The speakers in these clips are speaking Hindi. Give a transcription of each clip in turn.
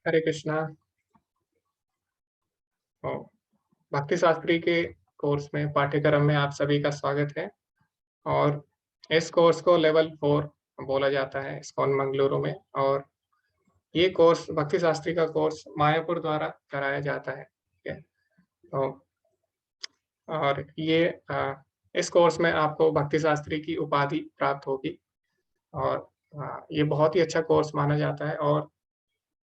हरे कृष्णा। ओ, भक्ति शास्त्री के कोर्स में पाठ्यक्रम में आप सभी का स्वागत है। और इस कोर्स को लेवल 4 बोला जाता है इस्कॉन मंगलुरु में। और ये कोर्स भक्ति शास्त्री का कोर्स मायापुर द्वारा कराया जाता है। ठीक है। तो और इस कोर्स में आपको भक्ति शास्त्री की उपाधि प्राप्त होगी। और ये बहुत ही अच्छा कोर्स माना जाता है। और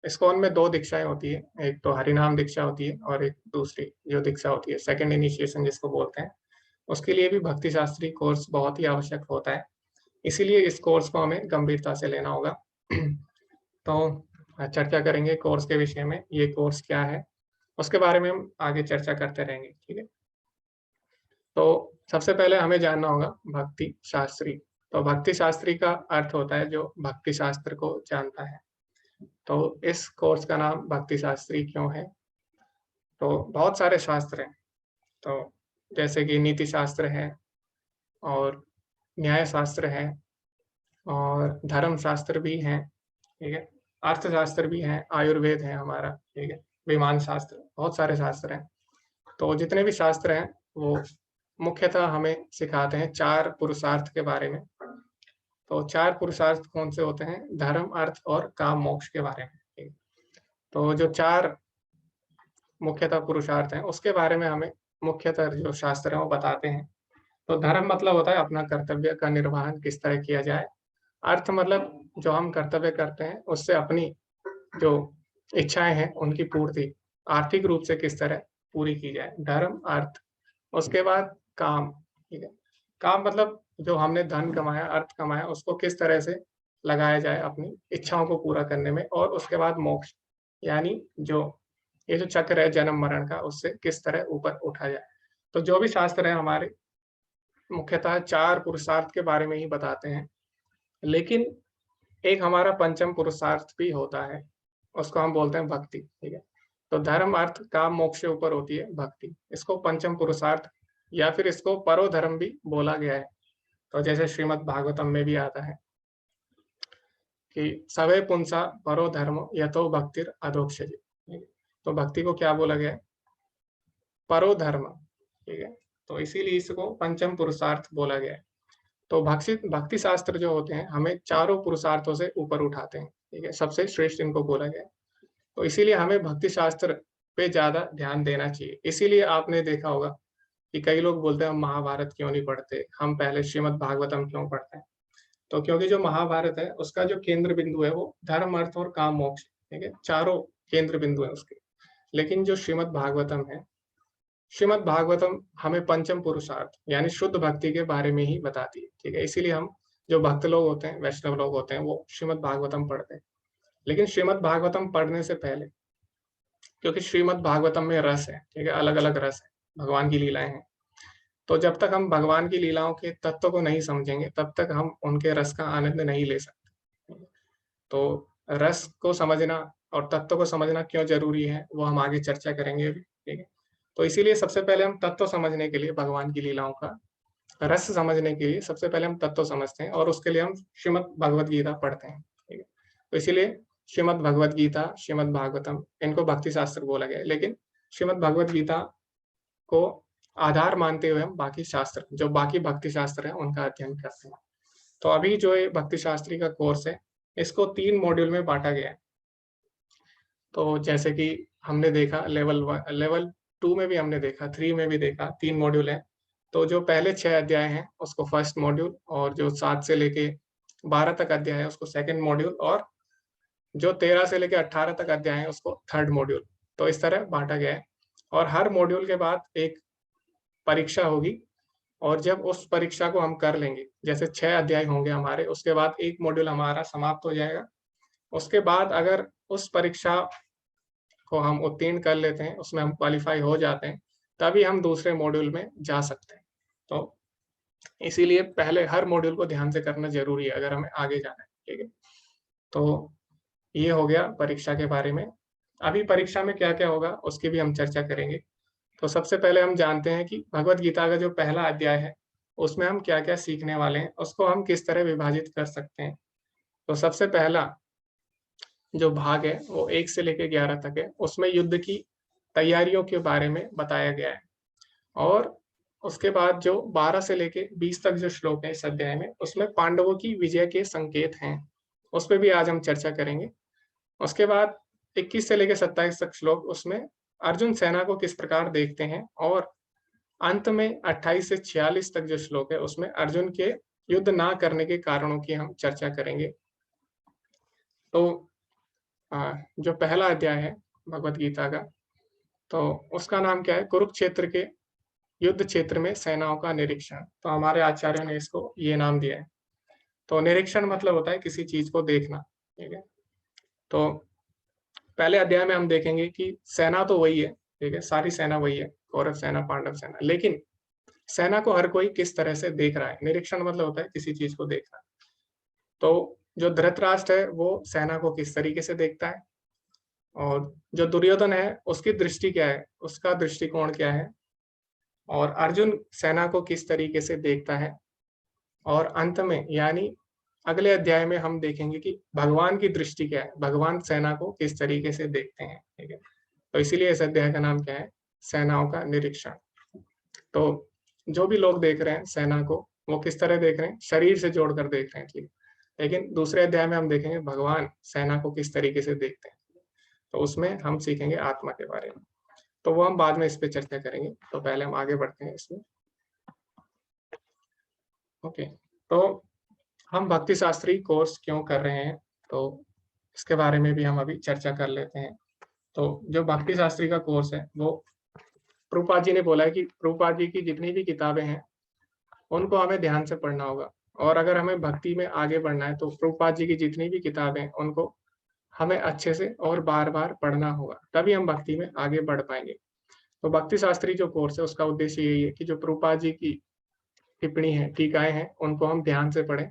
इस्कॉन में 2 दीक्षाएं होती है, एक तो हरिनाम दीक्षा होती है और एक दूसरी जो दीक्षा होती है सेकंड इनिशिएशन जिसको बोलते हैं, उसके लिए भी भक्ति शास्त्री कोर्स बहुत ही आवश्यक होता है। इसीलिए इस कोर्स को हमें गंभीरता से लेना होगा। तो चर्चा करेंगे कोर्स के विषय में, ये कोर्स क्या है उसके बारे में हम आगे चर्चा करते रहेंगे। ठीक है। तो सबसे पहले हमें जानना होगा भक्ति शास्त्री। तो भक्ति शास्त्री का अर्थ होता है जो भक्ति शास्त्र को जानता है। तो इस कोर्स का नाम भक्ति शास्त्री क्यों है? तो बहुत सारे शास्त्र हैं। तो जैसे कि नीति शास्त्र है और न्याय शास्त्र है और धर्म शास्त्र भी है। ठीक है। अर्थशास्त्र भी है, आयुर्वेद है हमारा। ठीक है। विमान शास्त्र, बहुत सारे शास्त्र हैं। तो जितने भी शास्त्र हैं वो मुख्यतः हमें सिखाते हैं 4 पुरुषार्थ के बारे में। तो 4 पुरुषार्थ कौन से होते हैं? धर्म, अर्थ और काम मोक्ष के बारे में। ठीक है। तो जो 4 मुख्यतः पुरुषार्थ हैं उसके बारे में हमें मुख्यतः जो शास्त्र हैं वो बताते हैं। तो धर्म मतलब होता है अपना कर्तव्य का निर्वहन किस तरह किया जाए। अर्थ मतलब जो हम कर्तव्य करते हैं उससे अपनी जो इच्छाएं हैं उनकी पूर्ति आर्थिक रूप से किस तरह पूरी की जाए। धर्म, अर्थ। उसके बाद काम। ठीक है। काम मतलब जो हमने धन कमाया, अर्थ कमाया, उसको किस तरह से लगाया जाए अपनी इच्छाओं को पूरा करने में। और उसके बाद मोक्ष, यानी जो ये जो चक्र है जन्म मरण का, उससे किस तरह ऊपर उठा जाए। तो जो भी शास्त्र है हमारे मुख्यतः 4 पुरुषार्थ के बारे में ही बताते हैं। लेकिन एक हमारा पंचम पुरुषार्थ भी होता है, उसको हम बोलते हैं भक्ति। ठीक है। तो धर्म, अर्थ, काम, मोक्ष से ऊपर होती है भक्ति। इसको पंचम पुरुषार्थ या फिर इसको परो धर्म भी बोला गया है। तो जैसे श्रीमद् भागवतम में भी आता है कि सवे पुंसा परो धर्मो यतो भक्तिर अधोक्षजे। तो भक्ति को क्या बोला गया है? परो धर्म। ठीक है। तो इसीलिए इसको पंचम पुरुषार्थ बोला गया है। तो भक्ति शास्त्र जो होते हैं हमें चारों पुरुषार्थों से ऊपर उठाते हैं। ठीक है। सबसे श्रेष्ठ इनको बोला गया है। तो इसीलिए हमें भक्ति शास्त्र पे ज्यादा ध्यान देना चाहिए। इसीलिए आपने देखा होगा कि कई लोग बोलते हैं हम महाभारत क्यों नहीं पढ़ते, हम पहले श्रीमद् भागवतम क्यों पढ़ते हैं। तो क्योंकि जो महाभारत है उसका जो केंद्र बिंदु है वो धर्म, अर्थ और काम, मोक्ष। ठीक है। चारों केंद्र बिंदु है उसके। लेकिन जो श्रीमद् भागवतम है, श्रीमद् भागवतम हमें पंचम पुरुषार्थ यानी शुद्ध भक्ति के बारे में ही बताती है। ठीक है। इसीलिए हम जो भक्त लोग होते हैं, वैष्णव लोग होते हैं, वो श्रीमद् भागवतम पढ़ते हैं। लेकिन श्रीमद् भागवतम पढ़ने से पहले, क्योंकि श्रीमद् भागवतम में रस है, ठीक है, अलग अलग रस है, भगवान की लीलाएं हैं। तो जब तक हम भगवान की लीलाओं के तत्व को नहीं समझेंगे तब तक हम उनके रस का आनंद नहीं ले सकते। तो रस को समझना और तत्व को समझना क्यों जरूरी है वो हम आगे चर्चा करेंगे अभी। ठीक है। तो इसीलिए सबसे पहले हम तत्व समझने के लिए, भगवान की लीलाओं का रस समझने के लिए सबसे पहले हम तत्व समझते हैं और उसके लिए हम श्रीमद् भगवद गीता पढ़ते हैं। ठीक है। तो इसीलिए श्रीमद् भगवद गीता, श्रीमद् भागवतम, इनको भक्ति शास्त्र बोला गया है। लेकिन श्रीमद् भगवद गीता को आधार मानते हुए हम बाकी शास्त्र, जो बाकी भक्ति शास्त्र है, उनका अध्ययन करते हैं। तो अभी जो ये भक्ति शास्त्री का कोर्स है इसको 3 मॉड्यूल में बांटा गया है। तो जैसे कि हमने देखा लेवल 2 में भी हमने देखा, 3 में भी देखा, 3 मॉड्यूल है। तो जो पहले 6 अध्याय हैं उसको फर्स्ट मॉड्यूल, और जो 7 से लेके 12 तक अध्याय है उसको सेकंड मॉड्यूल, और जो 13 से लेके 18 तक अध्याय है उसको थर्ड मॉड्यूल। तो इस तरह बांटा गया है। और हर मॉड्यूल के बाद एक परीक्षा होगी, और जब उस परीक्षा को हम कर लेंगे, जैसे 6 अध्याय होंगे हमारे, उसके बाद एक मॉड्यूल हमारा समाप्त हो जाएगा। उसके बाद अगर उस परीक्षा को हम उत्तीर्ण कर लेते हैं, उसमें हम क्वालिफाई हो जाते हैं, तभी हम दूसरे मॉड्यूल में जा सकते हैं। तो इसीलिए पहले हर मॉड्यूल को ध्यान से करना जरूरी है अगर हमें आगे जाना है। ठीक है। तो ये हो गया परीक्षा के बारे में। अभी परीक्षा में क्या क्या होगा उसकी भी हम चर्चा करेंगे। तो सबसे पहले हम जानते हैं कि भगवत गीता का जो पहला अध्याय है उसमें हम क्या क्या सीखने वाले हैं, उसको हम किस तरह विभाजित कर सकते हैं। तो सबसे पहला जो भाग है वो 1 से लेकर 11 तक है, उसमें युद्ध की तैयारियों के बारे में बताया गया है। और उसके बाद जो 12 से लेके 20 तक जो श्लोक है इस अध्याय में, उसमें पांडवों की विजय के संकेत हैं, उस पर भी आज हम चर्चा करेंगे। उसके बाद 21 से लेकर 27 तक श्लोक, उसमें अर्जुन सेना को किस प्रकार देखते हैं, और अंत में 28 से 46 तक जो श्लोक है उसमें अर्जुन के युद्ध ना करने के कारणों की हम चर्चा करेंगे। तो जो पहला अध्याय है भगवत गीता का, तो उसका नाम क्या है, कुरुक्षेत्र के युद्ध क्षेत्र में सेनाओं का निरीक्षण। तो हमारे आचार्यों ने इसको ये नाम दिया है। तो निरीक्षण मतलब होता है किसी चीज को देखना, ठीक है। तो पहले अध्याय में हम देखेंगे कि सेना तो वही है, ठीक है, सारी सेना वही है, कौरव सेना पांडव सेना, लेकिन सेना को हर कोई किस तरह से देख रहा है। निरीक्षण मतलब होता है किसी चीज को देखना। तो जो धृतराष्ट्र है वो सेना को किस तरीके से देखता है, और जो दुर्योधन है उसकी दृष्टि क्या है, उसका दृष्टिकोण क्या है, और अर्जुन सेना को किस तरीके से देखता है। और अंत में यानी अगले अध्याय में हम देखेंगे कि भगवान की दृष्टि क्या है, भगवान सेना को किस तरीके से देखते हैं, ठीक है। तो इसीलिए इस अध्याय का नाम क्या है, सेनाओं का निरीक्षण। तो जो भी लोग देख रहे हैं सेना को, वो किस तरह देख रहे हैं, शरीर से जोड़कर देख रहे हैं, ठीक है। लेकिन दूसरे अध्याय में हम देखेंगे भगवान सेना को किस तरीके से देखते हैं, तो उसमें हम सीखेंगे आत्मा के बारे में। तो वो हम बाद में इस पे चर्चा करेंगे, तो पहले हम आगे बढ़ते हैं इसमें। ओके, तो हम भक्ति शास्त्री कोर्स क्यों कर रहे हैं, तो इसके बारे में भी हम अभी चर्चा कर लेते हैं। तो जो भक्ति शास्त्री का कोर्स है वो प्रभुपाद जी ने बोला है कि प्रभुपाद जी की जितनी भी किताबें हैं उनको हमें ध्यान से पढ़ना होगा, और अगर हमें भक्ति में आगे बढ़ना है तो प्रभुपाद जी की जितनी भी किताबें हैं उनको हमें अच्छे से और बार बार पढ़ना होगा, तभी हम भक्ति में आगे बढ़ पाएंगे। तो भक्ति शास्त्री जो कोर्स है उसका उद्देश्य यही है कि जो प्रभुपाद जी की टिप्पणी है, टीकाएं हैं, उनको हम ध्यान से पढ़ें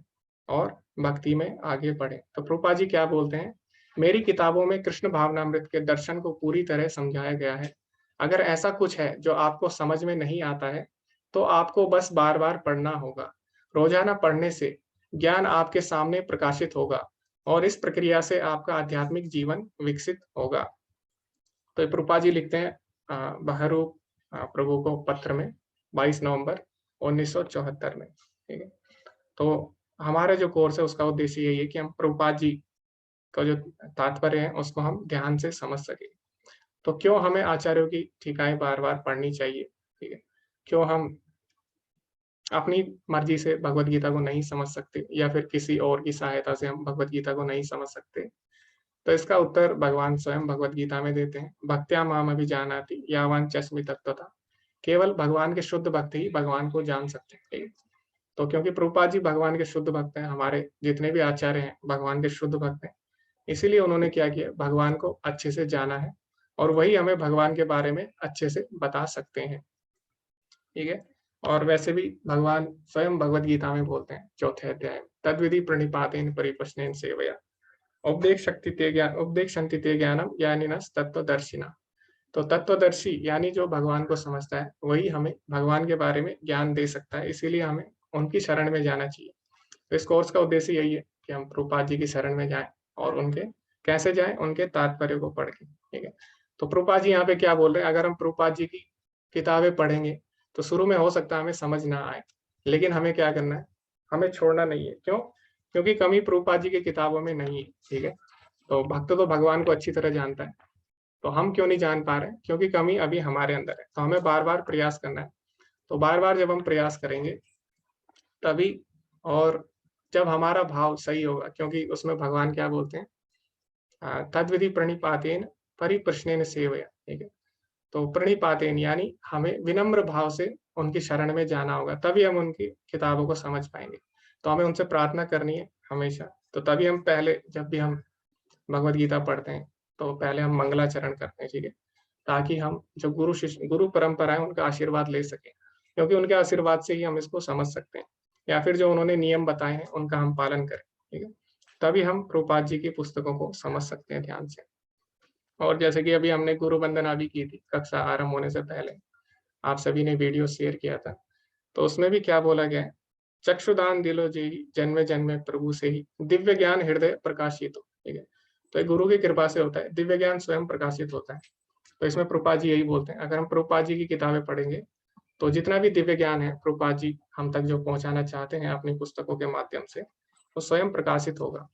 और भक्ति में आगे बढ़े। तो प्रभुपाद जी क्या बोलते हैं, मेरी किताबों में कृष्ण भावनामृत के दर्शन को पूरी तरह समझाया गया है। अगर ऐसा कुछ है जो आपको समझ में नहीं आता है तो आपको बस बार बार पढ़ना होगा। रोजाना पढ़ने से ज्ञान आपके सामने प्रकाशित होगा और इस प्रक्रिया से आपका आध्यात्मिक जीवन विकसित होगा। तो प्रभुपाद जी लिखते हैं बहरूप प्रभु को पत्र में 22 नवंबर 1974 में, ठीक है। तो हमारा जो कोर्स है उसका उद्देश्य यही है कि हम प्रभुपाद जी का जो तात्पर्य है उसको हम ध्यान से समझ सके। तो क्यों हमें आचार्यों की टीकाएं बार बार पढ़नी चाहिए, ठीक है, क्यों हम अपनी मर्जी से भगवत गीता को नहीं समझ सकते, या फिर किसी और की सहायता से हम भगवत गीता को नहीं समझ सकते। तो इसका उत्तर भगवान स्वयं भगवत गीता में देते हैं। भक्त्या माम अभिजानाति यावान चस्मि तत्त्वतः। केवल भगवान के शुद्ध भक्त ही भगवान को जान सकते हैं, ठीक है? तो क्योंकि प्रभुपाद जी भगवान के शुद्ध भक्त हैं, हमारे जितने भी आचार्य हैं भगवान के शुद्ध भक्त हैं, इसीलिए उन्होंने क्या किया, भगवान को अच्छे से जाना है और वही हमें भगवान के बारे में अच्छे से बता सकते हैं, ठीक है। और वैसे भी भगवान स्वयं भगवत गीता में बोलते हैं चौथे अध्याय, तद्विधि प्रणिपातेन परिप्रश्नेन सेवया उपदेक्षन्ति ते ज्ञानम यानिनस् तत्वदर्शिना। तो तत्वदर्शी यानी जो भगवान को समझता है वही हमें भगवान के बारे में ज्ञान दे सकता है, इसीलिए हमें उनकी शरण में जाना चाहिए। तो इस कोर्स का उद्देश्य यही है कि हम प्रभुपाद जी की शरण में जाएं, और उनके कैसे जाएं, उनके तात्पर्य को पढ़ के, ठीक है। तो प्रभुपाद जी यहाँ पे क्या बोल रहे हैं, अगर हम प्रभुपाद जी की किताबें पढ़ेंगे तो शुरू में हो सकता है हमें समझ ना आए, लेकिन हमें क्या करना है, हमें छोड़ना नहीं है। क्यों? क्योंकि कमी प्रभुपाद जी की किताबों में नहीं है, ठीक है। तो भक्त तो भगवान को अच्छी तरह जानता है, तो हम क्यों नहीं जान पा रहे हैं, क्योंकि कमी अभी हमारे अंदर है। तो हमें बार बार प्रयास करना है। तो बार बार जब हम प्रयास करेंगे तभी, और जब हमारा भाव सही होगा, क्योंकि उसमें भगवान क्या बोलते हैं, तद्विधि प्रणिपातेन परिप्रश्नेन सेवया, ठीक है। तो प्रणिपातेन यानी हमें विनम्र भाव से उनकी शरण में जाना होगा, तभी हम उनकी किताबों को समझ पाएंगे। तो हमें उनसे प्रार्थना करनी है हमेशा। तो तभी हम पहले, जब भी हम भगवत गीता पढ़ते हैं तो पहले हम मंगलाचरण करते हैं, ठीक है, ताकि हम जो गुरु परंपरा है उनका आशीर्वाद ले सकें, क्योंकि उनके आशीर्वाद से ही हम इसको समझ सकते हैं, या फिर जो उन्होंने नियम बताए हैं उनका हम पालन करें, ठीक है। तभी हम प्रभुपाद जी की पुस्तकों को समझ सकते हैं ध्यान से। और जैसे कि अभी हमने गुरु वंदना भी की थी कक्षा आरंभ होने से पहले, आप सभी ने वीडियो शेयर किया था, तो उसमें भी क्या बोला गया है, चक्षुदान दिलो जी जन्मे जन्मे प्रभु से ही दिव्य ज्ञान हृदय प्रकाशित हो, ठीक है। तो ये गुरु की कृपा से होता है, दिव्य ज्ञान स्वयं प्रकाशित होता है। तो इसमें प्रभुपाद जी यही बोलते हैं, अगर हम प्रभुपाद जी की किताबें पढ़ेंगे तो जितना भी दिव्य ज्ञान है प्रभुपाद जी हम तक जो पहुंचाना चाहते हैं अपनी पुस्तकों के माध्यम से, वो स्वयं प्रकाशित होगा।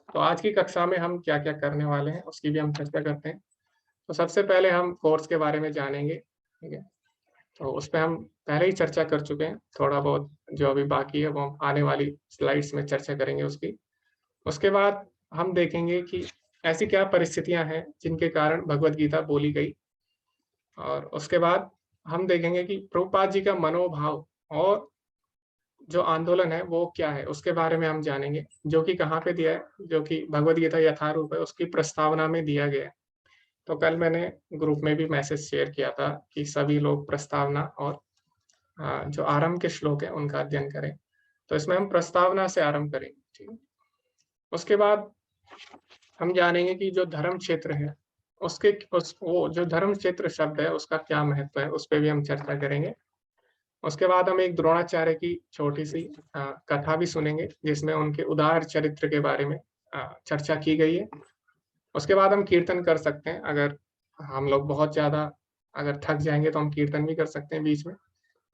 तो आज की कक्षा में हम क्या क्या करने वाले हैं उसकी भी हम चर्चा करते हैं। तो सबसे पहले हम कोर्स के बारे में जानेंगे, ठीक है। तो उस पर हम पहले ही चर्चा कर चुके हैं, थोड़ा बहुत जो अभी बाकी है वो हम आने वाली स्लाइड्स में चर्चा करेंगे उसकी। उसके बाद हम देखेंगे कि ऐसी क्या परिस्थितियां हैं जिनके कारण भगवत गीता बोली गई, और उसके बाद हम देखेंगे कि प्रभुपाद जी का मनोभाव और जो आंदोलन है वो क्या है उसके बारे में हम जानेंगे, जो कि कहाँ पे दिया है, जो कि भगवत गीता यथारूप है उसकी प्रस्तावना में दिया गया है। तो कल मैंने ग्रुप में भी मैसेज शेयर किया था कि सभी लोग प्रस्तावना और जो आरंभ के श्लोक है उनका अध्ययन करें। तो इसमें हम प्रस्तावना से आरंभ करेंगे, ठीक है। उसके बाद हम जानेंगे कि जो धर्म क्षेत्र है उसके वो जो धर्म क्षेत्र शब्द है उसका क्या महत्व है, उस पर भी हम चर्चा करेंगे। उसके बाद हम एक द्रोणाचार्य की छोटी सी कथा भी सुनेंगे जिसमें उनके उदार चरित्र के बारे में चर्चा की गई है। उसके बाद हम कीर्तन कर सकते हैं, अगर हम लोग बहुत ज्यादा अगर थक जाएंगे तो हम कीर्तन भी कर सकते हैं बीच में,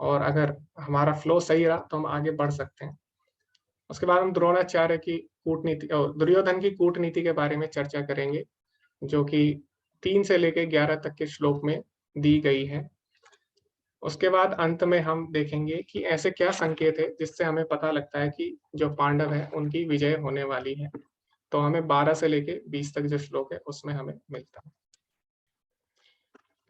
और अगर हमारा फ्लो सही रहा तो हम आगे बढ़ सकते हैं। उसके बाद हम द्रोणाचार्य की कूटनीति और दुर्योधन की कूटनीति के बारे में चर्चा करेंगे, जो कि 3 से लेकर 11 तक के श्लोक में दी गई है। उसके बाद अंत में हम देखेंगे कि ऐसे क्या संकेत है जिससे हमें पता लगता है कि जो पांडव है उनकी विजय होने वाली है। तो हमें 12 से लेके 20 तक जो श्लोक है उसमें हमें मिलता है।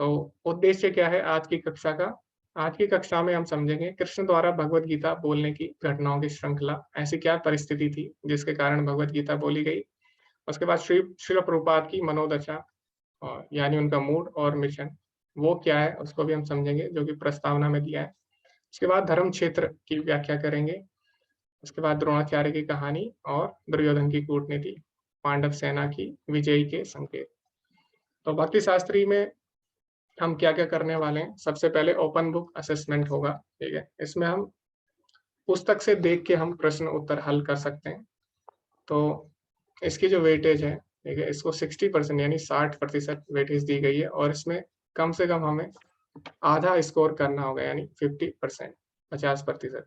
तो उद्देश्य क्या है आज की कक्षा का? आज की कक्षा में हम समझेंगे कृष्ण द्वारा भगवत गीता बोलने की घटनाओं की श्रृंखला, ऐसी क्या परिस्थिति थी जिसके कारण भगवत गीता बोली गई। उसके बाद श्रील प्रभुपाद की मनोदशा, और यानी उनका मूड और मिशन वो क्या है उसको भी हम समझेंगे, जो कि प्रस्तावना में दिया है। उसके बाद धर्म क्षेत्र की व्याख्या करेंगे। उसके बाद द्रोणाचार्य की कहानी और दुर्योधन की कूटनीति, पांडव सेना की विजयी के संकेत। तो भक्ति शास्त्री में हम क्या क्या करने वाले हैं, सबसे पहले ओपन बुक असेसमेंट होगा, ठीक है। इसमें हम पुस्तक से देख के हम प्रश्न उत्तर हल कर सकते हैं। तो इसकी जो वेटेज है, ठीक है, इसको 60% यानी 60% वेटेज दी गई है, और इसमें कम से कम हमें आधा स्कोर करना होगा यानी 50%, 50%।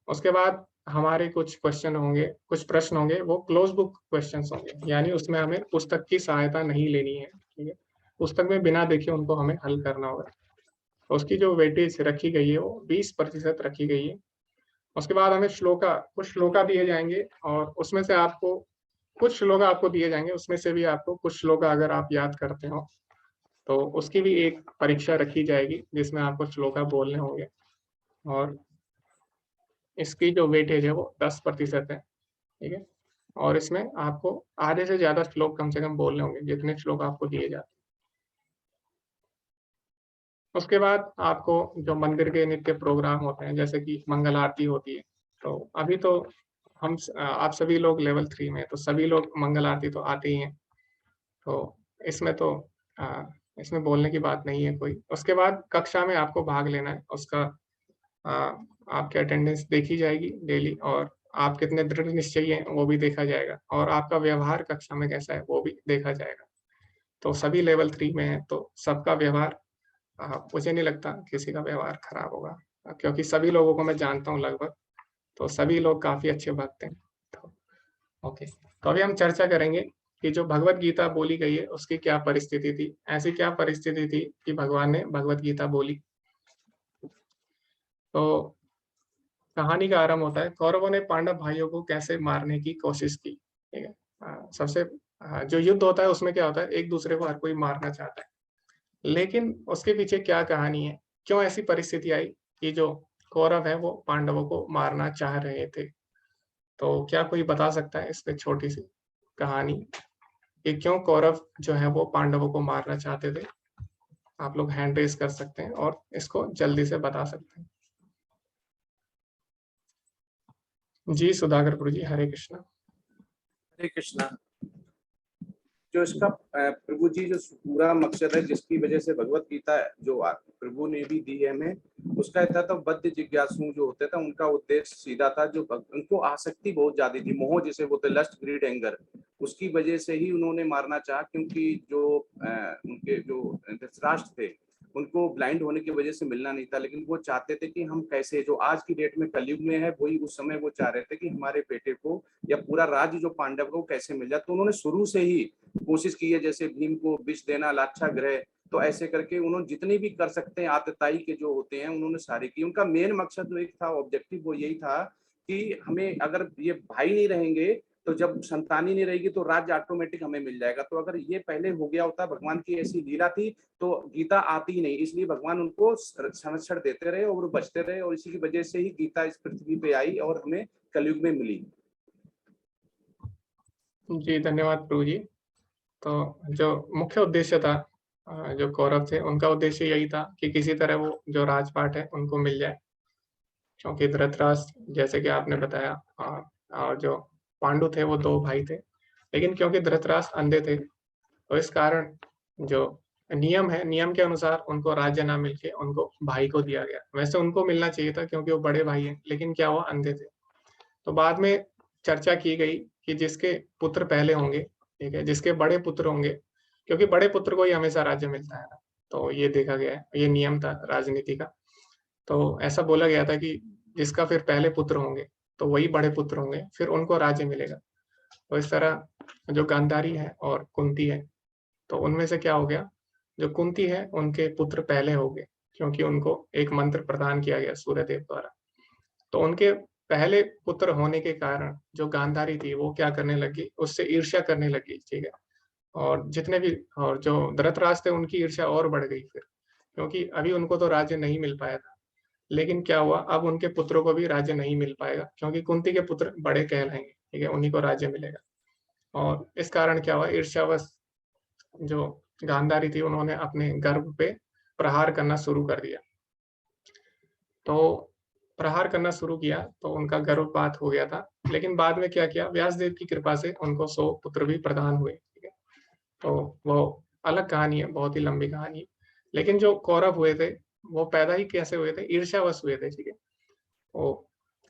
उसके बाद हमारे कुछ क्वेश्चन होंगे, कुछ प्रश्न होंगे, वो क्लोज बुक क्वेश्चन होंगे, यानी उसमें हमें पुस्तक की सहायता नहीं लेनी है, ठीक है। पुस्तक में बिना देखे उनको हमें हल करना होगा। तो उसकी जो वेटेज रखी गई है वो 20% रखी गई है। उसके बाद हमें कुछ श्लोका दिए जाएंगे, और उसमें से आपको कुछ श्लोका आपको दिए जाएंगे, उसमें से भी आपको कुछ श्लोका अगर आप याद करते हो तो उसकी भी एक परीक्षा रखी जाएगी जिसमें आपको श्लोका बोलने होंगे, और इसकी जो वेटेज है वो 10% है, ठीक है। और इसमें आपको आधे से ज्यादा श्लोक कम से कम बोलने होंगे जितने श्लोक आपको दिए जाते हैं। उसके बाद आपको जो मंदिर के नित्य प्रोग्राम होते हैं, जैसे कि मंगल आरती होती है, तो अभी तो आप सभी लोग लेवल 3 में, तो सभी लोग मंगल आरती तो आते ही हैं, तो इसमें तो आ, इसमें बोलने की बात नहीं है कोई। उसके बाद कक्षा में आपको भाग लेना है, उसका आ, आपकी अटेंडेंस देखी जाएगी डेली, और आप कितने दृढ़ निश्चयी हैं वो भी देखा जाएगा, और आपका व्यवहार कक्षा में कैसा है वो भी देखा जाएगा। तो सभी लेवल 3 में है तो सबका व्यवहार, मुझे नहीं लगता किसी का व्यवहार खराब होगा, क्योंकि सभी लोगों को मैं जानता हूँ लगभग, तो सभी लोग काफी अच्छे भक्त हैं। तो ओके, तो अभी हम चर्चा करेंगे कि जो भगवत गीता बोली गई है उसकी क्या परिस्थिति थी, ऐसी क्या परिस्थिति थी कि भगवान ने भगवत गीता बोली। तो कहानी का आरंभ होता है, कौरवों ने पांडव भाइयों को कैसे मारने की कोशिश की, ठीक है। सबसे जो युद्ध होता है उसमें क्या होता है, एक दूसरे को हर कोई मारना चाहता है, लेकिन उसके पीछे क्या कहानी है, क्यों ऐसी परिस्थिति आई कि जो कौरव है वो पांडवों को मारना चाह रहे थे। तो क्या कोई बता सकता है इस पे छोटी सी कहानी कि क्यों कौरव जो है वो पांडवों को मारना चाहते थे। आप लोग हैंड रेज कर सकते हैं और इसको जल्दी से बता सकते हैं। जी सुधाकर प्रभु जी, हरे कृष्णा। हरे कृष्णा। जो इसका प्रभु जी जो पूरा मकसद है जिसकी वजह से भगवत गीता जो प्रभु ने भी दी है हमें, उसका था तो बद्ध जिज्ञासु जो होते थे उनका उद्देश्य सीधा था, जो उनको आसक्ति बहुत ज्यादा थी, मोह जिसे बोलते, लस्ट ग्रीड एंगर, उसकी वजह से ही उन्होंने मारना चाहा, क्योंकि जो उनके जो धृतराष्ट्र थे उनको ब्लाइंड होने की वजह से मिलना नहीं था, लेकिन वो चाहते थे कि हम कैसे, जो आज की डेट में कलयुग में है वही उस समय वो चाह रहे थे कि हमारे बेटे को या पूरा राज्य जो पांडव को कैसे मिल जाए। तो उन्होंने शुरू से ही कोशिश की है, जैसे भीम को विष देना, लाक्षागृह, तो ऐसे करके उन्होंने जितने भी कर सकते हैं आतताई के जो होते हैं उन्होंने सारे की। उनका मेन मकसद जो एक था, ऑब्जेक्टिव, वो यही था कि हमें अगर ये भाई नहीं रहेंगे तो जब संतानी नहीं रहेगी तो राज्य ऑटोमेटिक हमें मिल जाएगा। तो अगर ये पहले हो गया होता, भगवान की ऐसी लीला थी, तो गीता आती ही नहीं। इसलिए भगवान उनको संरक्षण देते रहे और वो बचते रहे, और इसी की वजह से ही गीता इस पृथ्वी पे आई और हमें कलयुग में मिली। जी धन्यवाद प्रभु जी। तो जो मुख्य उद्देश्य था, जो कौरव थे उनका उद्देश्य यही था कि किसी तरह वो जो राजपाट है उनको मिल जाए, क्योंकि धृतराष्ट्र जैसे कि आपने बताया, और जो पांडु थे वो 2 भाई थे, लेकिन क्योंकि धृतराष्ट्र अंधे थे तो इस कारण जो नियम है, नियम के अनुसार उनको राज्य ना मिलके उनको भाई को दिया गया। वैसे उनको मिलना चाहिए था क्योंकि वो बड़े भाई हैं, लेकिन क्या हुआ, अंधे थे। तो बाद में चर्चा की गई कि जिसके पुत्र पहले होंगे, ठीक है, जिसके बड़े पुत्र होंगे, क्योंकि बड़े पुत्र को ही हमेशा राज्य मिलता है ना, तो ये देखा गया है, ये नियम था राजनीति का। तो ऐसा बोला गया था कि जिसका फिर पहले पुत्र होंगे तो वही बड़े पुत्र होंगे, फिर उनको राज्य मिलेगा। तो इस तरह जो गांधारी है और कुंती है, तो उनमें से क्या हो गया, जो कुंती है उनके पुत्र पहले हो गए, क्योंकि उनको एक मंत्र प्रदान किया गया सूर्यदेव द्वारा। तो उनके पहले पुत्र होने के कारण जो गांधारी थी वो क्या करने लगी, उससे ईर्ष्या करने लगी, ठीक है। और जितने भी, और जो धृतराष्ट्र थे उनकी ईर्ष्या और बढ़ गई फिर, क्योंकि अभी उनको तो राज्य नहीं मिल पाया था। लेकिन क्या हुआ, अब उनके पुत्रों को भी राज्य नहीं मिल पाएगा, क्योंकि कुंती के पुत्र बड़े कहलाएंगे, ठीक है, उन्हीं को राज्य मिलेगा। और इस कारण क्या हुआ, ईर्ष्यावश जो गांधारी थी उन्होंने अपने गर्भ पे प्रहार करना शुरू कर दिया। तो प्रहार करना शुरू किया तो उनका गर्भपात हो गया था, लेकिन बाद में क्या किया, व्यासदेव की कृपा से उनको 100 पुत्र भी प्रदान हुए, ठीक है। तो वो अलग कहानी है, बहुत ही लंबी कहानी है। लेकिन जो कौरव हुए थे वो पैदा ही कैसे हुए थे, ईर्ष्यावश हुए थे, ठीक है। वो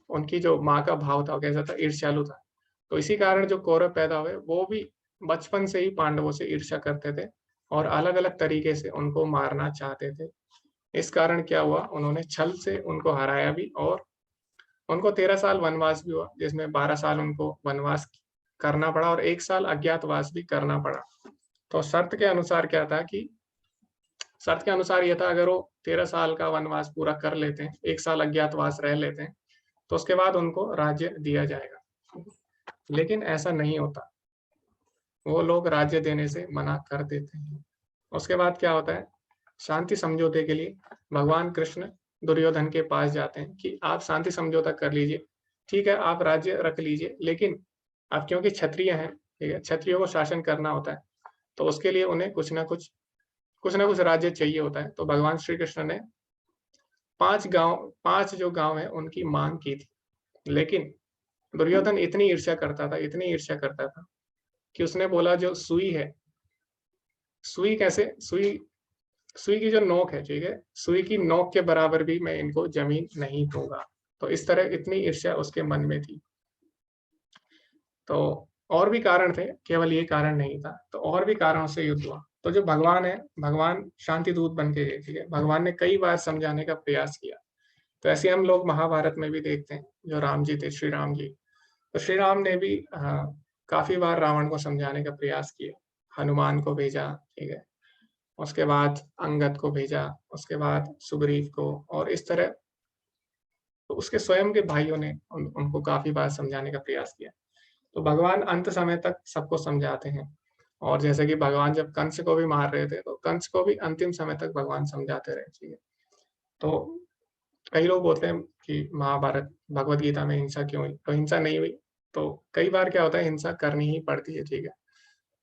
उनकी जो माँ का भाव था वो कैसा था, ईर्ष्यालु था। तो इसी कारण जो कौरव पैदा हुए वो भी बचपन से ही पांडवों से ईर्ष्या करते थे और अलग अलग तरीके से उनको मारना चाहते थे। इस कारण क्या हुआ, उन्होंने छल से उनको हराया भी, और उनको 13 साल वनवास भी हुआ, जिसमें 12 साल उनको वनवास करना पड़ा और 1 साल अज्ञातवास भी करना पड़ा। तो शर्त के अनुसार क्या था कि, शर्त के अनुसार यह था, अगर वो 13 साल का वनवास पूरा कर लेते हैं, 1 साल अज्ञातवास रह लेते हैं, तो उसके बाद उनको राज्य दिया जाएगा। लेकिन ऐसा नहीं होता, वो लोग राज्य देने से मना कर देते हैं। उसके बाद क्या होता है, शांति समझौते के लिए भगवान कृष्ण दुर्योधन के पास जाते हैं कि आप शांति समझौता कर लीजिए, ठीक है, आप राज्य रख लीजिए, लेकिन आप क्योंकि क्षत्रिय हैं, ठीक है, क्षत्रियों को शासन करना होता है, तो उसके लिए उन्हें कुछ ना कुछ राज्य चाहिए होता है। तो भगवान श्री कृष्ण ने 5 जो गांव है उनकी मांग की थी, लेकिन दुर्योधन इतनी ईर्ष्या करता था, इतनी ईर्ष्या करता था कि उसने बोला, जो सुई है, सुई कैसे, सुई सुई की जो नोक है, ठीक है, सुई की नोक के बराबर भी मैं इनको जमीन नहीं दूंगा। तो इस तरह इतनी ईर्ष्या उसके मन में थी। तो और भी कारण थे, केवल ये कारण नहीं था, तो और भी कारणों से युद्ध हुआ। तो जो भगवान है, भगवान शांति दूत बन के गए, ठीक है, भगवान ने कई बार समझाने का प्रयास किया। तो ऐसे हम लोग महाभारत में भी देखते हैं, जो राम जी थे, श्री राम जी, तो श्री राम ने भी काफी बार रावण को समझाने का प्रयास किया, हनुमान को भेजा, ठीक है, उसके बाद अंगद को भेजा, उसके बाद सुग्रीव को, और इस तरह तो उसके स्वयं के भाइयों ने उनको काफी बार समझाने का प्रयास किया। तो भगवान अंत समय तक सबको समझाते हैं। और जैसे कि भगवान जब कंस को भी मार रहे थे, तो कंस को भी अंतिम समय तक भगवान समझाते रहे, ठीक है। तो कई लोग बोलते हैं कि महाभारत, भगवत गीता में हिंसा क्यों हुई, तो हिंसा नहीं हुई। तो कई बार क्या होता है, हिंसा करनी ही पड़ती है, ठीक है,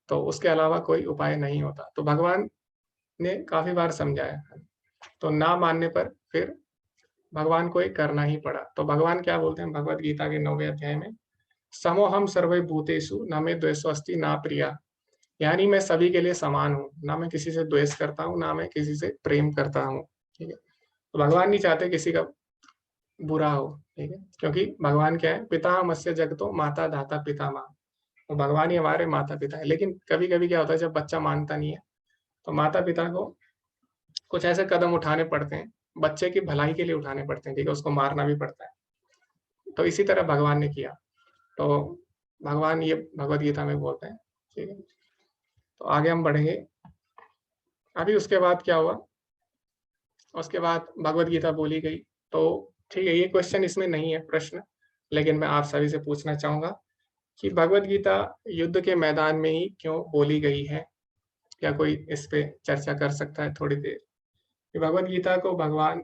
तो उसके अलावा कोई उपाय नहीं होता। तो भगवान ने काफी बार समझाया, तो ना मानने पर फिर भगवान को ये करना ही पड़ा। तो भगवान क्या बोलते हैं भगवत गीता के 9वें अध्याय में, समोहम सर्वे भूतेषु न मे द्वेषोऽस्ति न प्रिया, यानी मैं सभी के लिए समान हूँ, ना मैं किसी से द्वेष करता हूँ, ना मैं किसी से प्रेम करता हूँ, ठीक है। तो भगवान नहीं चाहते किसी का बुरा हो, ठीक है, क्योंकि भगवान क्या है, पिता मत्स्य जगतो माता धाता पिता माँ, तो भगवान ही हमारे माता पिता है। लेकिन कभी कभी क्या होता है, जब बच्चा मानता नहीं है तो माता पिता को कुछ ऐसे कदम उठाने पड़ते हैं, बच्चे की भलाई के लिए उठाने पड़ते हैं, ठीक है, उसको मारना भी पड़ता है। तो इसी तरह भगवान ने किया। तो भगवान ये भगवत गीता में बोलते हैं, ठीक है। तो आगे हम बढ़ेंगे। अभी उसके बाद क्या हुआ, उसके बाद भगवत गीता बोली गई। तो ठीक है, ये क्वेश्चन इसमें नहीं है प्रश्न, लेकिन मैं आप सभी से पूछना चाहूंगा कि भगवत गीता युद्ध के मैदान में ही क्यों बोली गई है। क्या कोई इस पे चर्चा कर सकता है थोड़ी देर? कि भगवत गीता को भगवान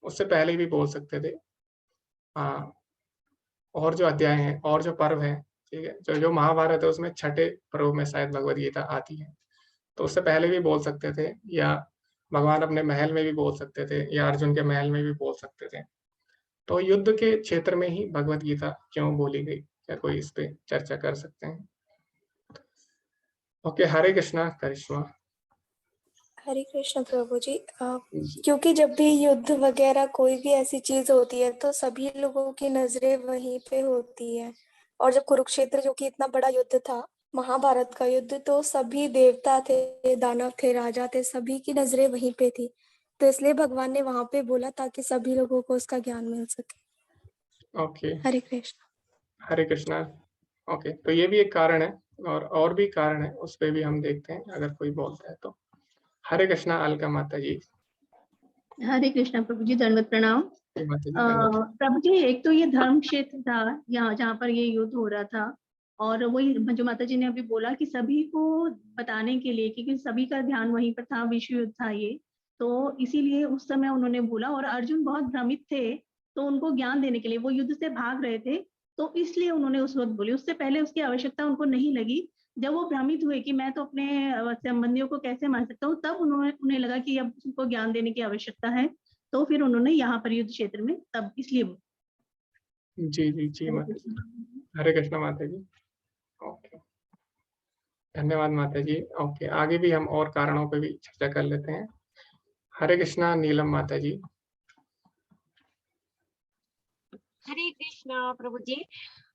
उससे पहले भी बोल सकते थे। हाँ, और जो अध्याय हैं और जो पर्व हैं, ठीक है, जो जो महाभारत है उसमें छठे पर्व में शायद भगवत गीता आती है। तो उससे पहले भी बोल सकते थे, या भगवान अपने महल में भी बोल सकते थे, या अर्जुन के महल में भी बोल सकते थे। तो युद्ध के क्षेत्र में ही भगवत गीता क्यों बोली गई? क्या कोई इस पे चर्चा कर सकते हैं? ओके, हरे कृष्णा करिश्मा। हरे कृष्ण प्रभु जी। क्योंकि जब भी युद्ध वगैरह कोई भी ऐसी चीज होती है तो सभी लोगों की नजरें वहीं पे होती है। और जब कुरुक्षेत्र, जो कि इतना बड़ा युद्ध था, महाभारत का युद्ध, तो सभी देवता थे, दानव थे, राजा थे, सभी की नजरें वहीं पे थी। तो इसलिए भगवान ने वहां पे बोला ताकि सभी लोगों को उसका ज्ञान मिल सके। ओके, हरे कृष्ण। हरे कृष्णा। ओके, तो ये भी एक कारण है, और भी कारण है, उस पे भी हम देखते हैं अगर कोई बोलता है तो। हरे कृष्णा अलका माता जी। हरे कृष्णा प्रभु जी, दंडवत प्रणाम। माता जी धन्यवाद। प्रभु जी, एक तो ये धर्म क्षेत्र था यहाँ जहाँ पर ये युद्ध हो रहा था, और वही जो माता जी ने अभी बोला कि सभी को बताने के लिए, क्योंकि सभी का ध्यान वहीं पर था, विश्व युद्ध था ये, तो इसीलिए उस समय उन्होंने बोला। और अर्जुन बहुत भ्रमित थे, तो उनको ज्ञान देने के लिए, वो युद्ध से भाग रहे थे, तो इसलिए उन्होंने उस वक्त बोली। उससे पहले उसकी आवश्यकता उनको नहीं लगी। जब वो भ्रमित हुए कि मैं तो अपने संबंधियों को कैसे मान सकता हूँ, तब उन्हें लगा कि अब उनको ज्ञान देने की आवश्यकता है, तो फिर उन्होंने यहाँ पर युद्ध क्षेत्र में तब इसलिए जी जी जी माता जी। हरे कृष्णा माता जी। ओके, धन्यवाद माता जी। ओके, आगे भी हम और कारणों पे भी चर्चा कर लेते हैं। हरे कृष्णा नीलम माता जी। हरे कृष्णा प्रभु जी।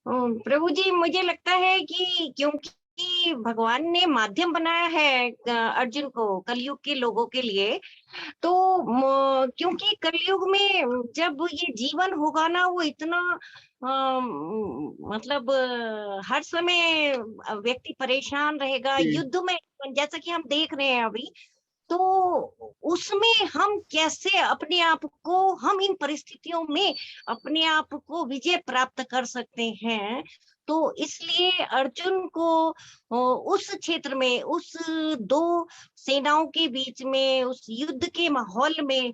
प्रभु जी, मुझे लगता है कि क्योंकि भगवान ने माध्यम बनाया है अर्जुन को कलयुग के लोगों के लिए, तो क्योंकि कलयुग में जब ये जीवन होगा ना, वो इतना मतलब हर समय व्यक्ति परेशान रहेगा जी युद्ध में, जैसा कि हम देख रहे हैं अभी। तो उसमें हम कैसे अपने आप को, हम इन परिस्थितियों में अपने आप को विजय प्राप्त कर सकते हैं। तो इसलिए अर्जुन को उस क्षेत्र में, उस दो सेनाओं के बीच में, उस युद्ध के माहौल में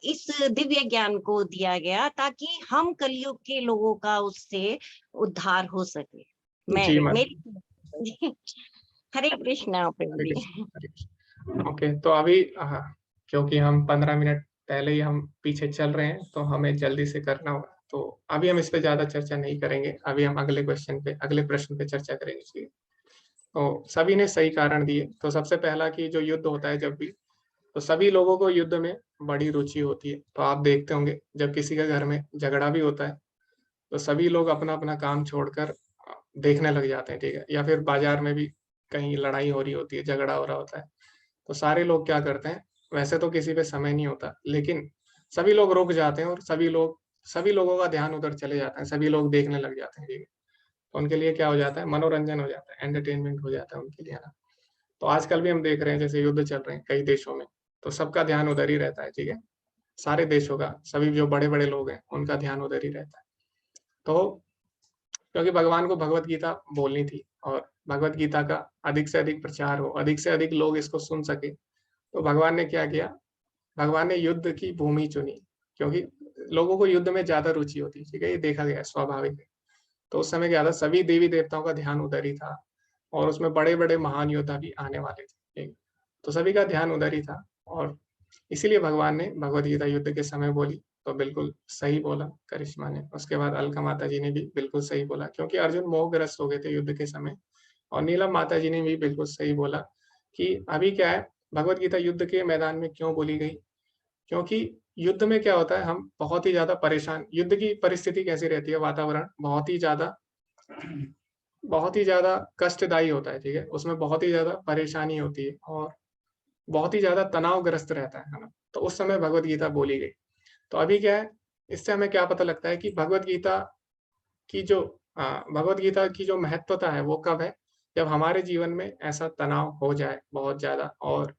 इस दिव्य ज्ञान को दिया गया ताकि हम कलयुग के लोगों का उससे उद्धार हो सके। जी माता। मेरी हरे कृष्णा प्रभु हरे जी। कृष्णा, हरे कृष्णा। ओके, तो अभी क्योंकि हम 15 मिनट पहले ही हम पीछे चल रहे हैं, तो हमें जल्दी से करना होगा। तो अभी हम इस पे ज्यादा चर्चा नहीं करेंगे, अभी हम अगले क्वेश्चन पे, अगले प्रश्न पे चर्चा करेंगे। ठीक है, तो सभी ने सही कारण दिए। तो सबसे पहला कि जो युद्ध होता है जब भी, तो सभी लोगों को युद्ध में बड़ी रुचि होती है। तो आप देखते होंगे जब किसी के घर में झगड़ा भी होता है तो सभी लोग अपना अपना काम छोड़कर देखने लग जाते हैं, ठीक है। या फिर बाजार में भी कहीं लड़ाई हो रही होती है, झगड़ा हो रहा होता है, तो सारे लोग क्या करते हैं, वैसे तो किसी पे समय नहीं होता, लेकिन सभी लोग रुक जाते हैं और सभी लोगों का ध्यान उधर चले जाता है, सभी लोग देखने लग जाते हैं, ठीक है। तो उनके लिए क्या हो जाता है, मनोरंजन हो जाता है, एंटरटेनमेंट हो जाता है उनके लिए, है ना। तो आजकल भी हम देख रहे हैं जैसे युद्ध चल रहे हैं कई देशों में, तो सबका ध्यान उधर ही रहता है, ठीक है। सारे देशों का, सभी जो बड़े बड़े लोग हैं उनका ध्यान उधर ही रहता है। तो क्योंकि भगवान को भगवत गीता बोलनी थी, और भगवत गीता का अधिक से अधिक प्रचार हो, अधिक से अधिक लोग इसको सुन सके, तो भगवान ने क्या किया, भगवान ने युद्ध की भूमि चुनी। क्योंकि लोगों को युद्ध में ज्यादा रुचि होती है, ठीक है, ये देखा गया है, स्वाभाविक है। तो उस समय क्या था, सभी देवी देवताओं का ध्यान उधर ही था, और उसमें बड़े बड़े महान योद्धा भी आने वाले थे, ठीक। तो सभी का ध्यान उधर ही था, और इसीलिए भगवान ने भगवत गीता युद्ध के समय बोली। तो बिल्कुल सही बोला करिश्मा ने। उसके बाद अलका माता जी ने भी बिल्कुल सही बोला, क्योंकि अर्जुन मोहग्रस्त हो गए थे युद्ध के समय। और नीलम माता जी ने भी बिल्कुल सही बोला कि अभी क्या है, भगवत गीता युद्ध के मैदान में क्यों बोली गई। क्योंकि युद्ध में क्या होता है, हम बहुत ही ज्यादा परेशान, युद्ध की परिस्थिति कैसी रहती है, वातावरण बहुत ही ज्यादा बहुत ही ज़्यादा कष्टदायी होता है, ठीक है? उसमें बहुत ही ज़्यादा परेशानी होती है और बहुत ही ज़्यादा तनावग्रस्त रहता है ना? तो उस समय भगवत गीता बोली गई। तो अभी क्या है, इससे हमें क्या पता लगता है कि भगवत गीता की जो भगवत गीता की जो महत्वता है वो कब है? जब हमारे जीवन में ऐसा तनाव हो जाए बहुत ज़्यादा और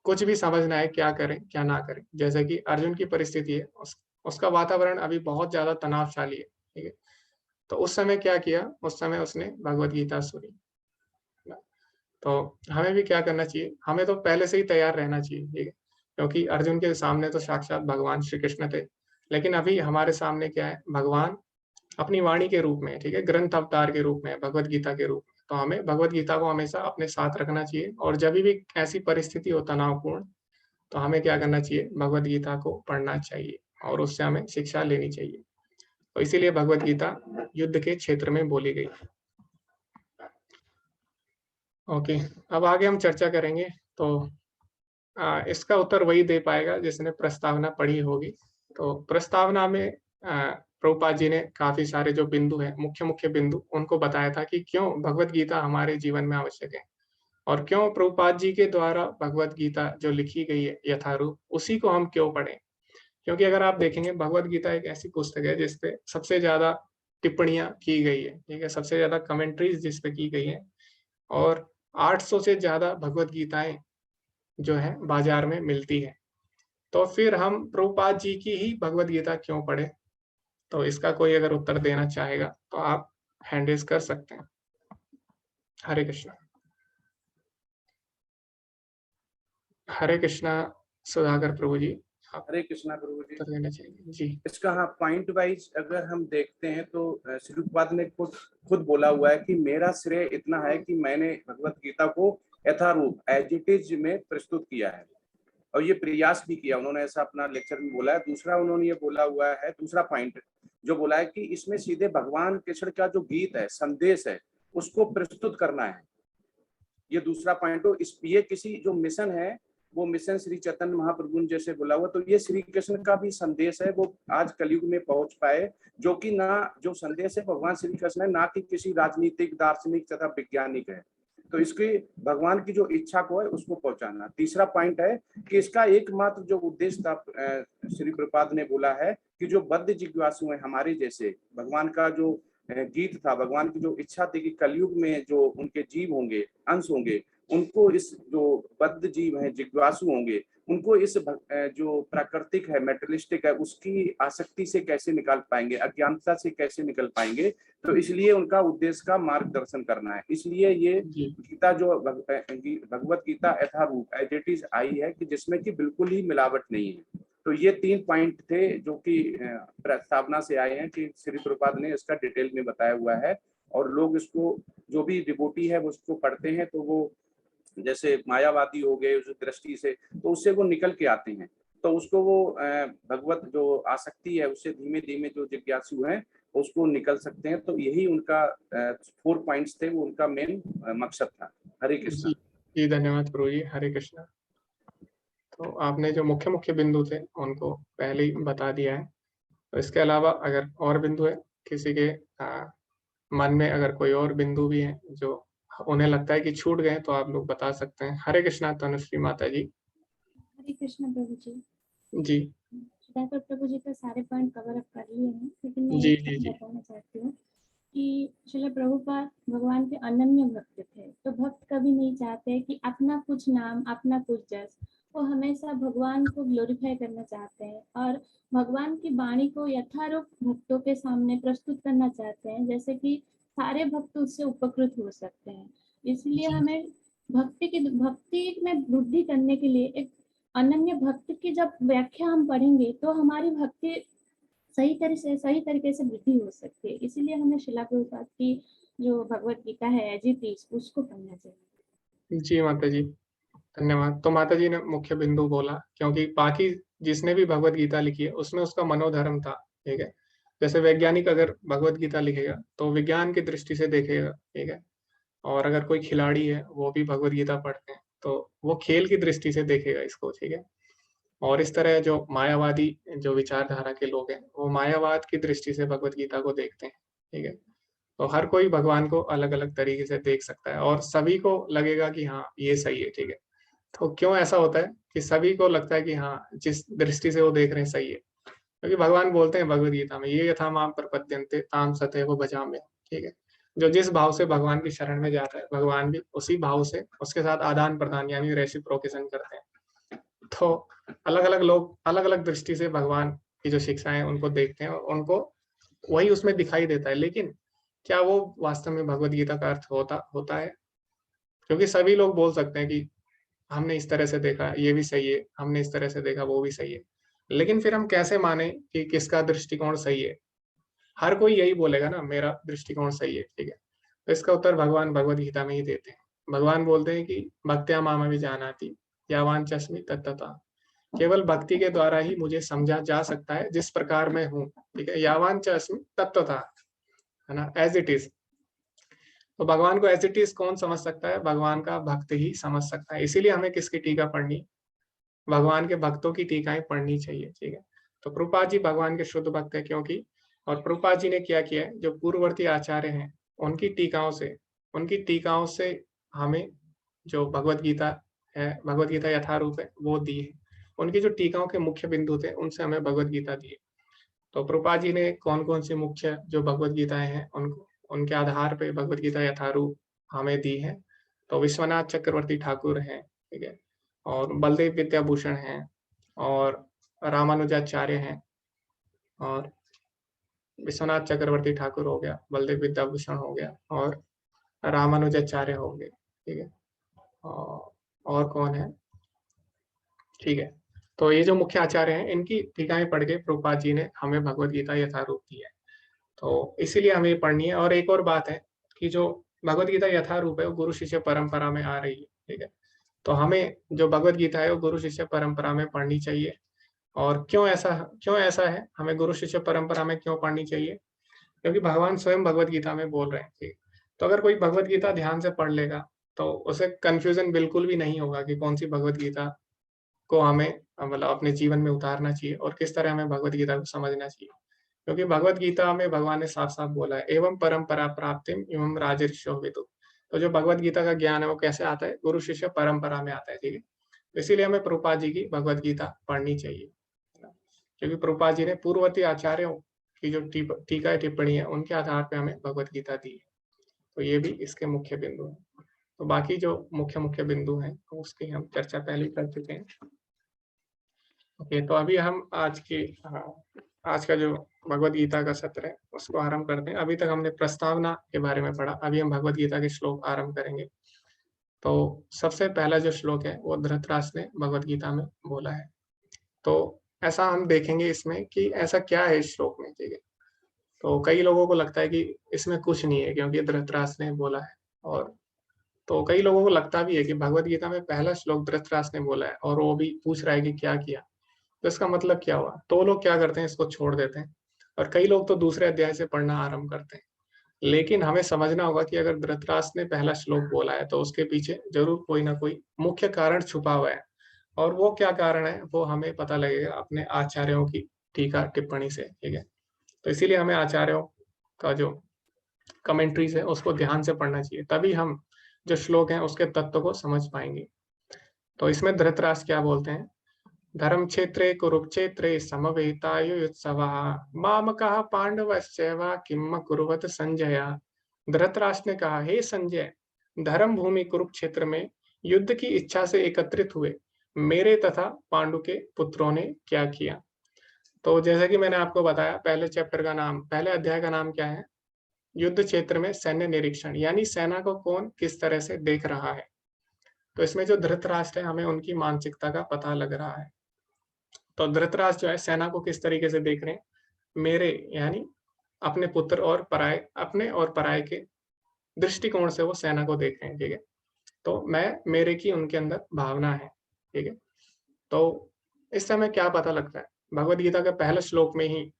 कुछ भी समझ ना आए क्या करें, क्या ना करें। जैसे कि अर्जुन की परिस्थिति है, उसका वातावरण अभी बहुत ज़्यादा तनावशाली है, ठीक है? तो उस समय क्या किया? उस समय उसने भगवत गीता सुनी, है ना? तो हमें भी क्या करना चाहिए? हमें तो पहले से ही तैयार रहना चाहिए, ठीक है? क्योंकि अर्जुन के सामने तो साक्षात भगवान श्री कृष्ण थे। लेकिन अभी हमारे सामने क्या है? भगवान अपनी वाणी के रूप में, ठीक है? ग्रंथ अवतार के रूप में, भगवत गीता के रूप में। तो हमें भगवत गीता को हमेशा अपने साथ रखना चाहिए और जभी भी ऐसी परिस्थिति हो तनावपूर्ण, तो हमें क्या करना चाहिए? भगवत गीता को पढ़ना चाहिए और उससे हमें शिक्षा लेनी चाहिए। तो इसीलिए भगवत गीता युद्ध के क्षेत्र में बोली गई। ओके, अब आगे हम चर्चा करेंगे। तो इसका उत्तर वही दे पाएगा जिसने प्रस्तावना पढ़ी होगी। तो प्रस्तावना में प्रभुपाद जी ने काफ़ी सारे जो बिंदु हैं, मुख्य-मुख्य बिंदु, उनको बताया था कि क्यों भगवत गीता हमारे जीवन में आवश्यक है और क्यों प्रभुपाद जी के द्वारा भगवत गीता जो लिखी गई है यथारूप, उसी को हम क्यों पढ़ें? क्योंकि अगर आप देखेंगे भगवत गीता एक ऐसी पुस्तक है जिस पे सबसे ज़्यादा टिप्पणियाँ की गई है, ठीक है? सबसे ज़्यादा कमेंट्रीज़ जिस पे की गई हैं और 800 से ज़्यादा भगवत गीताएँ जो है बाज़ार में मिलती है। तो फिर हम प्रभुपाद जी की ही भगवत गीता क्यों पढ़ें? तो इसका कोई अगर उत्तर देना चाहेगा तो आप हैंड रेज़ कर सकते हैं। हरे कृष्णा। हरे कृष्णा सुधाकर प्रभु जी, आप हरे कृष्णा प्रभु जी। उत्तर देना चाहिए। जी। इसका हाँ पॉइंट वाइज अगर हम देखते हैं तो श्री प्रभुपाद ने खुद बोला हुआ है कि मेरा श्रेय इतना है कि मैंने भगवत गीता को यथारूप एज इट इज में प्रस्तुत किया है और ये प्रयास भी किया उन्होंने, ऐसा अपना लेक्चर में बोला है। दूसरा उन्होंने ये बोला हुआ है, दूसरा पॉइंट जो बोला है कि इसमें सीधे भगवान कृष्ण का जो गीत है, संदेश है, उसको प्रस्तुत करना है। ये दूसरा पॉइंट हो। इस ये किसी जो मिशन है वो मिशन श्री चैतन्य महाप्रभु ने जैसे बोला हुआ, तो ये श्री कृष्ण का भी संदेश है, वो आज कलयुग में पहुंच पाए, जो कि ना जो संदेश है भगवान श्री कृष्ण है, ना कि किसी राजनीतिक, दार्शनिक तथा वैज्ञानिक है। तो इसकी भगवान की जो इच्छा को है उसको पहुंचाना। तीसरा पॉइंट है कि इसका एकमात्र जो उद्देश्य था, श्री प्रभुपाद ने बोला है कि जो बद्ध जिज्ञासु हैं हमारे जैसे, भगवान का जो गीत था, भगवान की जो इच्छा थी कि कलयुग में जो उनके जीव होंगे, अंश होंगे, उनको इस जो बद्ध जीव हैं, जिज्ञासु होंगे, उनको इस जो प्राकृतिक है, मेटेरियलिस्टिक है, उसकी आसक्ति से कैसे निकाल पाएंगे, अज्ञानता से कैसे निकल पाएंगे। तो इसलिए उनका उद्देश्य का मार्गदर्शन करना है। इसलिए ये गीता जो Bhagavad Gita Yatharup as it is आई है कि जिसमें कि बिल्कुल ही मिलावट नहीं है। तो ये 3 पॉइंट थे जो कि प्रस्तावना से आए हैं कि श्री प्रभुपाद ने इसका डिटेल में बताया हुआ है और लोग इसको, जो भी डिवोटी है वो उसको पढ़ते हैं तो वो जैसे मायावादी हो गए उस दृष्टि से, तो उससे वो निकल के आते हैं। तो उसको वो भगवत जो आसक्ति है उससे धीमे धीमे जो जिज्ञासु हैं उसको निकल सकते हैं। तो यही उनका 4 पॉइंट्स थे, वो उनका मेन मकसद था। हरे कृष्णा। जी, धन्यवाद प्रभु जी। हरे कृष्णा। तो आपने जो मुख्य बिंदु थे उनको पहले ही बता दिया है। तो इसके अलावा अगर और बिंदु है किसी के मन में, अगर कोई और बिंदु भी है जो उन्हें लगता है कि छूट गए, तो आप लोग बता सकते हैं। हरे कृष्णा तनुश्री माता जी। हरे कृष्ण प्रभु जी। जी सुधाकर प्रभु जी का सारे पॉइंट कवर अप कर लिए हैं, लेकिन मैं जी एक जी जी बताना चाहती हूँ कि श्रील प्रभुपाद भगवान के अनन्य भक्त थे। तो भक्त कभी नहीं चाहते कि अपना कुछ नाम, अपना कुछ जस, वो हमेशा भगवान को ग्लोरीफाई करना चाहते हैं और भगवान की वाणी को यथारूप भक्तों के सामने प्रस्तुत करना चाहते हैं, जैसे कि सारे भक्त उससे उपकृत हो सकते हैं। इसलिए हमें भक्ति में वृद्धि करने के लिए एक अनन्य भक्त की जब व्याख्या हम पढ़ेंगे तो हमारी भक्ति सही तरीके से वृद्धि हो सकती है। इसीलिए हमें शिला प्रभुपाद की जो भगवत गीता है एज इट इज, उसको पढ़ना चाहिए। जी माता जी, धन्यवाद। तो माता जी ने मुख्य बिंदु बोला, क्योंकि बाकी जिसने भी भगवत गीता लिखी है उसमें उसका मनोधर्म था, ठीक है? जैसे वैज्ञानिक अगर भगवत गीता लिखेगा तो विज्ञान की दृष्टि से देखेगा, ठीक है? और अगर कोई खिलाड़ी है वो भी भगवत गीता पढ़ते हैं तो वो खेल की दृष्टि से देखेगा इसको, ठीक है? और इस तरह जो मायावादी जो विचारधारा के लोग हैं वो मायावाद की दृष्टि से भगवत गीता को देखते हैं, ठीक है? तो हर कोई भगवान को अलग अलग तरीके से देख सकता है और सभी को लगेगा कि हाँ ये सही है, ठीक है। तो क्यों ऐसा होता है कि सभी को लगता है कि हाँ जिस दृष्टि से वो देख रहे हैं सही है? क्योंकि भगवान बोलते हैं भगवद गीता में, ये यथा माम प्रपद्यन्ते ताम सतैव भजाम्यहम्, ठीक है। जो जिस भाव से भगवान की शरण में जाता है, भगवान भी उसी भाव से उसके साथ आदान प्रदान यानी रेसिप्रोकेशन करते हैं। तो अलग अलग लोग अलग अलग दृष्टि से भगवान की जो शिक्षाएं उनको देखते हैं और उनको वही उसमें दिखाई देता है, लेकिन क्या वो वास्तव में भगवद गीता का अर्थ होता है? क्योंकि सभी लोग बोल सकते हैं कि हमने इस तरह से देखा ये भी सही है, हमने इस तरह से देखा वो भी सही है, लेकिन फिर हम कैसे माने कि किसका दृष्टिकोण सही है? हर कोई यही बोलेगा ना मेरा दृष्टिकोण सही है, ठीक है। तो इसका उत्तर भगवान भगवद गीता में ही देते हैं। भगवान बोलते हैं कि भक्त्या माम विजानाति यावान चस्मि तत्तथा, केवल भक्ति के द्वारा ही मुझे समझा जा सकता है जिस प्रकार मैं हूँ, ठीक है। यावान चस्मि तत्तथा, है ना, एज इट इज। तो भगवान को एज इट इज कौन समझ सकता है? भगवान का भक्त ही समझ सकता है। इसीलिए हमें किसकी टीका पढ़नी? भगवान के भक्तों की टीकाएं पढ़नी चाहिए, ठीक है। तो प्रभुपाद जी भगवान के शुद्ध भक्त है, क्योंकि और प्रभुपाद जी ने क्या किया है, जो पूर्ववर्ती आचार्य हैं उनकी टीकाओं से हमें जो भगवत गीता है, भगवत गीता यथारूप है वो दी है। उनकी जो टीकाओं के मुख्य बिंदु थे उनसे हमें भगवत गीता दी है। तो प्रभुपाद जी ने कौन कौन सी मुख्य जो भगवत गीताएं हैं उनको उनके आधार पे भगवत गीता यथारूप हमें दी है। तो विश्वनाथ चक्रवर्ती ठाकुर हैं, ठीक है, और बलदेव विद्याभूषण हैं, और रामानुजाचार्य हैं, और विश्वनाथ चक्रवर्ती ठाकुर हो गया, बलदेव विद्याभूषण हो गया, और रामानुजाचार्य हो गए, ठीक है। और कौन है, ठीक है। तो ये जो मुख्य आचार्य हैं इनकी टीकाएं पढ़ के प्रभुपाद जी ने हमें भगवत गीता यथारूप दी है। तो इसीलिए हमें ये पढ़नी है। और एक और बात है कि जो भगवत गीता यथारूप है वो गुरु शिष्य परंपरा में आ रही है, ठीक है। तो हमें जो भगवत गीता है वो गुरु शिष्य परंपरा में पढ़नी चाहिए। और क्यों ऐसा है, हमें गुरु शिष्य परंपरा में क्यों पढ़नी चाहिए? क्योंकि भगवान स्वयं भगवत गीता में बोल रहे हैं, ठीक। तो अगर कोई भगवत गीता ध्यान से पढ़ लेगा तो उसे कंफ्यूजन बिल्कुल भी नहीं होगा कि कौन सी भगवत गीता को हमें मतलब अपने जीवन में उतारना चाहिए और किस तरह हमें भगवत गीता को समझना चाहिए। क्योंकि भगवत गीता में भगवान ने साफ साफ बोला है, एवं परंपरा प्राप्तिम एवं राजर्षियो विदु। तो जो भगवत गीता का ज्ञान है वो कैसे आता है? गुरु शिष्य परंपरा में आता है, ठीक है। तो इसीलिए हमें प्रभुपाद जी की भगवत गीता पढ़नी चाहिए, क्योंकि प्रभुपाद जी ने पूर्ववर्ती आचार्यों की जो टीका टिप्पणी है उनके आधार पर हमें भगवत गीता दी है। तो ये भी इसके मुख्य बिंदु है। तो बाकी जो मुख्य बिंदु हैं तो उसकी हम चर्चा पहले कर चुके हैं। ओके, तो अभी हम आज का जो भगवत गीता का सत्र है उसको आरंभ करते हैं। अभी तक हमने प्रस्तावना के बारे में पढ़ा, अभी हम भगवत गीता के श्लोक आरंभ करेंगे। तो सबसे पहला जो श्लोक है वो धृतराष्ट्र ने भगवत गीता में बोला है। तो ऐसा हम देखेंगे इसमें कि ऐसा क्या है इस श्लोक में, ठीक है। तो कई लोगों को लगता है कि इसमें कुछ नहीं है क्योंकि धृतराष्ट्र ने बोला है, और तो कई लोगों को लगता भी है कि भगवत गीता में पहला श्लोक धृतराष्ट्र ने बोला है और वो भी पूछ रहा है कि क्या किया, तो इसका मतलब क्या हुआ। तो लोग क्या करते हैं, इसको छोड़ देते हैं, और कई लोग तो दूसरे अध्याय से पढ़ना आरंभ करते हैं। लेकिन हमें समझना होगा कि अगर धृतराष्ट्र ने पहला श्लोक बोला है तो उसके पीछे जरूर कोई ना कोई मुख्य कारण छुपा हुआ है, और वो क्या कारण है वो हमें पता लगेगा अपने आचार्यों की टीका टिप्पणी से, ठीक है। तो इसीलिए हमें आचार्यों का जो कमेंट्रीज है उसको ध्यान से पढ़ना चाहिए, तभी हम जो श्लोक हैं उसके तत्व को समझ पाएंगे। तो इसमें धृतराष्ट्र क्या बोलते हैं, धर्म क्षेत्रे कुरुक्षेत्रे समवेतायुत्सवः मामकः पांडवश्चैव किम कुर्वत संजय। धृतराष्ट्र ने कहा, हे संजय, धर्म भूमि कुरुक्षेत्र में युद्ध की इच्छा से एकत्रित हुए मेरे तथा पांडु के पुत्रों ने क्या किया। तो जैसे कि मैंने आपको बताया, पहले अध्याय का नाम क्या है, युद्ध क्षेत्र में सैन्य निरीक्षण, यानी सेना को कौन किस तरह से देख रहा है। तो इसमें जो धृतराष्ट्र है हमें उनकी मानसिकता का पता लग रहा है। तो धृतराष्ट्र जो है सेना को किस तरीके से देख रहे हैं, मेरे यानी अपने पुत्र और पराये के दृष्टिकोण से वो सेना को देख रहे हैं, ठीक है। तो मेरे की उनके अंदर भावना है, ठीक है। तो इससे हमें क्या पता लगता है, भगवत गीता के पहले श्लोक में ही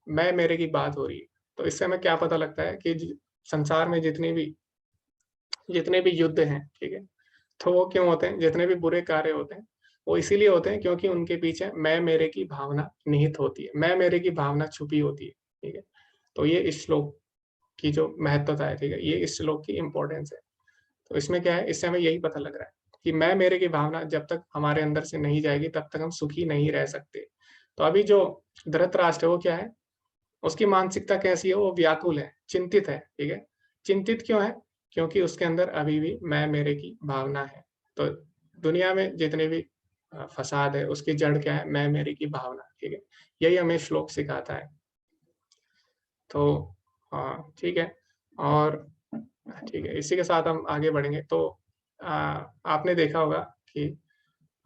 मेरे की बात हो रही है। तो इससे हमें क्या पता लगता है कि संसार में जितने भी युद्ध हैं, ठीक है, तो वो क्यों होते हैं, जितने भी बुरे कार्य होते हैं वो इसीलिए होते हैं क्योंकि उनके पीछे मेरे की भावना निहित होती है, मेरे की भावना छुपी होती है, ठीक है। तो ये इस श्लोक की जो महत्वता है, ठीक है, ये इस श्लोक की इंपॉर्टेंस है। तो इसमें क्या है, इससे हमें यही पता लग रहा है कि मैं मेरे की भावना जब तक हमारे अंदर से नहीं जाएगी तब तक हम सुखी नहीं रह सकते। तो अभी जो धृतराष्ट्र है वो क्या है, उसकी मानसिकता कैसी है, वो व्याकुल है, चिंतित है, ठीक है। चिंतित क्यों है, क्योंकि उसके अंदर अभी भी मैं मेरे की भावना है। तो दुनिया में जितने भी फसाद है उसकी जड़ क्या है, मैं मेरे की भावना, ठीक है। यही हमें श्लोक सिखाता है। तो हाँ ठीक है, और ठीक है, इसी के साथ हम आगे बढ़ेंगे। तो आपने देखा होगा कि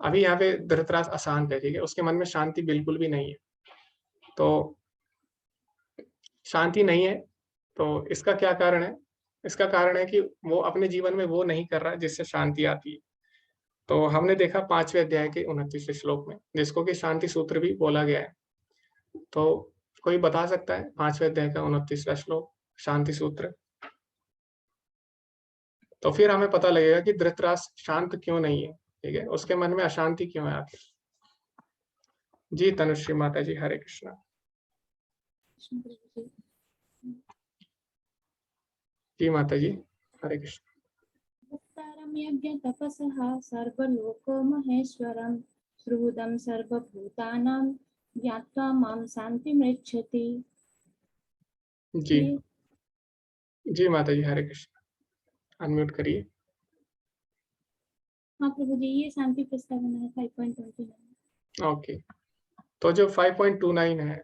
अभी यहाँ पे धृतराष्ट्र अशांत है, ठीक है, उसके मन में शांति बिल्कुल भी नहीं है। तो शांति नहीं है, तो इसका क्या कारण है, इसका कारण है कि वो अपने जीवन में वो नहीं कर रहा जिससे शांति आती है। तो हमने देखा 5वें अध्याय के 29वें श्लोक में, जिसको कि शांति सूत्र भी बोला गया है। तो कोई बता सकता है 5वें अध्याय का 29वां श्लोक शांति सूत्र? तो फिर हमें पता लगेगा कि धृतराष्ट्र शांत क्यों नहीं है, ठीक है, उसके मन में अशांति क्यों है आखिर। जी तनुश्री माता जी, हरे कृष्णा। जी माता जी, हरे कृष्ण। भक्तारं यज्ञ तपसः सर्वलोको महेश्वरं सुहृदं सर्वभूतानां ज्ञात्वा मां शान्तिमृच्छति। जी जी माता जी, हरे कृष्ण। अनम्यूट करिए। हाँ प्रभु जी, ये शांति प्रस्तावना है 5.29। ओके, तो जो 5.29 है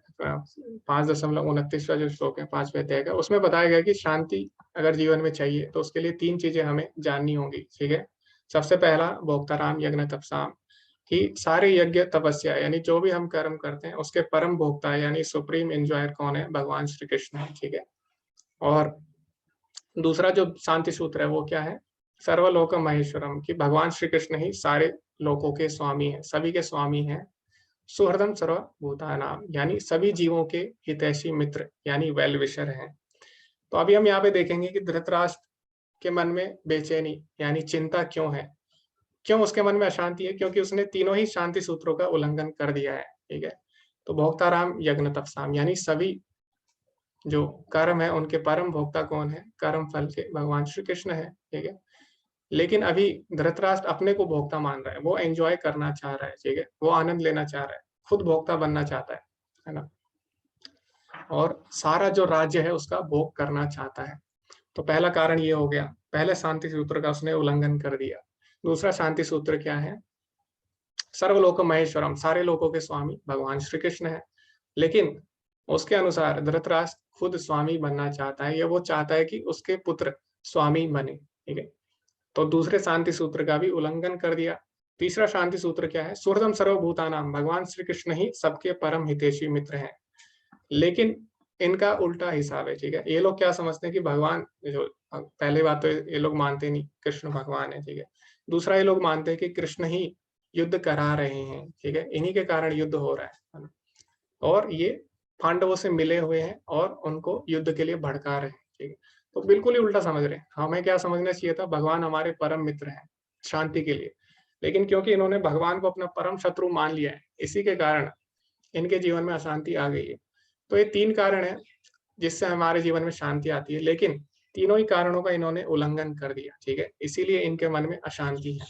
5.29वां जो श्लोक है 5वें अध्याय का, उसमें बताया गया कि शांति अगर जीवन में चाहिए तो उसके लिए 3 चीजें हमें जाननी होंगी, ठीक है। सबसे पहला भोक्ताराम यज्ञ तपसाम, कि सारे यज्ञ तपस्या यानी जो भी हम कर्म करते हैं उसके परम भोक्ता यानी सुप्रीम एंजॉयर कौन है, भगवान श्री कृष्ण है, ठीक है। और दूसरा जो शांति सूत्र है वो क्या है, सर्वलोक महेश्वरम, कि भगवान श्री कृष्ण ही सारे लोकों के स्वामी हैं, सभी के स्वामी हैं। सुहृदम सर्वभूतानाम, यानी सभी जीवों के हितैषी मित्र यानी वेल विशर हैं। तो अभी हम यहाँ पे देखेंगे कि धृतराष्ट्र के मन में बेचैनी यानी चिंता क्यों है, क्यों उसके मन में अशांति है, क्योंकि उसने तीनों ही शांति सूत्रों का उल्लंघन कर दिया है, ठीक है। तो भोक्ताराम यज्ञ तपसाम, यानी सभी जो कर्म है उनके परम भोक्ता कौन है, कर्म फल के भगवान श्री कृष्ण है, ठीक है। लेकिन अभी धृतराष्ट्र अपने को भोक्ता मान रहा है, वो एंजॉय करना चाह रहा है, ठीक है, वो आनंद लेना चाह रहा है, खुद भोक्ता बनना चाहता है ना, और सारा जो राज्य है उसका भोग करना चाहता है। तो पहला कारण ये हो गया, पहले शांति सूत्र का उसने उल्लंघन कर दिया। दूसरा शांति सूत्र क्या है, सर्वलोक महेश्वरम, सारे लोकों के स्वामी भगवान श्री कृष्ण है। लेकिन उसके अनुसार धृतराष्ट्र खुद स्वामी बनना चाहता है, या वो चाहता है कि उसके पुत्र स्वामी बने, ठीक है। तो दूसरे शांति सूत्र का भी उल्लंघन कर दिया। तीसरा शांति सूत्र क्या है, सुहृदम सर्वभूतानाम, भगवान श्री कृष्ण ही सबके परम हितैषी मित्र हैं। लेकिन इनका उल्टा हिसाब है, ठीक है। ये लोग क्या समझते हैं कि भगवान जो, पहले बात तो ये लोग मानते नहीं कृष्ण भगवान है, ठीक है। दूसरा ये लोग मानते हैं कि कृष्ण ही युद्ध करा रहे हैं, ठीक है, इन्हीं के कारण युद्ध हो रहा है, और ये पांडवों से मिले हुए हैं और उनको युद्ध के लिए भड़का रहे हैं, ठीक है। तो बिल्कुल ही उल्टा समझ रहे हैं। हमें क्या समझना चाहिए था, भगवान हमारे परम मित्र हैं शांति के लिए, लेकिन क्योंकि इन्होंने भगवान को अपना परम शत्रु मान लिया है, इसी के कारण इनके जीवन में अशांति आ गई है। तो ये 3 कारण है जिससे हमारे जीवन में शांति आती है, लेकिन तीनों ही कारणों का इन्होंने उल्लंघन कर दिया, ठीक है, इसीलिए इनके मन में अशांति है।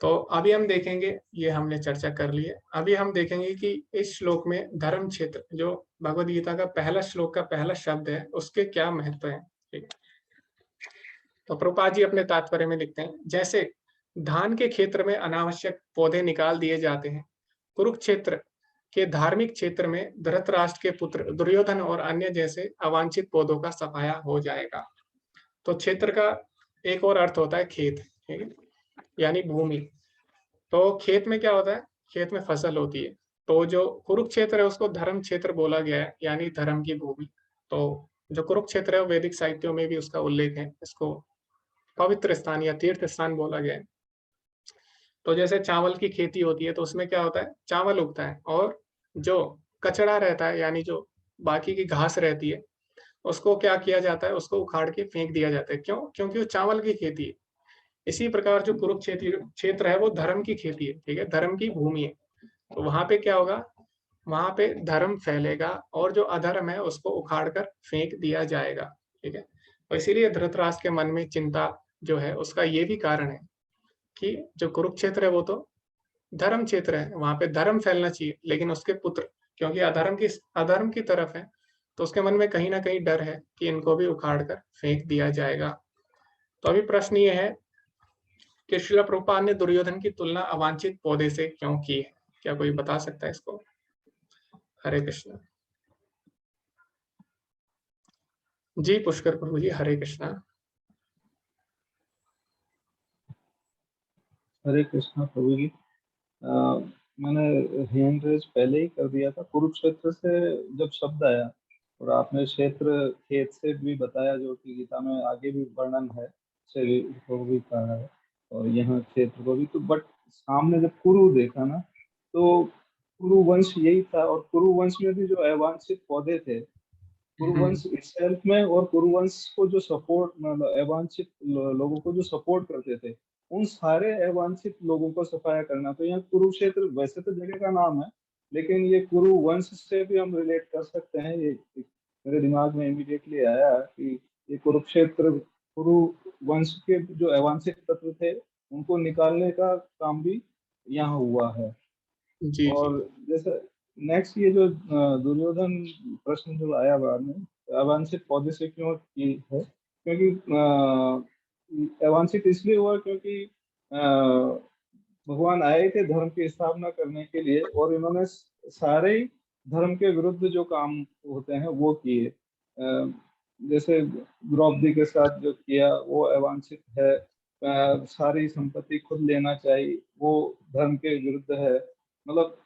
तो अभी हम देखेंगे, ये हमने चर्चा कर ली है। अभी हम देखेंगे कि इस श्लोक में धर्म क्षेत्र, जो भगवद गीता का पहला श्लोक का पहला शब्द है, उसके क्या महत्व है, ठीक है। तो प्रभुपाद जी अपने तात्पर्य में लिखते हैं, जैसे धान के क्षेत्र में अनावश्यक पौधे निकाल दिए जाते हैं, कुरुक्षेत्र के धार्मिक क्षेत्र में धृतराष्ट्र के पुत्र दुर्योधन और अन्य जैसे अवांछित पौधों का सफाया हो जाएगा। तो क्षेत्र का एक और अर्थ होता है खेत, ठीक है, यानी भूमि। तो खेत में क्या होता है, खेत में फसल होती है। तो जो कुरुक्षेत्र है उसको धर्म क्षेत्र बोला गया है, यानी धर्म की भूमि। तो जो कुरुक्षेत्र है वैदिक साहित्यों में भी उसका उल्लेख है, इसको पवित्र स्थान या तीर्थ स्थान बोला गया है। तो जैसे चावल की खेती होती है तो उसमें क्या होता है, चावल उगता है, और जो कचरा रहता है यानी जो बाकी की घास रहती है उसको क्या किया जाता है, उसको उखाड़ के फेंक दिया जाता है। क्यों, क्योंकि वो चावल की खेती है। इसी प्रकार जो कुरुक्षेत्र क्षेत्र है वो धर्म की खेती है, ठीक है, धर्म की भूमि है। तो वहां पे क्या होगा, वहां पे धर्म फैलेगा और जो अधर्म है उसको उखाड़ कर फेंक दिया जाएगा। ठीक है, और इसीलिए धृतराष्ट्र के मन में चिंता जो है उसका ये भी कारण है कि जो कुरुक्षेत्र है वो तो धर्म क्षेत्र है, वहां पे धर्म फैलना चाहिए, लेकिन उसके पुत्र क्योंकि अधर्म की तरफ है, तो उसके मन में कहीं ना कहीं डर है कि इनको भी उखाड़ कर फेंक दिया जाएगा। तो अभी प्रश्न ये है कि श्रील प्रभुपाद ने दुर्योधन की तुलना अवांछित पौधे से क्यों की है? क्या कोई बता सकता है इसको? हरे कृष्ण। जी पुष्कर प्रभु जी, हरे कृष्णा। हरे कृष्णा प्रभु जी। मैंने हैंड रेज पहले ही कर दिया था। कुरुक्षेत्र से जब शब्द आया और आपने क्षेत्र खेत से भी बताया, जो कि गीता में आगे भी वर्णन है, से को भी कहा है और यहाँ क्षेत्र को भी, तो बट सामने जब कुरु देखा ना, तो कुरु वंश यही था। और कुरु वंश में भी जो अवांछित पौधे थे, कुरुवंश इटसेल्फ में, और कुरुवंश को जो सपोर्ट, मतलब अवांछित लोगों को जो सपोर्ट करते थे, उन सारे अवांछित लोगों को सफाया करना। तो यहाँ कुरुक्षेत्र वैसे तो जगह का नाम है, लेकिन ये कुरुवंश से भी हम रिलेट कर सकते हैं। ये मेरे दिमाग में इमीडिएटली आया कि ये कुरुक्षेत्र कुरुवंश के जो अवांछित तत्व थे उनको निकालने का काम भी यहाँ हुआ है। जी और जैसे नेक्स्ट ये जो दुर्योधन प्रश्न जो आया बाद में, अवांछित पौधे से क्यों की है, क्योंकि अवांछित इसलिए हुआ क्योंकि भगवान आए थे धर्म की स्थापना करने के लिए, और इन्होंने सारे ही धर्म के विरुद्ध जो काम होते हैं वो किए। जैसे द्रौपदी के साथ जो किया वो अवांछित है। सारी संपत्ति खुद लेना चाहिए, वो धर्म के विरुद्ध है। मतलब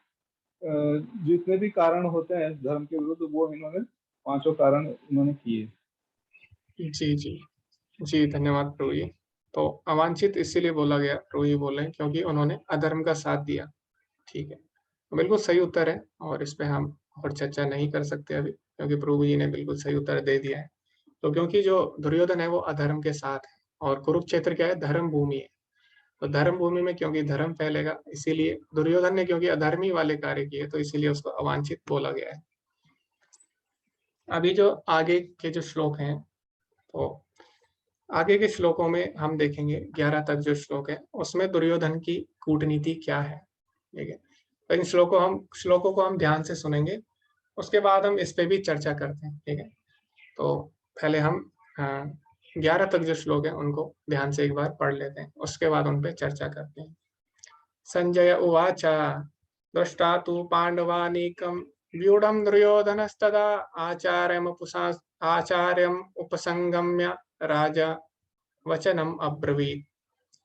जितने भी कारण होते हैं धर्म के विरुद्ध, वो इन्होंने पांचों कारण इन्होंने किए। जी जी जी, धन्यवाद प्रभु जी। तो अवांछित इसीलिए बोला गया, प्रभु जी बोल रहे हैं, क्योंकि उन्होंने अधर्म का साथ दिया। ठीक है, तो बिल्कुल सही उत्तर है और इस पे हम और चर्चा नहीं कर सकते अभी, क्योंकि प्रभु जी ने बिल्कुल सही उत्तर दे दिया है। तो क्योंकि जो दुर्योधन है वो अधर्म के साथ है और कुरुक्षेत्र क्या है, धर्म भूमि है। तो धर्म भूमि में क्योंकि धर्म फैलेगा, इसीलिए दुर्योधन ने क्योंकि अधर्मी वाले कार्य किए, तो इसीलिए उसको अवांछित बोला गया है। अभी जो आगे के जो श्लोक हैं, तो आगे के श्लोकों में हम देखेंगे 11 तक जो श्लोक है उसमें दुर्योधन की कूटनीति क्या है। ठीक है, तो इन श्लोकों को हम ध्यान से सुनेंगे, उसके बाद हम इस पे भी चर्चा करते हैं। ठीक है, तो पहले हम 11 तक जो श्लोक है उनको ध्यान से एक बार पढ़ लेते हैं, उसके बाद उन पे चर्चा करते हैं। संजय उवाच दृष्टा तु पांडवानीकं व्यूढ़ं दुर्योधनस्तदा आचार्यम उपसंगम्य राजा वचनम अब्रवीत।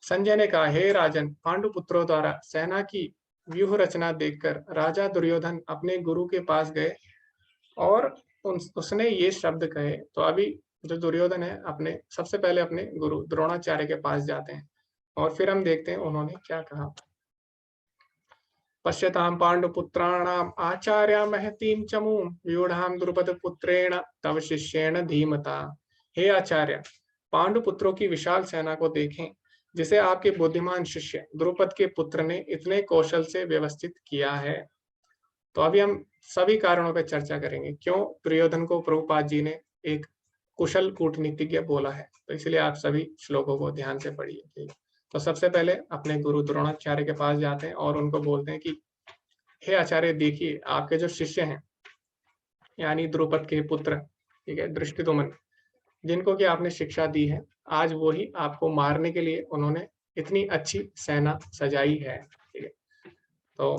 संजय ने कहा, हे राजन, पांडु पुत्रों द्वारा सेना की व्यूह रचना देखकर राजा दुर्योधन अपने गुरु के पास गए और उसने ये शब्द कहे। तो अभी जो दुर्योधन है अपने सबसे पहले अपने गुरु द्रोणाचार्य के पास जाते हैं और फिर हम देखते हैं उन्होंने क्या कहा। पश्यतां पांडुपुत्राणाम आचार्य महतीं चमूं व्यूढ़ां द्रुपद पुत्रेण तव शिष्येण धीमता। हे आचार्य, पांडुपुत्रों की विशाल सेना को देखें जिसे आपके बुद्धिमान शिष्य द्रुपद के पुत्र ने इतने कौशल से व्यवस्थित किया है। तो अभी हम सभी कारणों पर चर्चा करेंगे क्यों दुर्योधन को प्रभुपाद जी ने एक कुशल कूटनीतिज्ञ बोला है। तो इसलिए आप सभी श्लोकों को ध्यान से पढ़िए। तो सबसे पहले अपने गुरु द्रोणाचार्य के पास जाते हैं और उनको बोलते हैं कि हे आचार्य, देखिए आपके जो शिष्य हैं यानी द्रुपद के पुत्र, ठीक है, धृष्टद्युम्न, जिनको कि आपने शिक्षा दी है, आज वो ही आपको मारने के लिए उन्होंने इतनी अच्छी सेना सजाई है। ठीक है, तो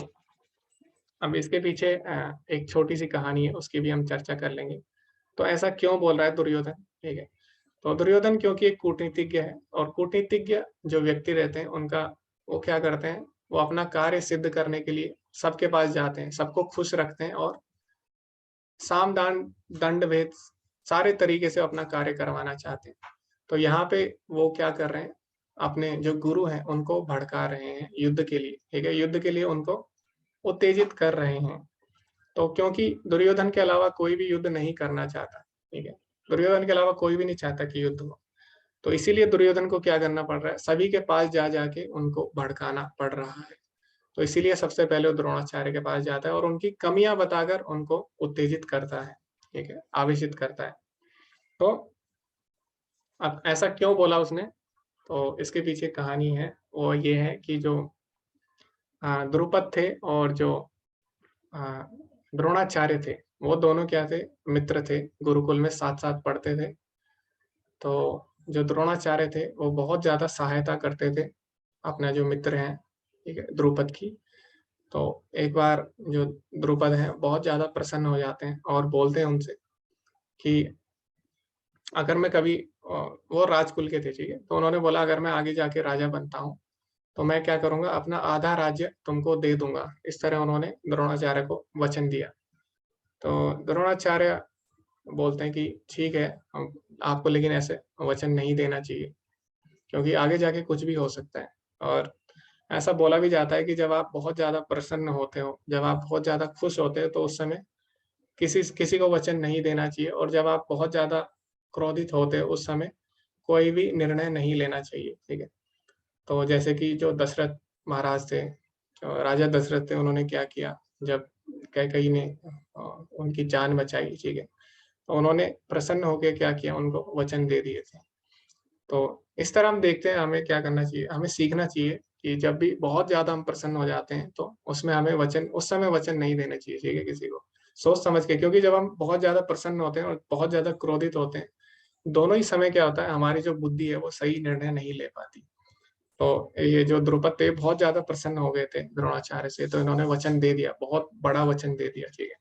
अब इसके पीछे एक छोटी सी कहानी है, उसकी भी हम चर्चा कर लेंगे। तो ऐसा क्यों बोल रहा है दुर्योधन? ठीक है, तो दुर्योधन क्योंकि एक कूटनीतिज्ञ है और कूटनीतिज्ञ जो व्यक्ति रहते हैं उनका वो क्या करते हैं, वो अपना कार्य सिद्ध करने के लिए सबके पास जाते हैं, सबको खुश रखते हैं और साम दान दंड भेद सारे तरीके से अपना कार्य करवाना चाहते हैं। तो यहाँ पे वो क्या कर रहे हैं, अपने जो गुरु हैं उनको भड़का रहे हैं युद्ध के लिए। ठीक है, युद्ध के लिए उनको उत्तेजित कर रहे हैं। तो क्योंकि दुर्योधन के अलावा कोई भी युद्ध नहीं करना चाहता, ठीक है, दुर्योधन के अलावा कोई भी नहीं चाहता कि युद्ध हो, तो इसीलिए दुर्योधन को क्या करना पड़ रहा है, सभी के पास जा जाके उनको भड़काना पड़ रहा है। तो इसीलिए सबसे पहले वो द्रोणाचार्य के पास जाता है और उनकी कमियां बताकर उनको उत्तेजित करता है, ठीक है, आवेशित करता है। तो अब ऐसा क्यों बोला उसने, तो इसके पीछे कहानी है, वो ये है कि जो द्रुपद थे और जो द्रोणाचार्य थे, वो दोनों क्या थे, मित्र थे, गुरुकुल में साथ साथ पढ़ते थे। तो जो द्रोणाचार्य थे वो बहुत ज्यादा सहायता करते थे अपना जो मित्र हैं, ठीक है, द्रुपद की। तो एक बार जो द्रुपद हैं बहुत ज्यादा प्रसन्न हो जाते हैं और बोलते हैं उनसे कि अगर मैं कभी वो राजकुल के थे, ठीक है, तो उन्होंने बोला अगर मैं आगे जाके राजा बनता हूँ तो मैं क्या करूंगा, अपना आधा राज्य तुमको दे दूंगा। इस तरह उन्होंने द्रोणाचार्य को वचन दिया। तो द्रोणाचार्य बोलते हैं कि ठीक है, आपको लेकिन ऐसे वचन नहीं देना चाहिए क्योंकि आगे जाके कुछ भी हो सकता है। और ऐसा बोला भी जाता है कि जब आप बहुत ज्यादा प्रसन्न होते हो, जब आप बहुत ज्यादा खुश होते हो, तो उस समय किसी किसी को वचन नहीं देना चाहिए, और जब आप बहुत ज्यादा क्रोधित होते हो उस समय कोई भी निर्णय नहीं लेना चाहिए, ठीक है। तो जैसे कि जो दशरथ महाराज थे, राजा दशरथ थे, उन्होंने क्या किया, जब कैकेयी ने उनकी जान बचाई, ठीक है, तो उन्होंने प्रसन्न होकर क्या किया, उनको वचन दे दिए थे। तो इस तरह हम देखते हैं हमें क्या करना चाहिए, हमें सीखना चाहिए कि जब भी बहुत ज्यादा हम प्रसन्न हो जाते हैं तो उसमें हमें वचन, उस समय वचन नहीं देना चाहिए, ठीक है, किसी को सोच समझ के। क्योंकि जब हम बहुत ज्यादा प्रसन्न होते हैं और बहुत ज्यादा क्रोधित होते हैं, दोनों ही समय क्या होता है, हमारी जो बुद्धि है वो सही निर्णय नहीं ले पाती। तो ये जो द्रुपद थे बहुत ज्यादा प्रसन्न हो गए थे द्रोणाचार्य से, तो इन्होंने वचन दे दिया, बहुत बड़ा वचन दे दिया, ठीक है।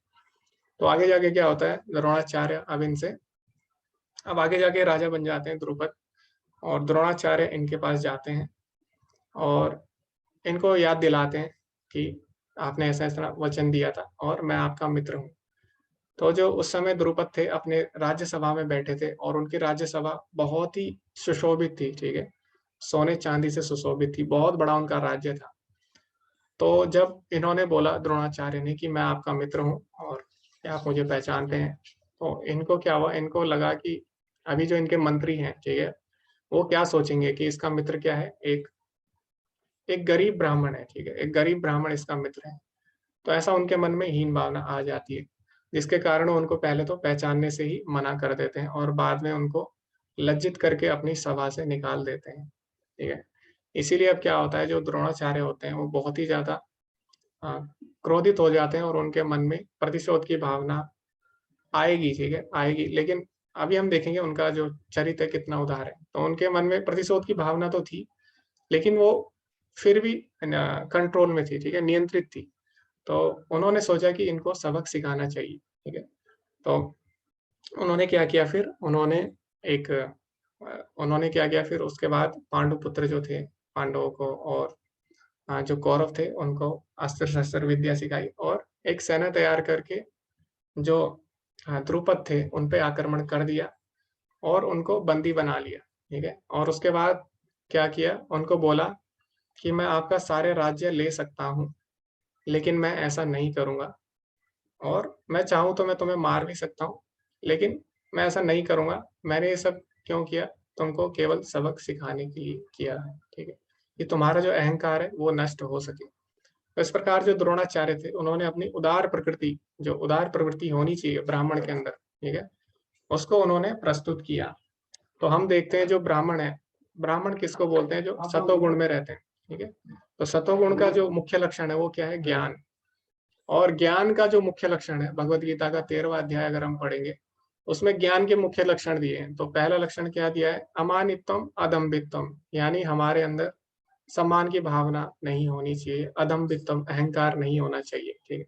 तो आगे जाके क्या होता है, द्रोणाचार्य अब आगे जाके राजा बन जाते हैं द्रुपद, और द्रोणाचार्य इनके पास जाते हैं और इनको याद दिलाते हैं कि आपने ऐसा ऐसा वचन दिया था और मैं आपका मित्र हूँ। तो जो उस समय द्रुपद थे अपने राज्यसभा में बैठे थे और उनकी राज्यसभा बहुत ही सुशोभित थी, ठीक है, सोने चांदी से सुशोभित थी, बहुत बड़ा उनका राज्य था। तो जब इन्होंने बोला द्रोणाचार्य ने कि मैं आपका मित्र हूँ और आप मुझे पहचानते हैं, तो इनको क्या हुआ, इनको लगा कि अभी जो इनके मंत्री हैं, ठीक है, वो क्या सोचेंगे कि इसका मित्र क्या है, एक गरीब ब्राह्मण है, ठीक है, एक गरीब ब्राह्मण इसका मित्र है। तो ऐसा उनके मन में हीन भावना आ जाती है, जिसके कारण उनको पहले तो पहचानने से ही मना कर देते हैं और बाद में उनको लज्जित करके अपनी सभा से निकाल देते हैं, ठीक है। इसीलिए अब क्या होता है, जो द्रोणाचार्य होते हैं वो बहुत ही ज्यादा क्रोधित हो जाते हैं और उनके मन में प्रतिशोध की भावना आएगी, ठीक है, आएगी। लेकिन अभी हम देखेंगे उनका जो चरित्र कितना उदार है। तो उनके मन में प्रतिशोध की भावना तो थी, लेकिन वो फिर भी कंट्रोल में थी, ठीक है, नियंत्रित थी। तो उन्होंने सोचा कि इनको सबक सिखाना चाहिए, ठीक है। तो उन्होंने क्या किया फिर, उन्होंने क्या किया फिर, उसके बाद पांडु पुत्र जो थे, पांडवों को और जो कौरव थे उनको अस्त्र शस्त्र विद्या सिखाई और एक सेना तैयार करके जो द्रुपद थे उन पे आक्रमण कर दिया और उनको बंदी बना लिया, ठीक है। और उसके बाद क्या किया, उनको बोला कि मैं आपका सारे राज्य ले सकता हूँ, लेकिन मैं ऐसा नहीं करूंगा, और मैं चाहूँ तो मैं तुम्हें मार भी सकता हूँ, लेकिन मैं ऐसा नहीं करूंगा। मैंने ये सब क्यों किया, तुमको केवल सबक सिखाने के लिए किया है, ठीक है, कि तुम्हारा जो अहंकार है वो नष्ट हो सके। तो इस प्रकार जो द्रोणाचार्य थे उन्होंने अपनी उदार प्रकृति, जो उदार प्रवृत्ति होनी चाहिए ब्राह्मण के अंदर, ठीक है, उसको उन्होंने प्रस्तुत किया। तो हम देखते हैं जो ब्राह्मण है, ब्राह्मण किसको बोलते हैं, जो सतोगुण में रहते हैं, ठीक है। तो सतोगुण का जो मुख्य लक्षण है वो क्या है, ज्ञान। और ज्ञान का जो मुख्य लक्षण है, भगवत गीता का 13वां अध्याय अगर हम पढ़ेंगे, उसमें ज्ञान के मुख्य लक्षण दिए हैं। तो पहला लक्षण क्या दिया है, अमानित्वम अदम्भित्वम, यानी हमारे अंदर सम्मान की भावना नहीं होनी चाहिए, अदम्भित्वम, अहंकार नहीं होना चाहिए, ठीक है।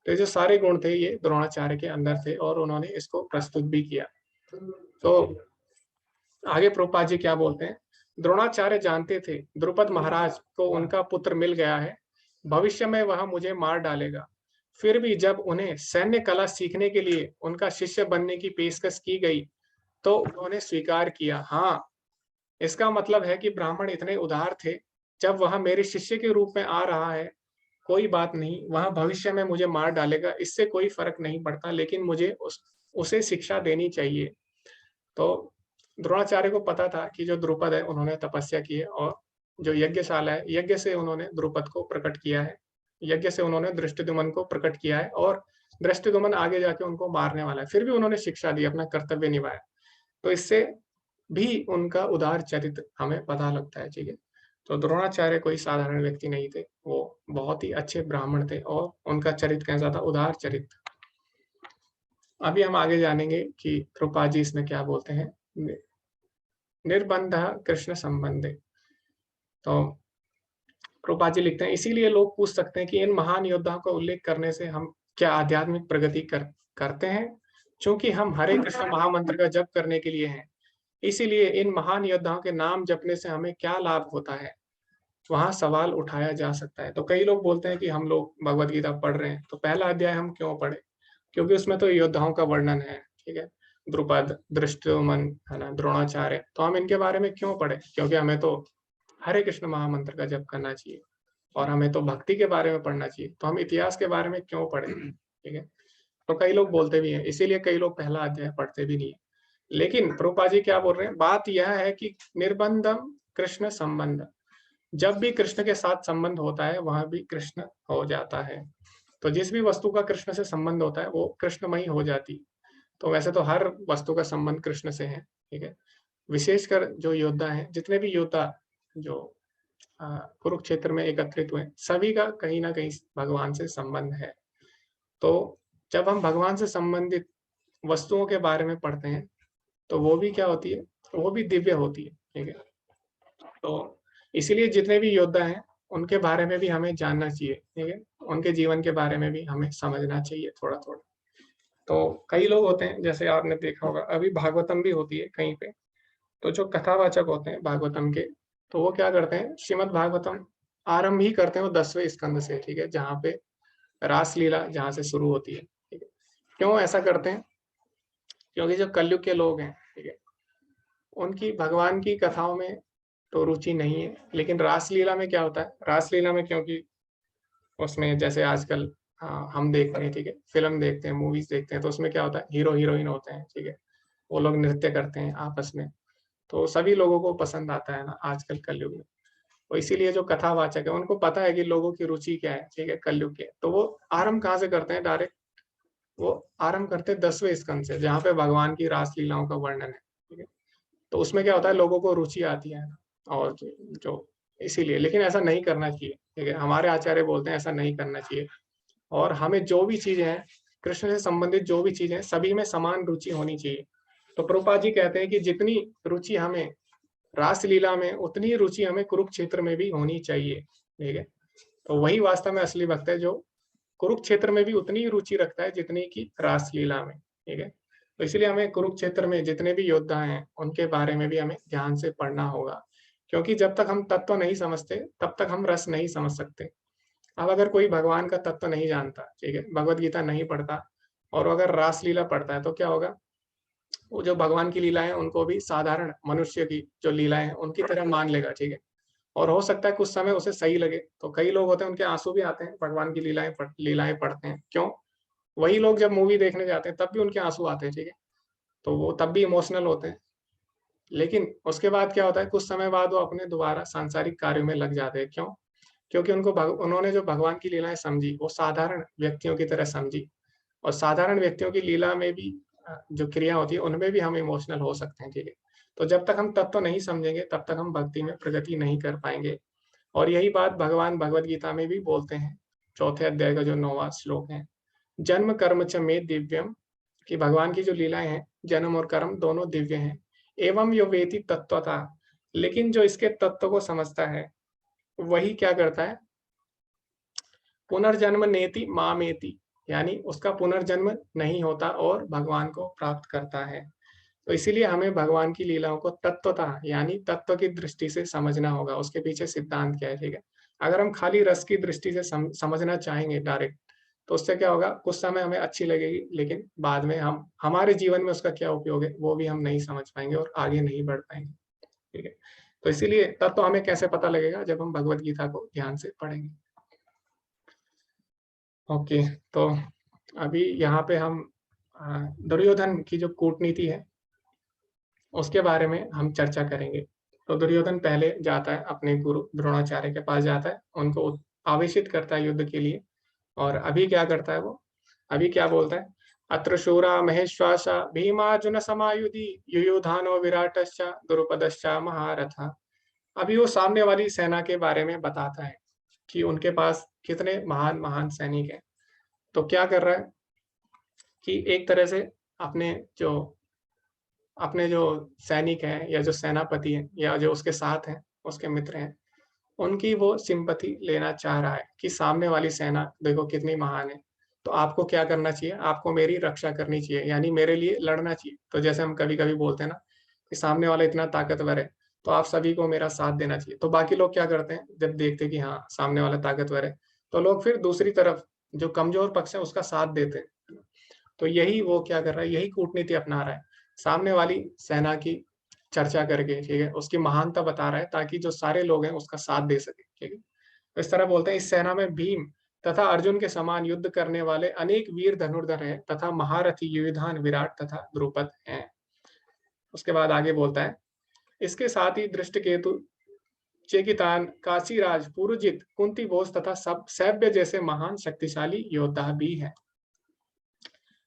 तो ये जो सारे गुण थे ये द्रोणाचार्य के अंदर थे और उन्होंने इसको प्रस्तुत भी किया। तो आगे प्रभुपाद जी क्या बोलते हैं, द्रोणाचार्य जानते थे द्रुपद महाराज को उनका पुत्र मिल गया है, भविष्य में वह मुझे मार डालेगा। फिर भी जब उन्हें सैन्य कला सीखने के लिए उनका शिष्य बनने की पेशकश की गई तो उन्होंने स्वीकार किया। हाँ, इसका मतलब है कि ब्राह्मण इतने उदार थे, जब वह मेरे शिष्य के रूप में आ रहा है, कोई बात नहीं, वह भविष्य में मुझे मार डालेगा, इससे कोई फर्क नहीं पड़ता, लेकिन मुझे उसे शिक्षा देनी चाहिए। तो द्रोणाचार्य को पता था कि जो द्रुपद है उन्होंने तपस्या की है और जो यज्ञशाला है, यज्ञ से उन्होंने द्रुपद को प्रकट किया है, यज्ञ से उन्होंने दृष्टिद्युम्न को प्रकट किया है, और दृष्टिद्युम्न आगे जाके उनको मारने वाला है, फिर भी उन्होंने शिक्षा दी, अपना कर्तव्य निभाया। तो इससे भी उनका उदार चरित्र हमें पता लगता है, ठीक है। तो द्रोणाचार्य कोई साधारण व्यक्ति नहीं थे, वो बहुत ही अच्छे ब्राह्मण थे और उनका चरित्र कैसा था, उदार चरित्र। अभी हम आगे जानेंगे कि कृपा जी इसमें क्या बोलते हैं। निर्बंध कृष्ण संबंधे, तो कृपा जी लिखते हैं, इसीलिए लोग पूछ सकते हैं कि इन महान योद्धाओं का उल्लेख करने से हम क्या आध्यात्मिक प्रगति करते हैं, क्योंकि हम हरे कृष्ण महामंत्र का जप करने के लिए हैं। इसीलिए इन महान योद्धाओं के नाम जपने से हमें क्या लाभ होता है, वहां सवाल उठाया जा सकता है। तो कई लोग बोलते हैं कि हम लोग भगवत गीता पढ़ रहे हैं, तो पहला अध्याय हम क्यों पढ़े, क्योंकि उसमें तो योद्धाओं का वर्णन है, ठीक है, द्रुपद, दृष्टिद्युम्न, है ना, द्रोणाचार्य, तो हम इनके बारे में क्यों पढ़े, क्योंकि हमें तो हरे कृष्ण महामंत्र का जप करना चाहिए और हमें तो भक्ति के बारे में पढ़ना चाहिए, तो हम इतिहास के बारे में क्यों पढ़े, ठीक है। तो कई लोग बोलते भी हैं, इसीलिए कई लोग पहला अध्याय पढ़ते भी नहीं है। लेकिन प्रभुपाद जी क्या बोल रहे हैं, बात यह है कि निर्बंधम कृष्ण संबंध, जब भी कृष्ण के साथ संबंध होता है वहां भी कृष्ण हो जाता है। तो जिस भी वस्तु का कृष्ण से संबंध होता है वो कृष्णमयी हो जाती। तो वैसे तो हर वस्तु का संबंध कृष्ण से है, ठीक है। विशेषकर जो योद्धा हैं, जितने भी योद्धा जो कुरुक्षेत्र में एकत्रित हुए, सभी का कहीं ना कहीं भगवान से संबंध है। तो जब हम भगवान से संबंधित वस्तुओं के बारे में पढ़ते हैं तो वो भी क्या होती है, वो भी दिव्य होती है, ठीक है। तो इसीलिए जितने भी योद्धा हैं उनके बारे में भी हमें जानना चाहिए, ठीक है, उनके जीवन के बारे में भी हमें समझना चाहिए थोड़ा थोड़ा। तो कई लोग होते हैं, जैसे आपने देखा होगा अभी भागवतम भी होती है कहीं पे, तो जो कथावाचक होते हैं भागवतम के, तो वो क्या करते हैं, श्रीमद् भागवतम आरंभ ही करते हैं वो 10वें स्कंद से, ठीक है, जहाँ पे रासलीला जहाँ से शुरू होती है, ठीक है। क्यों ऐसा करते हैं, क्योंकि जो कलयुग के लोग हैं, ठीक है, उनकी भगवान की कथाओं में तो रुचि नहीं है, लेकिन रासलीला में क्या होता है, रासलीला में क्योंकि उसमें जैसे आजकल हम देखते हैं, ठीक है, फिल्म देखते हैं, मूवीज देखते हैं, तो उसमें क्या होता है, हीरो हीरोइन होते हैं, ठीक है, वो लोग नृत्य करते हैं आपस में, तो सभी लोगों को पसंद आता है ना आजकल कलयुग में। तो इसीलिए जो कथावाचक है उनको पता है कि लोगों की रुचि क्या है, ठीक है, कलयुग के, तो वो आरंभ कहाँ से करते हैं, डायरेक्ट वो आरंभ करते हैं 10वें स्कंद से, जहाँ पे भगवान की रासलीलाओं का वर्णन है, ठीक है। तो उसमें क्या होता है, लोगों को रुचि आती है, और जो इसीलिए, लेकिन ऐसा नहीं करना चाहिए, ठीक है, हमारे आचार्य बोलते हैं ऐसा नहीं करना चाहिए। और हमें जो भी चीजें हैं कृष्ण से संबंधित, जो भी चीजें हैं, सभी में समान रुचि होनी चाहिए। तो प्रभुपाद जी कहते हैं कि जितनी रुचि हमें रासलीला में, उतनी रुचि हमें कुरुक्षेत्र में भी होनी चाहिए, ठीक है। तो वही वास्तव में असली भक्त है, जो कुरुक्षेत्र में भी उतनी रुचि रखता है जितनी की रासलीला में, ठीक है। तो इसलिए हमें कुरुक्षेत्र में जितने भी योद्धा हैं उनके बारे में भी हमें ध्यान से पढ़ना होगा, क्योंकि जब तक हम तत्व नहीं समझते तब तक हम रस नहीं समझ सकते। अब अगर कोई भगवान का तत्व नहीं जानता, ठीक है, भगवत गीता नहीं पढ़ता और अगर रासलीला पढ़ता है, तो क्या होगा, वो जो भगवान की लीला है उनको भी साधारण मनुष्य की जो लीला है उनकी तरह मान लेगा, ठीक है। और हो सकता है कुछ समय उसे सही लगे, तो कई लोग होते हैं उनके आंसू भी आते हैं भगवान की लीलाएं पढ़ते हैं, क्यों, वही लोग जब मूवी देखने जाते हैं तब भी उनके आंसू आते हैं, ठीक है, तो वो तब भी इमोशनल होते हैं। लेकिन उसके बाद क्या होता है, कुछ समय बाद वो अपने दोबारा सांसारिक कार्यों में लग जाते हैं, क्यों, क्योंकि उन्होंने जो भगवान की लीलाएं समझी वो साधारण व्यक्तियों की तरह समझी, और साधारण व्यक्तियों की लीला में भी जो क्रिया होती है उनमें भी हम इमोशनल हो सकते हैं, ठीक है। तो जब तक हम तत्व नहीं समझेंगे तब तक हम भक्ति में प्रगति नहीं कर पाएंगे। और यही बात भगवान भगवत गीता में भी बोलते हैं, चौथे अध्याय का जो 9वां श्लोक है, जन्म कर्म च मे दिव्यम, कि भगवान की जो लीलाएं हैं जन्म और कर्म दोनों दिव्य हैं। एवं यो वेति तत्वता, लेकिन जो इसके तत्व को समझता है वही क्या करता है, पुनर्जन्म नेति मामेति, यानी उसका पुनर्जन्म नहीं होता और भगवान को प्राप्त करता है। तो इसीलिए हमें भगवान की लीलाओं को तत्वता यानी तत्व की दृष्टि से समझना होगा, उसके पीछे सिद्धांत क्या है, ठीक है। अगर हम खाली रस की दृष्टि से समझना चाहेंगे डायरेक्ट, तो उससे क्या होगा, कुछ समय हमें अच्छी लगेगी, लेकिन बाद में हम हमारे जीवन में उसका क्या उपयोग है वो भी हम नहीं समझ पाएंगे और आगे नहीं बढ़ पाएंगे, ठीक है। तो इसीलिए तत्व हमें कैसे पता लगेगा, जब हम भगवत गीता को ध्यान से पढ़ेंगे। ओके, तो अभी यहाँ पे हम दुर्योधन की जो कूटनीति है उसके बारे में हम चर्चा करेंगे। तो दुर्योधन पहले जाता है, अपने गुरु द्रोणाचार्य के पास जाता है, उनको आवेशित करता है युद्ध के लिए। और अभी क्या करता है वो, अभी क्या बोलता है, अत्र शूरा महेश्वासा भीमार्जुन समायुधि युयुधानो विराटश्च द्रुपदश्च महारथा। अभी वो सामने वाली सेना के बारे में बताता है कि उनके पास कितने महान महान सैनिक हैं। तो क्या कर रहा है कि एक तरह से अपने जो सैनिक हैं या जो सेनापति हैं या जो उसके साथ हैं, उसके मित्र हैं, उनकी वो सिंपैथी लेना चाह रहा है कि सामने वाली सेना देखो कितनी महान है, तो आपको क्या करना चाहिए, आपको मेरी रक्षा करनी चाहिए, यानी मेरे लिए लड़ना चाहिए। तो जैसे हम कभी कभी बोलते हैं ना कि सामने वाला इतना ताकतवर है तो आप सभी को मेरा साथ देना चाहिए। तो बाकी लोग क्या करते हैं, जब देखते कि हाँ सामने वाला ताकतवर है तो लोग फिर दूसरी तरफ जो कमजोर पक्ष है उसका साथ देते हैं। तो यही वो क्या कर रहा है, यही कूटनीति अपना रहा है, सामने वाली सेना की चर्चा करके, ठीक है, उसकी महानता बता रहा है ताकि जो सारे लोग हैं उसका साथ दे सके, ठीक है। तो इस तरह बोलते हैं इस सेना में भीम तथा अर्जुन के समान युद्ध करने वाले अनेक वीर धनुर्धर हैं तथा महारथी युयुधान, विराट तथा द्रुपद हैं। उसके बाद आगे बोलता है इसके साथ ही दृष्टकेतु, चेकितान, काशीराज, पुरुजित, कुंती बोस तथा सब सैव्य जैसे महान शक्तिशाली योद्धा भी हैं।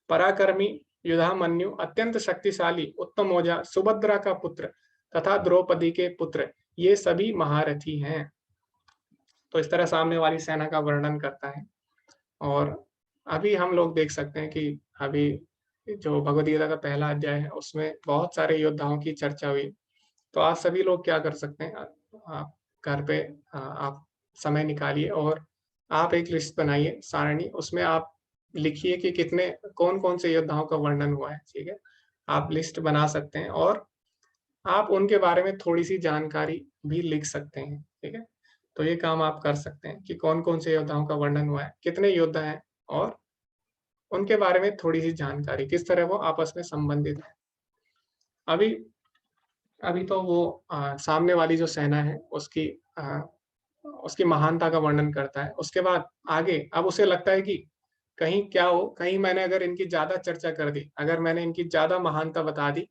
पराक्रमी युधामन्यु, अत्यंत शक्तिशाली उत्तमौजा, सुभद्रा का पुत्र तथा द्रौपदी के पुत्र, ये सभी महारथी हैं। तो इस तरह सामने वाली सेना का वर्णन करता है। और अभी हम लोग देख सकते हैं कि अभी जो भगवद गीता का पहला अध्याय है उसमें बहुत सारे योद्धाओं की चर्चा हुई। तो आप सभी लोग क्या कर सकते हैं, आप घर पे आप समय निकालिए और आप एक लिस्ट बनाइए, सारणी, उसमें आप लिखिए कि कितने कौन कौन से योद्धाओं का वर्णन हुआ है, ठीक है। आप लिस्ट बना सकते हैं और आप उनके बारे में थोड़ी सी जानकारी भी लिख सकते हैं, ठीक है। तो ये काम आप कर सकते हैं कि कौन कौन से योद्धाओं का वर्णन हुआ है, कितने योद्धा हैं और उनके बारे में थोड़ी सी जानकारी, किस तरह वो आपस में संबंधित है। अभी तो वो सामने वाली जो सेना है उसकी महानता का वर्णन करता है। उसके बाद आगे अब उसे लगता है कि कहीं क्या हो, कहीं मैंने अगर इनकी ज्यादा चर्चा कर दी, अगर मैंने इनकी ज्यादा महानता बता दी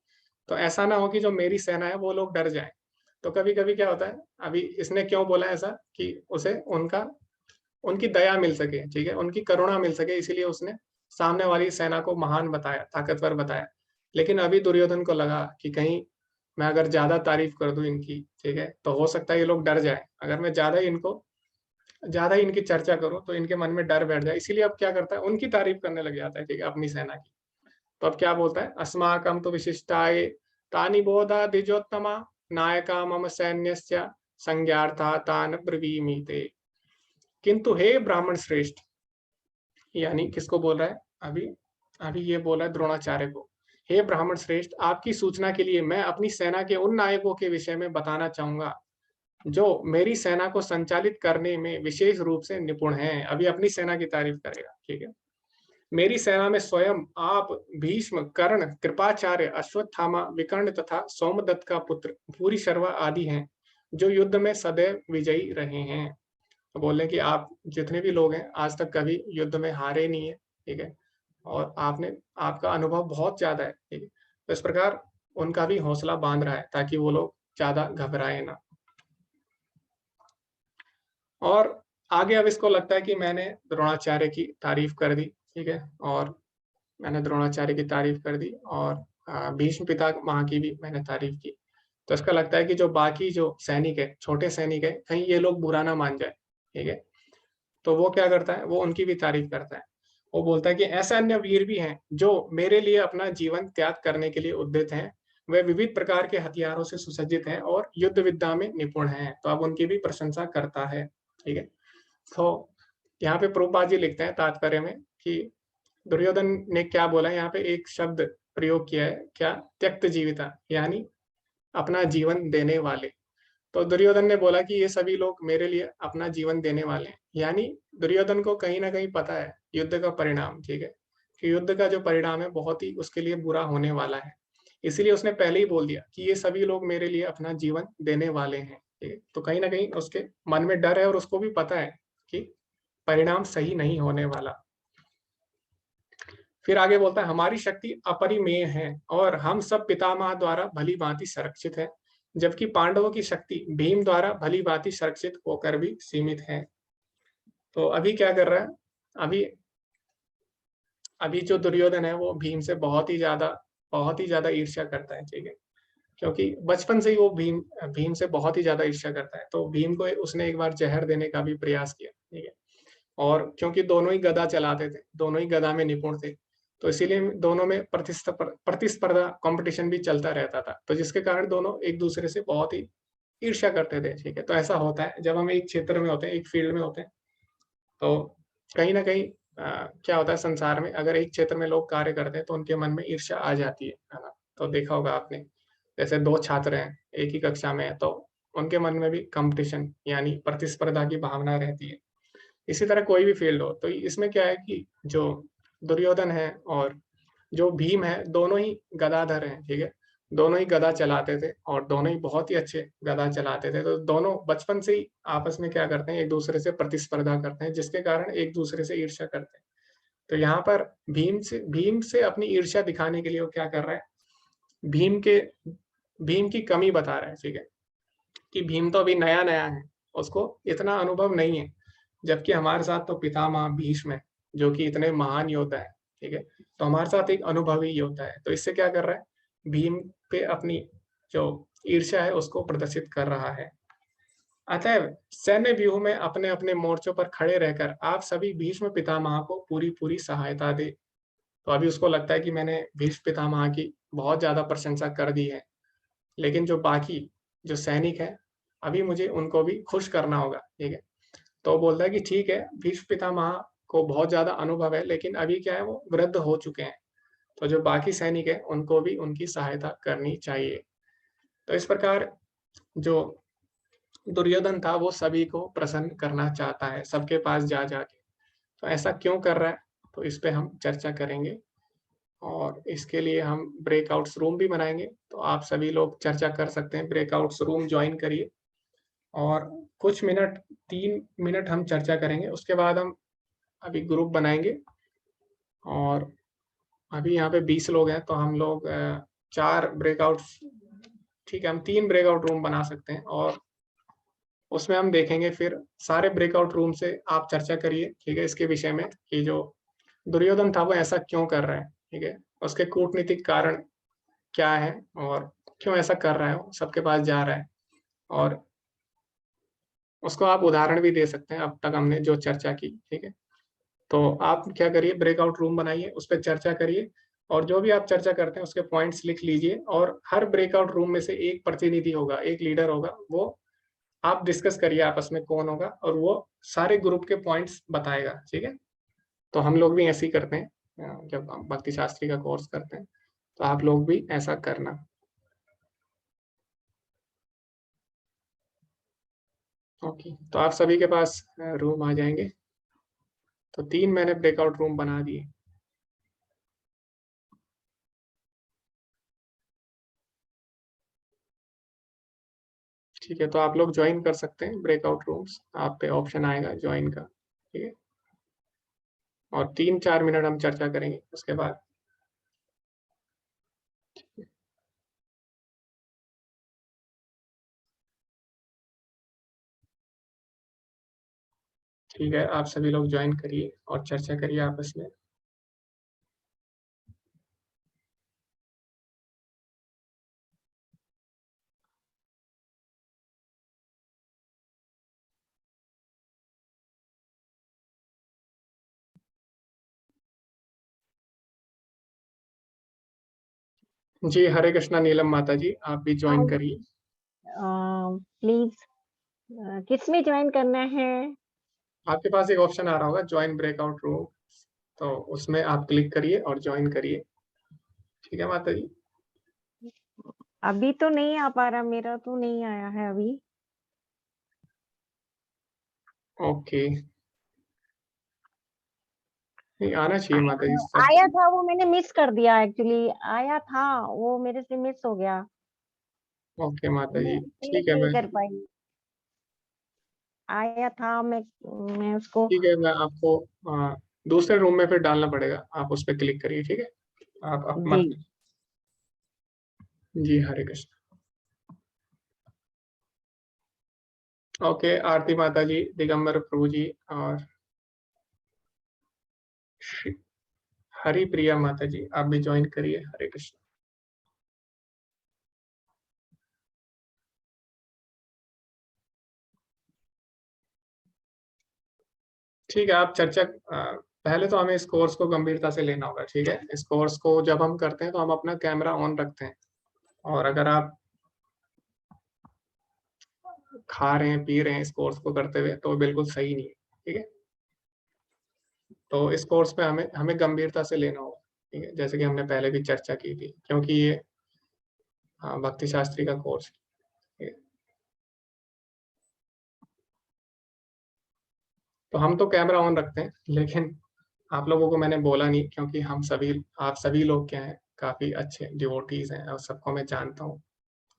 तो ऐसा ना हो कि जो मेरी सेना है वो लोग डर जाएं। तो कभी कभी क्या होता है, अभी इसने क्यों बोला ऐसा कि उसे उनकी दया मिल सके, ठीक है, उनकी करुणा मिल सके, इसीलिए उसने सामने वाली सेना को महान बताया, ताकतवर बताया। लेकिन अभी दुर्योधन को लगा कि कहीं मैं अगर ज्यादा तारीफ कर दूं इनकी, ठीक है, तो हो सकता है ये लोग डर जाए, अगर मैं ज्यादा इनकी चर्चा करूं तो इनके मन में डर बैठ जाए। इसीलिए अब क्या करता है, उनकी तारीफ करने लग जाता है, ठीक है, अपनी सेना की। तो अब क्या बोलता है, अस्माकं तो विशिष्टाये तानि बोधा द्विजोत्तमा नायका मम सैन्यस्य संज्ञार्था तान ब्रवीमीते। किंतु हे ब्राह्मण श्रेष्ठ, यानी किसको बोल रहा है, अभी ये बोला है द्रोणाचार्य को, हे ब्राह्मण श्रेष्ठ, आपकी सूचना के लिए मैं अपनी सेना के उन नायकों के विषय में बताना चाहूंगा जो मेरी सेना को संचालित करने में विशेष रूप से निपुण हैं। अभी अपनी सेना की तारीफ करेगा, ठीक है। मेरी सेना में स्वयं आप, भीष्म, कर्ण, कृपाचार्य, अश्वत्थामा, विकर्ण तथा सोमदत्त का पुत्र भूरिश्रवा आदि हैं जो युद्ध में सदैव विजयी रहे हैं। तो बोले कि आप जितने भी लोग हैं आज तक कभी युद्ध में हारे नहीं है, ठीक है, और आपका अनुभव बहुत ज्यादा है, ठीक है। तो इस प्रकार उनका भी हौसला बांध रहा है ताकि वो लोग ज्यादा घबराए ना। और आगे अब इसको लगता है कि मैंने द्रोणाचार्य की तारीफ कर दी, ठीक है, और मैंने द्रोणाचार्य की तारीफ कर दी और भीष्म पितामह की भी मैंने तारीफ की। तो इसका लगता है कि जो बाकी जो सैनिक है, छोटे सैनिक है, कहीं ये लोग बुरा ना मान जाए, ठीक है। तो वो क्या करता है, वो उनकी भी तारीफ करता है। वो बोलता है कि ऐसे अन्य वीर भी हैं जो मेरे लिए अपना जीवन त्याग करने के लिए उद्यत हैं, वे विविध प्रकार के हथियारों से सुसज्जित हैं और युद्ध विद्या में निपुण हैं। तो अब उनकी भी प्रशंसा करता है, ठीक है। तो यहाँ पे प्रभुपाद जी लिखते हैं तात्पर्य में कि दुर्योधन ने क्या बोला, यहाँ पे एक शब्द प्रयोग किया है, क्या, त्यक्त जीविता, यानी अपना जीवन देने वाले। तो दुर्योधन ने बोला कि ये सभी लोग मेरे लिए अपना जीवन देने वाले हैं, यानी दुर्योधन को कहीं ना कहीं पता है युद्ध का परिणाम, ठीक है, कि युद्ध का जो परिणाम है बहुत ही उसके लिए बुरा होने वाला है। इसीलिए उसने पहले ही बोल दिया कि ये सभी लोग मेरे लिए अपना जीवन देने वाले हैं, ठीक है। तो कहीं ना कहीं उसके मन में डर है और उसको भी पता है कि परिणाम सही नहीं होने वाला। फिर आगे बोलता है हमारी शक्ति अपरिमेय है और हम सब पितामह द्वारा भली भांति संरक्षित है। जबकि पांडवों की शक्ति भीम द्वारा भली भांति संरक्षित होकर भी सीमित है। तो अभी क्या कर रहा है, अभी जो दुर्योधन है वो भीम से बहुत ही ज्यादा ईर्ष्या करता है, ठीक है, क्योंकि बचपन से ही वो भीम से बहुत ही ज्यादा ईर्ष्या करता है। तो भीम को उसने एक बार जहर देने का भी प्रयास किया, ठीक है, और क्योंकि दोनों ही गदा चलाते थे, दोनों ही गदा में निपुण थे, तो इसीलिए दोनों में प्रतिस्पर्धा कंपटीशन भी चलता रहता था, तो जिसके कारण दोनों एक दूसरे से बहुत ही ईर्ष्या करते थे, ठीक है। तो ऐसा होता है जब हम एक क्षेत्र में होते हैं, एक फील्ड में होते हैं, तो कहीं ना कहीं क्या होता है संसार में, अगर एक क्षेत्र में लोग कार्य करते हैं तो उनके मन में ईर्ष्या आ जाती है ना। तो देखा होगा आपने, जैसे दो छात्र हैं एक ही कक्षा में है, तो उनके मन में भी कंपटीशन यानी प्रतिस्पर्धा की भावना रहती है। इसी तरह कोई भी फील्ड हो, तो इसमें क्या है कि जो दुर्योधन है और जो भीम है, दोनों ही गदाधर हैं, ठीक है, दोनों ही गदा चलाते थे और दोनों ही बहुत ही अच्छे गदा चलाते थे। तो दोनों बचपन से ही आपस में क्या करते हैं, एक दूसरे से प्रतिस्पर्धा करते हैं, जिसके कारण एक दूसरे से ईर्ष्या करते हैं। तो यहाँ पर भीम से अपनी ईर्ष्या दिखाने के लिए वो क्या कर रहा है, भीम की कमी बता रहा है, ठीक है, कि भीम तो अभी नया नया है, उसको इतना अनुभव नहीं है, जबकि हमारे साथ तो पितामह भीष्म है जो कि इतने महान योद्धा है, ठीक है, तो हमारे साथ एक अनुभवी योद्धा है। तो इससे क्या कर रहा है, भीम पे अपनी जो ईर्ष्या है उसको प्रदर्शित कर रहा है। अतः सैन्य व्यूह में अपने अपने मोर्चों पर खड़े रहकर आप सभी भीष्म पितामह को पूरी पूरी सहायता दे। तो अभी उसको लगता है कि मैंने भीष्म पितामह की बहुत ज्यादा प्रशंसा कर दी है, लेकिन जो बाकी जो सैनिक है अभी मुझे उनको भी खुश करना होगा, ठीक है। तो बोलता है कि ठीक है, भीष्म पितामह को बहुत ज्यादा अनुभव है, लेकिन अभी क्या है वो वृद्ध हो चुके हैं, तो जो बाकी सैनिक है उनको भी उनकी सहायता करनी चाहिए। तो इस प्रकार जो दुर्योधन था वो सभी को प्रसन्न करना चाहता है, सबके पास जा जाके। तो ऐसा क्यों कर रहा है, तो इस पे हम चर्चा करेंगे और इसके लिए हम ब्रेकआउट्स रूम भी बनाएंगे। तो आप सभी लोग चर्चा कर सकते हैं, ब्रेकआउट्स रूम ज्वाइन करिए और कुछ मिनट 3 मिनट हम चर्चा करेंगे, उसके बाद हम अभी ग्रुप बनाएंगे। और अभी यहाँ पे 20 लोग हैं, तो हम लोग 4 ब्रेकआउट, ठीक है, हम 3 ब्रेकआउट रूम बना सकते हैं और उसमें हम देखेंगे फिर सारे ब्रेकआउट रूम से आप चर्चा करिए, ठीक है, इसके विषय में कि जो दुर्योधन था वो ऐसा क्यों कर रहा है, ठीक है, उसके कूटनीतिक कारण क्या है और क्यों ऐसा कर रहा है, वो सबके पास जा रहा है, और उसको आप उदाहरण भी दे सकते हैं अब तक हमने जो चर्चा की, ठीक है। तो आप क्या करिए, ब्रेकआउट रूम बनाइए, उस पर चर्चा करिए और जो भी आप चर्चा करते हैं उसके पॉइंट्स लिख लीजिए, और हर ब्रेकआउट रूम में से एक प्रतिनिधि होगा, एक लीडर होगा, वो आप डिस्कस करिए आपस में कौन होगा और वो सारे ग्रुप के पॉइंट्स बताएगा, ठीक है। तो हम लोग भी ऐसे ही करते हैं जब हम भक्ति शास्त्री का कोर्स करते हैं, तो आप लोग भी ऐसा करना। ओके, तो आप सभी के पास रूम आ जाएंगे। तो 3 मैंने ब्रेकआउट रूम बना दिए। ठीक है, तो आप लोग ज्वाइन कर सकते हैं ब्रेकआउट रूम्स, आप पे ऑप्शन आएगा ज्वाइन का, ठीक है। और 3-4 मिनट हम चर्चा करेंगे उसके बाद। ठीक है, आप सभी लोग ज्वाइन करिए और चर्चा करिए आपस में। जी, हरे कृष्णा नीलम माता जी, आप भी ज्वाइन करिए। प्लीज किस में ज्वाइन करना है? आपके पास एक ऑप्शन आ रहा होगा ज्वाइन ब्रेकआउट रूम, तो उसमें आप क्लिक करिए और ज्वाइन करिए, ठीक है माता जी। अभी तो नहीं आ पा रहा, मेरा तो नहीं आया है अभी। ओके, नहीं आना चाहिए माता जी सब। आया था, वो मैंने मिस कर दिया एक्चुअली, आया था वो मेरे से मिस हो गया। ओके माता जी, मैं ठीक है, नहीं मैं कर पाई। आया था, मैं उसको ठीक है, मैं आपको दूसरे रूम में फिर डालना पड़ेगा, आप उस पर क्लिक करिए, ठीक है। आप जी। मत। जी, हरे कृष्ण। ओके, आरती माता जी, दिगंबर प्रभु जी और हरि प्रिया माता जी, आप भी ज्वाइन करिए। हरे कृष्ण। ठीक है, आप चर्चा पहले तो हमें इस कोर्स को गंभीरता से लेना होगा। ठीक है, इस कोर्स को जब हम करते हैं तो हम अपना कैमरा ऑन रखते हैं, और अगर आप खा रहे हैं, पी रहे हैं इस कोर्स को करते हुए, तो बिल्कुल सही नहीं है। ठीक है, तो इस कोर्स पे हमें हमें गंभीरता से लेना होगा। ठीक है, जैसे कि हमने पहले भी चर्चा की थी, क्योंकि ये भक्ति शास्त्री का कोर्स है। तो हम तो कैमरा ऑन रखते हैं, लेकिन आप लोगों को मैंने बोला नहीं, क्योंकि आप सभी लोग क्या हैं, काफी अच्छे डिवोटीज हैं और सबको मैं जानता हूँ।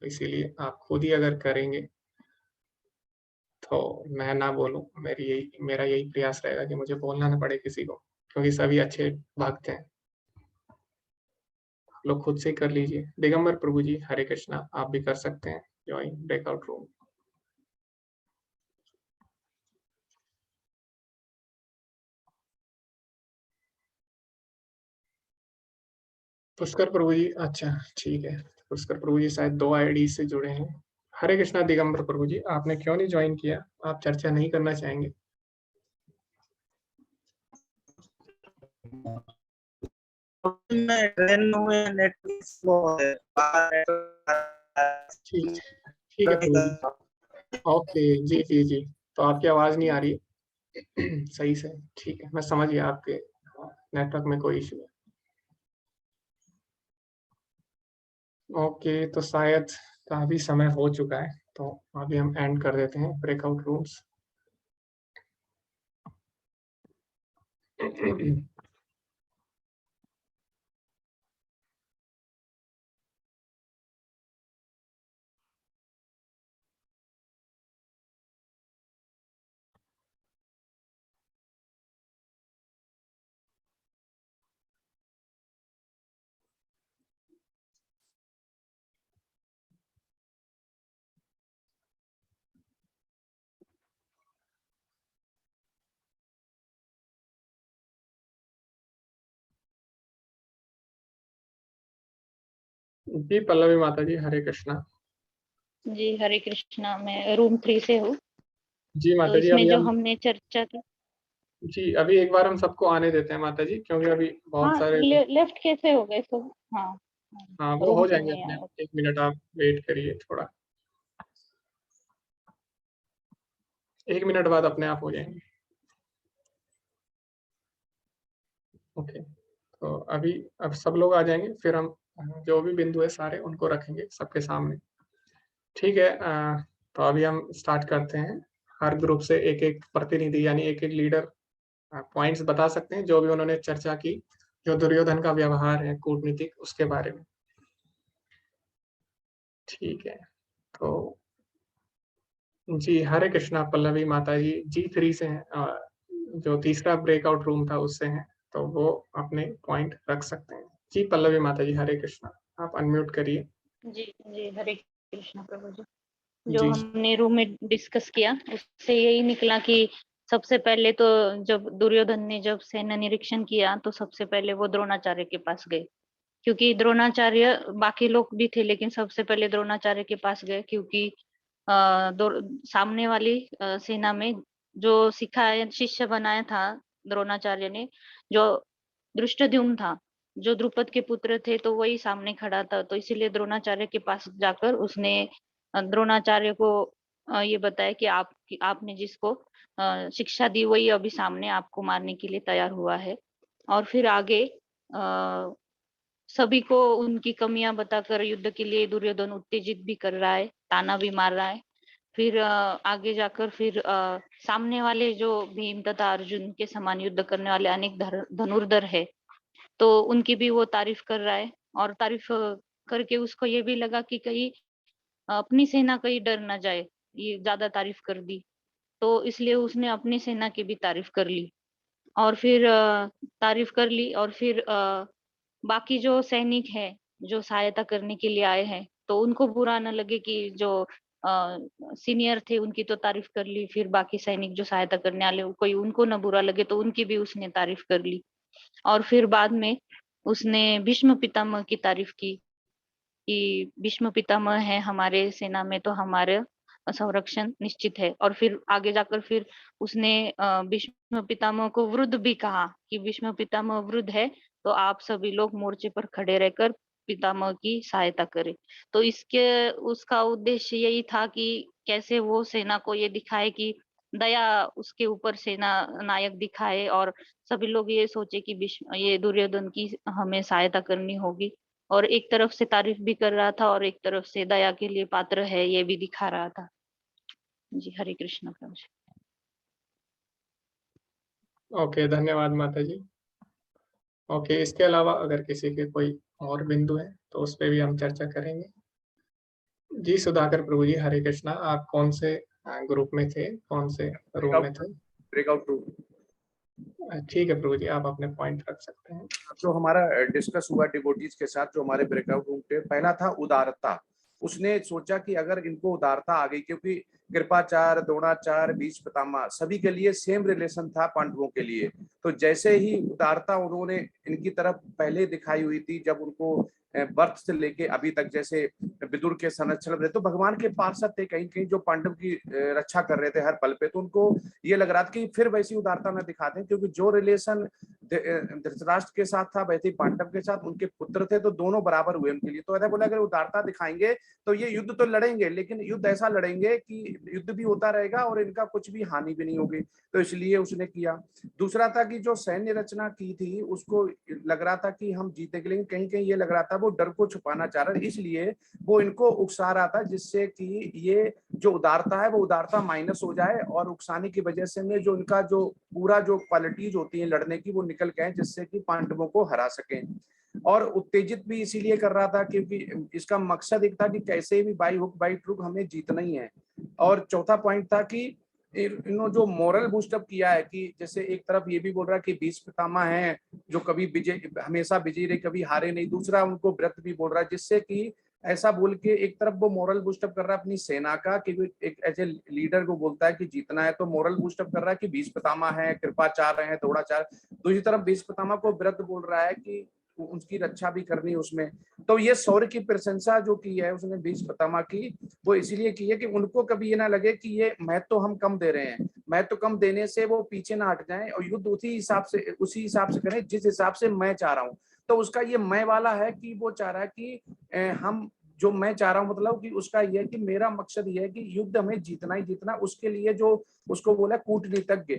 तो इसीलिए आप खुद ही अगर करेंगे तो मैं ना बोलूं, मेरा यही प्रयास रहेगा कि मुझे बोलना ना पड़े किसी को, क्योंकि सभी अच्छे भक्त हैं। आप लोग खुद से कर लीजिए। दिगंबर प्रभु जी, हरे कृष्णा, आप भी कर सकते हैं ज्वाइन ब्रेकआउट रूम। पुष्कर प्रभु जी, अच्छा ठीक है। पुष्कर प्रभु जी शायद 2 आईडी से जुड़े हैं। हरे कृष्णा दिगंबर प्रभु जी, आपने क्यों नहीं ज्वाइन किया? आप चर्चा नहीं करना चाहेंगे? ठीक ठीक है प्रभु जी। ओके, जी जी जी। तो आपकी आवाज नहीं आ रही है सही से। ठीक है, मैं समझ गया आपके नेटवर्क में कोई इशू है। ओके, तो शायद काफी समय हो चुका है, तो अभी हम एंड कर देते हैं ब्रेकआउट रूम्स। जी पल्लवी माता जी, हरे कृष्णा। जी हरे कृष्णा। मैं रूम 3 से हूँ। जी तो माता जी, इसमें अभी जो हम हमने चर्चा की, जी अभी एक बार हम सबको आने देते हैं माता जी, क्योंकि अभी बहुत हाँ सारे लेफ्ट कैसे हो गए सब? हाँ हाँ, वो रूम हो से जाएंगे नहीं अपने आए। आप। 1 मिनट आप वेट करिए थोड़ा, 1 मिनट बाद अपने आप हो जाएंगे। ओके, तो अभी अब सब लोग आ जाएंगे, फिर हम जो भी बिंदु है सारे उनको रखेंगे सबके सामने। ठीक है, तो अभी हम स्टार्ट करते हैं। हर ग्रुप से एक एक प्रतिनिधि यानी एक एक लीडर पॉइंट्स बता सकते हैं जो भी उन्होंने चर्चा की, जो दुर्योधन का व्यवहार है कूटनीतिक, उसके बारे में। ठीक है, तो जी हरे कृष्णा पल्लवी माता जी G3 से हैं, जो तीसरा ब्रेकआउट रूम था उससे हैं, तो वो अपने पॉइंट रख सकते हैं। जी पल्लवी माता जी, हरे कृष्णा, आप अनम्यूट करिए। जी जी हरे कृष्णा प्रभु जी। जो जी हमने रूम में डिस्कस किया उससे यही निकला कि सबसे पहले तो जब दुर्योधन ने जब सेना निरीक्षण किया तो सबसे पहले वो द्रोणाचार्य के पास गए, क्योंकि द्रोणाचार्य, बाकी लोग भी थे लेकिन सबसे पहले द्रोणाचार्य के पास गए, क्योंकि सामने वाली सेना में जो सिखाया, शिष्य बनाया था द्रोणाचार्य ने, जो धृष्टद्युम्न था, जो द्रुपद के पुत्र थे, तो वही सामने खड़ा था। तो इसीलिए द्रोणाचार्य के पास जाकर उसने द्रोणाचार्य को ये बताया कि आपने जिसको शिक्षा दी वही अभी सामने आपको मारने के लिए तैयार हुआ है। और फिर आगे सभी को उनकी कमियां बताकर युद्ध के लिए दुर्योधन उत्तेजित भी कर रहा है, ताना भी मार रहा है। फिर आगे जाकर फिर सामने वाले जो भीम तथा अर्जुन के समान युद्ध करने वाले अनेक धनुर्धर है, तो उनकी भी वो तारीफ कर रहा है। और तारीफ करके उसको ये भी लगा कि कहीं अपनी सेना कहीं डर ना जाए, ये ज्यादा तारीफ कर दी, तो इसलिए उसने अपनी सेना की भी तारीफ कर ली। और फिर तारीफ कर ली, और फिर बाकी जो सैनिक है जो सहायता करने के लिए आए हैं, तो उनको बुरा न लगे कि जो सीनियर थे उनकी तो तारीफ कर ली, फिर बाकी सैनिक जो सहायता करने वाले कोई उनको न बुरा लगे तो उनकी भी उसने तारीफ कर ली। और फिर बाद में उसने भीष्म पितामह की तारीफ की कि भीष्म पितामह है हमारे सेना में तो हमारे संरक्षण निश्चित है। और फिर आगे जाकर फिर उसने भीष्म पितामह को वृद्ध भी कहा कि भीष्म पितामह वृद्ध है तो आप सभी लोग मोर्चे पर खड़े रहकर पितामह की सहायता करें। तो इसके उसका उद्देश्य यही था कि कैसे वो सेना को ये दिखाए कि दया उसके ऊपर सेना नायक दिखाए और सभी लोग ये सोचे कि ये दुर्योधन की हमें सहायता करनी होगी। और एक तरफ से तारीफ भी कर रहा था और एक तरफ से दया के लिए पात्र है ये भी दिखा रहा था। जी हरे कृष्ण प्रभु जी। ओके, धन्यवाद माता जी। ओके, इसके अलावा अगर किसी के कोई और बिंदु है तो उस पर भी हम चर्चा करेंगे। जी सुधाकर प्रभु जी, हरे कृष्णा। आप कौन से ग्रुप में थे, कौन से रूम में थे? Breakout room. ठीक है प्रभु जी, आप अपने पॉइंट रख सकते हैं। जो हमारा डिस्कस हुआ डिवोटीज के साथ, जो हमारे ब्रेकआउट रूम पे, पहला था उदारता। उसने सोचा कि अगर इनको उदारता आ गई, क्योंकि कृपाचार्य, द्रोणाचार्य, भीष्म पितामह सभी के लिए सेम रिलेशन था पांडवों के लिए, तो जैसे ही उदारता उन्होंने इनकी तरफ पहले दिखाई हुई थी, जब उनको बर्थ से लेके अभी तक, जैसे विदुर के संरक्षण रहे तो भगवान के पार्षद थे कहीं कहीं जो पांडव की रक्षा कर रहे थे हर पल पे, तो उनको ये लग रहा था कि फिर वैसी उदारता न दिखाते हैं, क्योंकि जो रिलेशन धृतराष्ट्र के साथ था वैसे ही पांडव के साथ, उनके पुत्र थे तो दोनों बराबर हुए उनके लिए। तो ऐसा बोला अगर उदारता दिखाएंगे तो ये युद्ध तो लड़ेंगे, लेकिन युद्ध ऐसा लड़ेंगे कि युद्ध भी होता रहेगा और इनका कुछ भी हानि भी नहीं होगी, तो इसलिए उसने किया। दूसरा था कि जो सैन्य रचना की थी उसको लग रहा था कि हम जीतेंगे, लेकिन कहीं कहीं ये लग रहा था वो डर को छुपाना चाह रहा है, इसलिए वो इनको उकसा रहा था, जिससे कि ये जो उदारता है वो उदारता माइनस हो जाए और उकसाने की वजह से में जो इनका जो पूरा जो क्वालिटीज होती है लड़ने की वो निकल गए, जिससे कि पांडवों को हरा सकें। और उत्तेजित भी इसीलिए कर रहा था क्योंकि इसका मकसद एक था कि कैसे भी बाई हुक बाई क्रूक हमें जीतना ही है। और चौथा पॉइंट था कि इन्होंने जो मोरल बूस्टअप किया है कि जैसे एक तरफ ये भी बोल रहा है कि भीष्म पितामह हैं जो कभी विजय, हमेशा विजयी रहे, कभी हारे नहीं, दूसरा उनको व्रत भी बोल रहा है, जिससे कि ऐसा बोल के एक तरफ वो मोरल बूस्टअप कर रहा है अपनी सेना का कि एक ऐसे लीडर को बोलता है कि जीतना है, तो मोरल बूस्टअप कर रहा है कि भीष्म पितामह है, कृपाचार्य हैं, द्रोणाचार्य। दूसरी तरफ भीष्म पितामह को व्रत बोल रहा है कि उनकी रक्षा भी करनी है उसमें। तो ये शौर्य की प्रशंसा जो की है उसने भीष्म पितामह की, वो इसीलिए की है कि उनको कभी ये ना लगे कि ये महत्व हम कम दे रहे हैं, महत्व कम देने से वो पीछे ना हट जाएं और युद्ध उसी हिसाब से करें जिस हिसाब से मैं चाह रहा हूँ। तो उसका ये मैं वाला है कि वो चाह रहा है कि हम जो मैं चाह रहा हूँ, मतलब कि उसका यह है कि मेरा मकसद ये है कि युद्ध हमें जीतना ही जीतना, उसके लिए जो उसको बोला कूटनीतिज्ञ,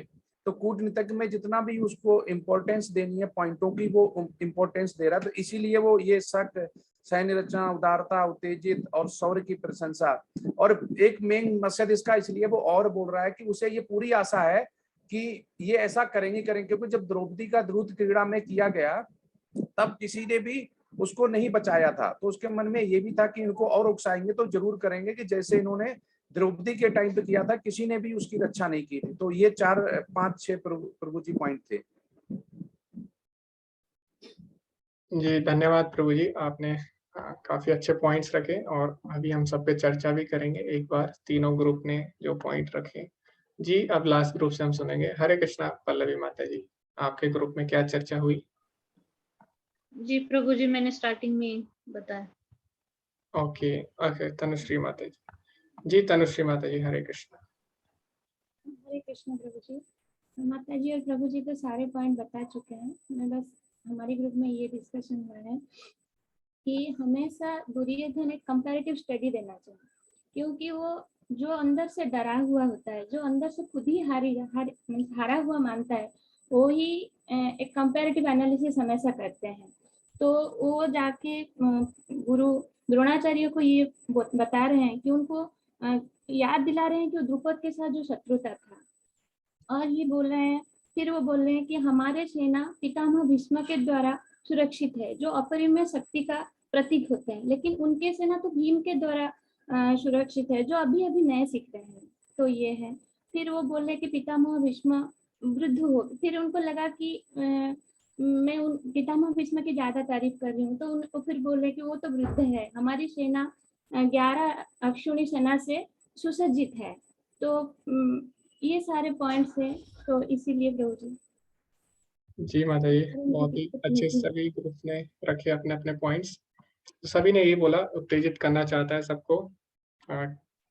तो कूटनीतिज्ञ में जितना भी उसको इम्पोर्टेंस देनी है पॉइंटों की वो इम्पोर्टेंस दे रहा है, तो इसीलिए वो ये शक, सैन्य रचना, उदारता, उत्तेजित और शौर्य की प्रशंसा। और एक मेन मकसद इसका इसलिए वो और बोल रहा है कि उसे ये पूरी आशा है कि ये ऐसा करेंगे क्योंकि जब द्रौपदी का द्रुत क्रीड़ा में किया गया तब किसी ने भी उसको नहीं बचाया था, तो उसके मन में ये भी था कि इनको और उकसाएंगे तो जरूर करेंगे कि जैसे इन्होंने द्रौपदी के टाइम पे किया था, किसी ने भी उसकी रक्षा नहीं की थी। तो ये 4, 5, 6 प्रभु जी पॉइंट थे। जी धन्यवाद प्रभु जी, आपने काफी अच्छे पॉइंट्स रखे और अभी हम सब पे चर्चा भी करेंगे एक बार, तीनों ग्रुप ने जो पॉइंट रखे। जी अब लास्ट ग्रुप से हम सुनेंगे। हरे कृष्णा पल्लवी माता जी, आपके ग्रुप में क्या चर्चा हुई? जी प्रभु जी, मैंने स्टार्टिंग में बताया। ओके ओके, तनुश्री माता जी। जी तनुश्री माता जी, हरे कृष्णा। हरे कृष्ण प्रभु जी। माता जी और प्रभु जी तो सारे पॉइंट बता चुके हैं, मैं बस हमारे ग्रुप में ये डिस्कशन हुआ है कि हमेशा दुर्योधन एक कंपैरेटिव स्टडी देना चाहिए, क्योंकि वो जो अंदर से डरा हुआ होता है, जो अंदर से खुद ही हारा हुआ मानता है, वो ही एक कंपैरेटिव एनालिसिस हमेशा करते हैं। तो वो जाके गुरु द्रोणाचार्य को ये बता रहे हैं कि उनको याद दिला रहे हैं कि द्रुपद के साथ जो शत्रुता था, और ये बोल रहे हैं, फिर वो बोल रहे हैं कि हमारे सेना पितामह भीष्म के द्वारा सुरक्षित है, जो अपरिमेय शक्ति का प्रतीक होते हैं, लेकिन उनके सेना तो भीम के द्वारा सुरक्षित है, जो अभी अभी नए सीख रहे हैं। तो ये है। फिर वो बोल रहे कि पितामह भीष्म वृद्ध हो, फिर उनको लगा कि मैं उन पितामह भीष्म की ज्यादा तारीफ कर रही हूँ, तो उनको फिर बोल रहे कि वो तो वृद्ध है, हमारी सेना 11 अक्षुणी सेना से सुसज्जित है। तो ये सारे पॉइंट्स हैं, तो इसीलिए प्रभु जी। जी माता जी, बहुत ही अच्छे सभी ग्रुप ने रखे अपने अपने पॉइंट्स। सभी ने ये बोला, उत्तेजित करना चाहता है सबको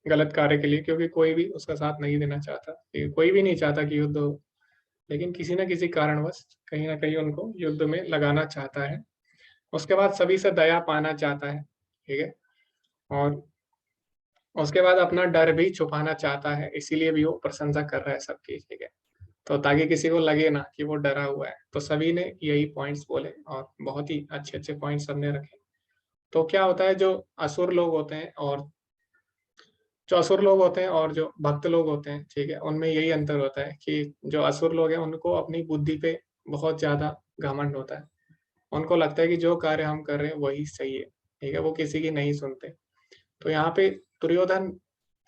गलत कार्य के लिए, क्योंकि कोई भी उसका साथ नहीं देना चाहता। कोई भी नहीं चाहता कि युद्ध हो, लेकिन किसी न किसी कारणवश कहीं ना कहीं उनको युद्ध में लगाना चाहता है। उसके बाद सभी से दया पाना चाहता है, ठीक है, और उसके बाद अपना डर भी छुपाना चाहता है, इसीलिए भी वो प्रशंसा कर रहा है सबकी, ठीक है, तो ताकि किसी को लगे ना कि वो डरा हुआ है। तो सभी ने यही पॉइंट्स बोले और बहुत ही अच्छे अच्छे पॉइंट्स सबने रखे। तो क्या होता है, जो असुर लोग होते हैं और जो भक्त लोग होते हैं, ठीक है, उनमें यही अंतर होता है कि जो असुर लोग हैं उनको अपनी बुद्धि पे बहुत ज्यादा घमंड होता है। उनको लगता है कि जो कार्य हम कर रहे हैं वही सही है, ठीक है, वो किसी की नहीं सुनते। तो यहाँ पे दुर्योधन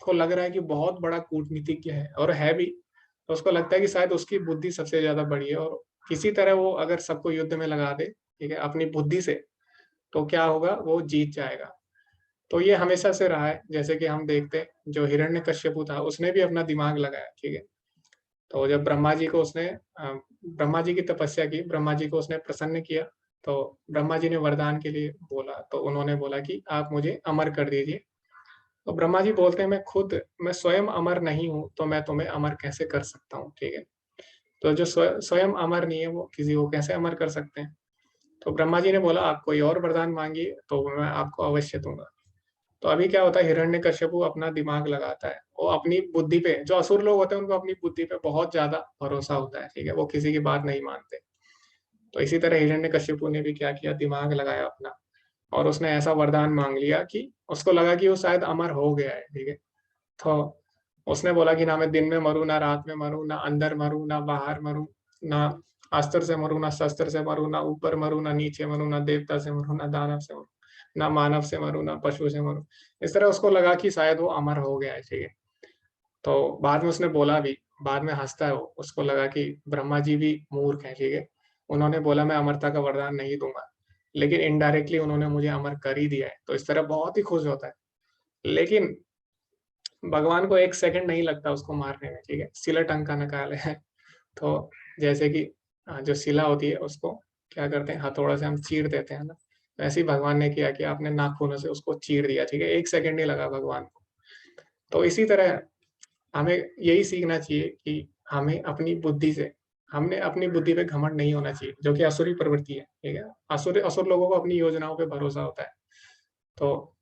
को लग रहा है कि बहुत बड़ा कूटनीतिज्ञ है, और है भी। तो उसको लगता है कि शायद उसकी बुद्धि सबसे ज्यादा बड़ी है, और किसी तरह वो अगर सबको युद्ध में लगा दे, ठीक है, अपनी बुद्धि से, तो क्या होगा, वो जीत जाएगा। तो ये हमेशा से रहा है। जैसे कि हम देखते हैं, जो हिरण्यकश्यपु था उसने भी अपना दिमाग लगाया, ठीक है। तो जब ब्रह्मा जी की तपस्या की, ब्रह्मा जी को उसने प्रसन्न किया, तो ब्रह्मा जी ने वरदान के लिए बोला, तो उन्होंने बोला कि आप मुझे अमर कर दीजिए। तो ब्रह्मा जी बोलते हैं, मैं स्वयं अमर नहीं हूँ, तो मैं तुम्हें अमर कैसे कर सकता हूँ, ठीक है। तो जो स्वयं अमर नहीं है, वो किसी को कैसे अमर कर सकते हैं। तो ब्रह्मा जी ने बोला, आप कोई और वरदान मांगिए, तो मैं आपको अवश्य दूंगा। तो अभी क्या होता है, हिरण्यकश्यपु अपना दिमाग लगाता है, वो अपनी बुद्धि पे, जो असुर लोग होते हैं उनको अपनी बुद्धि पे बहुत ज्यादा भरोसा होता है, ठीक है, वो किसी की बात नहीं मानते। तो इसी तरह हिरण्यकश्यपु ने भी क्या किया, दिमाग लगाया अपना, और उसने ऐसा वरदान मांग लिया कि उसको लगा कि वो शायद अमर हो गया है, ठीक है। तो उसने बोला कि ना मैं दिन में मरूं, ना रात में मरूं, ना अंदर मरूं, ना बाहर मरूं, ना अस्त्र से मरूं, ना शस्त्र से मरूं, ना ऊपर मरूं, ना नीचे मरूं, ना देवता से मरूं, ना दानव से मरूं, ना मानव से मरूं, ना पशु से मरूं। इस तरह उसको लगा कि शायद वो अमर हो गया है, ठीक है। तो बाद में उसने बोला भी, बाद में हंसता है वो, उसको लगा कि ब्रह्मा जी भी मूर्ख है, ठीक है। उन्होंने बोला मैं अमरता का वरदान नहीं दूंगा, लेकिन इनडायरेक्टली उन्होंने मुझे अमर कर ही दिया है। तो इस तरह बहुत ही खुश होता है। लेकिन भगवान को एक सेकंड नहीं लगता उसको मारने में, ठीक है, शिला टंका नकाल है। तो जैसे कि जो शिला होती है उसको क्या करते हैं, हथौड़ा से हम चीर देते हैं ना, वैसे ही भगवान ने किया कि आपने नाखूनों से उसको चीर दिया, ठीक है, एक सेकंड नहीं लगा भगवान को। तो इसी तरह हमें यही सीखना चाहिए कि हमने अपनी बुद्धि पे घमंड नहीं होना चाहिए, जो कि असुरी प्रवृत्ति है, ठीक है। असुर लोगों को अपनी योजनाओं पे भरोसा होता है। तो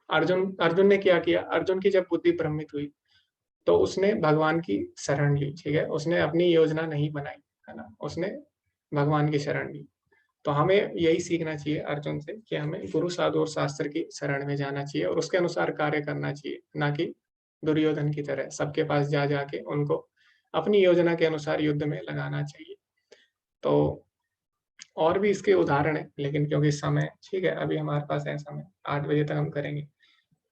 अर्जुन ने क्या किया, अर्जुन की जब बुद्धि भ्रमित हुई, तो उसने भगवान की शरण ली, ठीक है, उसने अपनी योजना नहीं बनाई, है ना, उसने भगवान की शरण ली। तो हमें यही सीखना चाहिए अर्जुन से कि हमें गुरु साधु और शास्त्र की शरण में जाना चाहिए और उसके अनुसार कार्य करना चाहिए, ना कि दुर्योधन की तरह सबके पास जा जाके उनको अपनी योजना के अनुसार युद्ध में लगाना चाहिए। तो और भी इसके उदाहरण है, लेकिन क्योंकि समय, ठीक है, अभी हमारे पास है समय, 8 बजे तक हम करेंगे।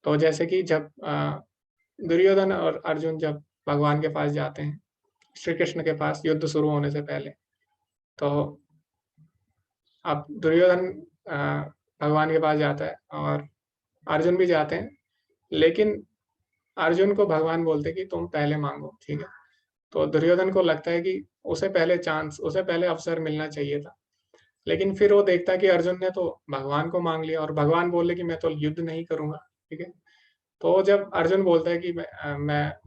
तो जैसे कि जब दुर्योधन और अर्जुन जब भगवान के पास जाते हैं, श्री कृष्ण के पास, युद्ध शुरू होने से पहले, तो अब दुर्योधन भगवान के पास जाता है और अर्जुन भी जाते हैं, लेकिन अर्जुन को भगवान बोलते हैं कि तुम पहले मांगो, ठीक है। तो दुर्योधन को लगता है कि उसे पहले अवसर मिलना चाहिए था, लेकिन फिर वो देखता है कि अर्जुन ने तो भगवान को मांग लिया और भगवान बोले कि मैं तो युद्ध नहीं करूंगा, ठीक है। तो जब अर्जुन बोलता है कि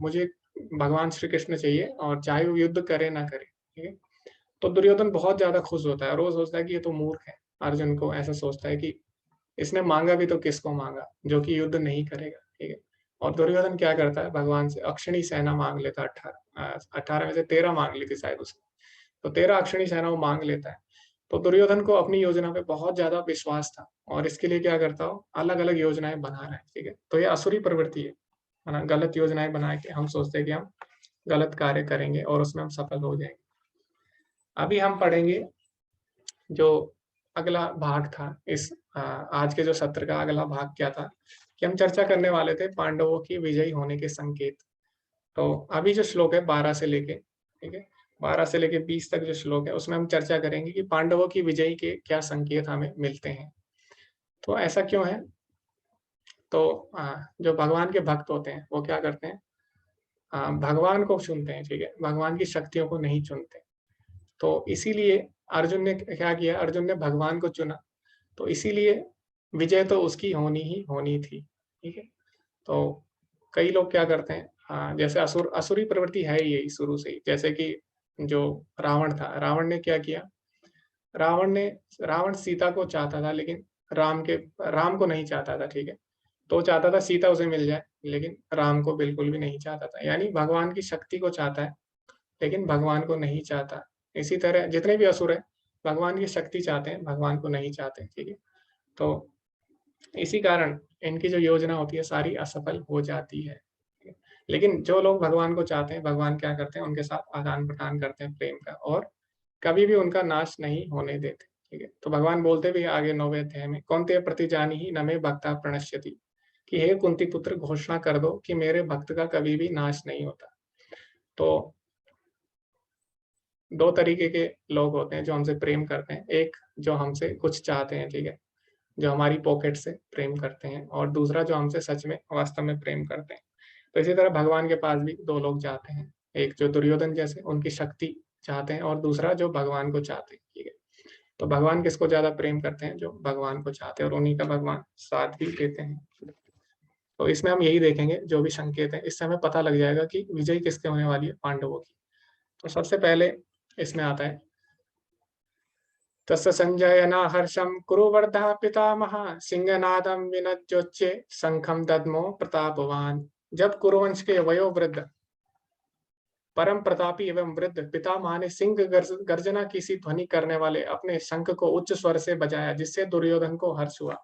मुझे भगवान श्री कृष्ण चाहिए और चाहे वो युद्ध करे ना करे, ठीक है, तो दुर्योधन बहुत ज्यादा खुश होता है और वो सोचता है कि ये तो मूर्ख है। अर्जुन को ऐसा सोचता है कि इसने मांगा भी तो किसको मांगा, जो कि युद्ध नहीं करेगा, ठीक है। और दुर्योधन क्या करता है, भगवान से अक्षणी सेना मांग लेता है। 18 में से 13 मांग ली थी शायद उसने, तो 13 अक्षणी सेना वो मांग लेता है। तो दुर्योधन को अपनी योजना पे बहुत ज्यादा विश्वास था और इसके लिए क्या करता हो, अलग अलग योजनाएं बना रहा है, ठीक है। तो ये असुरी प्रवृत्ति है ना, गलत योजनाएं बना के हम सोचते हैं कि हम गलत कार्य करेंगे और उसमें हम सफल हो जाएंगे। अभी हम पढ़ेंगे जो अगला भाग था, इस आज के जो सत्र का अगला भाग क्या था कि हम चर्चा करने वाले थे पांडवों की विजयी होने के संकेत। तो अभी जो श्लोक है 12 से लेके, ठीक है, 12 से लेके 20 तक जो श्लोक है उसमें हम चर्चा करेंगे कि पांडवों की विजयी के क्या संकेत हमें मिलते हैं। तो ऐसा क्यों है, तो जो भगवान के भक्त होते हैं वो क्या करते हैं, भगवान को चुनते हैं, ठीक है, भगवान की शक्तियों को नहीं चुनते। तो इसीलिए अर्जुन ने क्या किया, अर्जुन ने भगवान को चुना, तो इसीलिए विजय तो उसकी होनी ही होनी थी, ठीक है। तो कई लोग क्या करते हैं, जैसे असुरी प्रवृत्ति है यही शुरू से ही, जैसे कि जो रावण था, रावण ने क्या किया, रावण सीता को चाहता था, लेकिन राम को नहीं चाहता था, ठीक है। तो चाहता था सीता उसे मिल जाए, लेकिन राम को बिल्कुल भी नहीं चाहता था। यानी भगवान की शक्ति को चाहता है, लेकिन भगवान को नहीं चाहता। इसी तरह जितने भी असुर है, भगवान की शक्ति चाहते हैं, भगवान को नहीं चाहते, ठीक है। तो इसी कारण इनकी जो योजना होती है सारी असफल हो जाती है। लेकिन जो लोग भगवान को चाहते हैं, भगवान क्या करते हैं, उनके साथ आदान प्रदान करते हैं प्रेम का, और कभी भी उनका नाश नहीं होने देते, ठीक है। तो भगवान बोलते भी आगे 9वें अध्याय में, कौन्तेय प्रतिजानी ही न मे भक्ता प्रणश्यति, कि हे कुंती पुत्र घोषणा कर दो कि मेरे भक्त का कभी भी नाश नहीं होता। तो 2 तरीके के लोग होते हैं जो हमसे प्रेम करते हैं, एक जो हमसे कुछ चाहते हैं, ठीक है, जो हमारी पॉकेट से प्रेम करते हैं, और दूसरा जो हमसे सच में वास्तव में प्रेम करते हैं। तो इसी तरह भगवान के पास भी 2 लोग जाते हैं, एक जो दुर्योधन जैसे उनकी शक्ति चाहते हैं, और दूसरा जो भगवान को चाहते हैं, ठीक है। तो भगवान किसको ज्यादा प्रेम करते हैं, जो भगवान को चाहते हैं, और उन्हीं का भगवान साथ भी देते हैं। तो इसमें हम यही देखेंगे, जो भी संकेत है, इससे हमें पता लग जाएगा कि विजय किसके होने वाली है, पांडवों की। तो सबसे पहले इसमें आता है, तस्य संजयना हर्षम कुरुवर्धः पितामहः सिंहनादम विनज्योच्चे शंखम दद्मो प्रतापवान। जब कुरुवंश के वयोवृद्ध परम प्रतापी एवं वृद्ध पितामह ने सिंह गर्जना की सी ध्वनि करने वाले अपने शंख को उच्च स्वर से बजाया, जिससे दुर्योधन को हर्ष हुआ।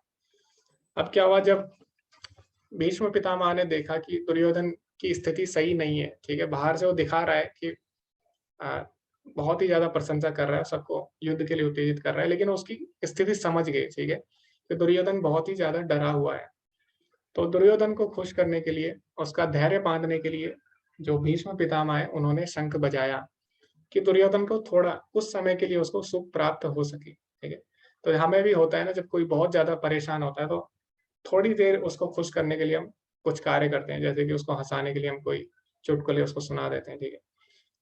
अब क्या हुआ, जब भीष्म पितामह ने देखा कि दुर्योधन की स्थिति सही नहीं है, ठीक है, बाहर से वो दिखा रहा है कि बहुत ही ज्यादा प्रशंसा कर रहा है, सबको युद्ध के लिए उत्तेजित कर रहा है, लेकिन उसकी स्थिति समझ गए, ठीक है, कि दुर्योधन बहुत ही ज्यादा डरा हुआ है। तो दुर्योधन को खुश करने के लिए, उसका धैर्य बांधने के लिए जो भीष्म पितामह है, उन्होंने शंख बजाया कि दुर्योधन को थोड़ा कुछ समय के लिए उसको सुख प्राप्त हो सके, ठीक है। तो हमें भी होता है ना, जब कोई बहुत ज्यादा परेशान होता है तो थोड़ी देर उसको खुश करने के लिए हम कुछ कार्य करते हैं, जैसे कि उसको हंसाने के लिए हम कोई चुटकुले उसको सुना देते हैं, ठीक है।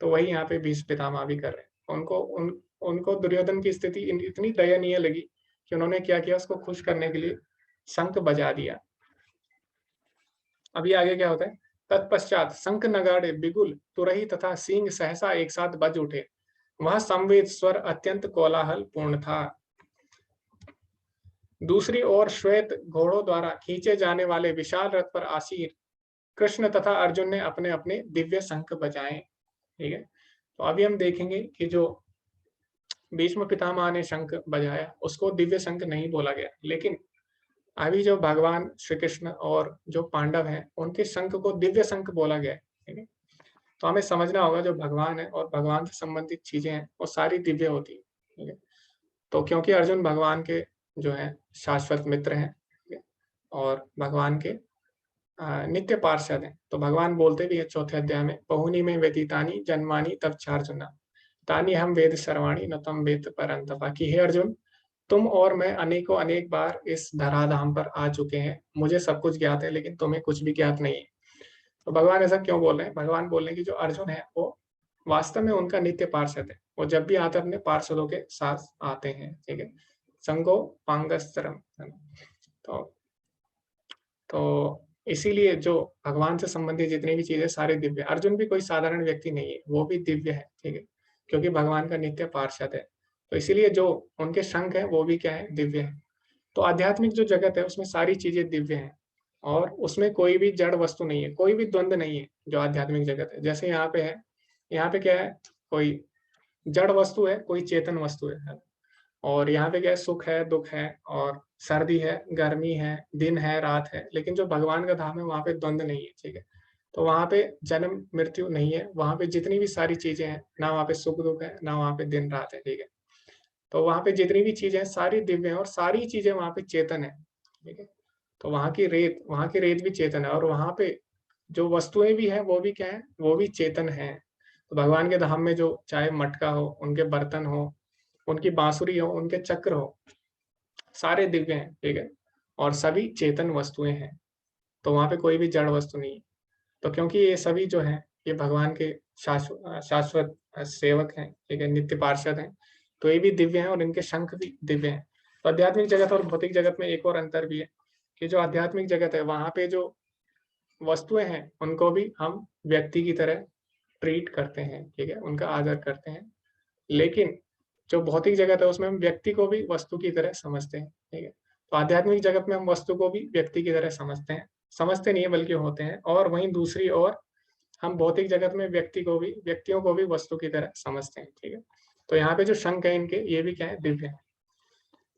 तो वही यहाँ पे भीष्म पितामह भी कर रहे हैं। उनको दुर्योधन की स्थिति इतनी दयनीय लगी कि उन्होंने क्या किया, उसको खुश करने के लिए शंख बजा दिया। अभी आगे क्या होता है, तत्पश्चात शंख नगाड़े बिगुल तुरही तथा सींग सहसा एक साथ बज उठे। वह संवेद स्वर अत्यंत कोलाहल पूर्ण था। दूसरी ओर श्वेत घोड़ों द्वारा खींचे जाने वाले विशाल रथ पर आसीन कृष्ण तथा अर्जुन ने अपने अपने दिव्य शंख बजाए, ठीक है। तो अभी हम देखेंगे कि जो भीष्म पितामह ने शंख बजाया उसको दिव्य शंख नहीं बोला गया, लेकिन अभी जो भगवान श्री कृष्ण और जो पांडव हैं उनके शंख को दिव्य शंख बोला गया है, ठीक है। तो हमें समझना होगा जो भगवान है और भगवान से संबंधित चीजें हैं वो सारी दिव्य होती है, ठीक है। तो क्योंकि अर्जुन भगवान के जो है शाश्वत मित्र हैं, ठीक है, और भगवान के नित्य पार्षद हैं, तो भगवान बोलते भी है 4थे अध्याय में, बहुनी में व्यतीतानी जन्मानी तब चार्जुना तानी हम वेद सर्वाणी न तम वेद परंतपा, कि हे अर्जुन तुम और मैं अनेकों अनेक बार इस धराधाम पर आ चुके हैं, मुझे सब कुछ ज्ञात है लेकिन तुम्हें कुछ भी ज्ञात नहीं है। तो भगवान ऐसा क्यों बोल रहे हैं, भगवान बोल रहे हैं कि जो अर्जुन है वो वास्तव में उनका नित्य पार्षद है, वो जब भी आते हैं अपने पार्षदों के साथ आते हैं, ठीक है, संगो पांगस्तरम। तो इसीलिए जो भगवान से संबंधित जितनी भी चीजें सारे दिव्य, अर्जुन भी कोई साधारण व्यक्ति नहीं है, वो भी दिव्य है, ठीक है, क्योंकि भगवान का नित्य पार्षद है। तो इसीलिए जो उनके शंख है वो भी क्या है, दिव्य है। तो आध्यात्मिक जो जगत है उसमें सारी चीजें दिव्य हैं और उसमें कोई भी जड़ वस्तु नहीं है, कोई भी द्वंद्व नहीं है जो आध्यात्मिक जगत है। जैसे यहाँ पे है, यहाँ पे क्या है, कोई जड़ वस्तु है, कोई चेतन वस्तु है, और यहाँ पे क्या है, सुख है, दुख है, और सर्दी है, गर्मी है, दिन है, रात है। लेकिन जो भगवान का धाम है वहां पे द्वंद्व नहीं है, ठीक है। तो वहां पे जन्म मृत्यु नहीं है, वहां पे जितनी भी सारी चीजें हैं, ना वहां पे सुख दुख है, ना वहां पे दिन रात है, ठीक है। तो वहां पे जितनी भी चीजें हैं सारी दिव्य है और सारी चीजें वहां पे चेतन है, ठीक है। तो वहां की रेत भी चेतन है, और वहां पे जो वस्तुएं भी हैं वो भी क्या है, वो भी चेतन है। तो भगवान के धाम में जो चाहे मटका हो, उनके बर्तन हो, उनकी बांसुरी हो, उनके चक्र हो, सारे दिव्य हैं, ठीक है, और सभी चेतन वस्तुएं हैं। तो वहां पे कोई भी जड़ वस्तु नहीं है। तो क्योंकि ये सभी जो है ये भगवान के शाश्वत सेवक हैं, ठीक है, नित्य पार्षद हैं, तो ये भी दिव्य हैं और इनके शंख भी दिव्य हैं। तो आध्यात्मिक जगत और भौतिक जगत में एक और अंतर भी है कि जो आध्यात्मिक जगत है वहां पे जो वस्तुएं हैं उनको भी हम व्यक्ति की तरह ट्रीट करते हैं, ठीक है, उनका आदर करते हैं। लेकिन जो भौतिक जगत है उसमें हम व्यक्ति को भी वस्तु की तरह समझते हैं, ठीक है। तो आध्यात्मिक जगत में हम वस्तु को भी व्यक्ति की तरह समझते हैं, समझते नहीं है बल्कि होते हैं। और वहीं दूसरी ओर हम भौतिक जगत में व्यक्तियों को भी वस्तु की तरह समझते हैं, ठीक है। तो यहाँ पे जो शंख है इनके, ये भी क्या है, दिव्य है।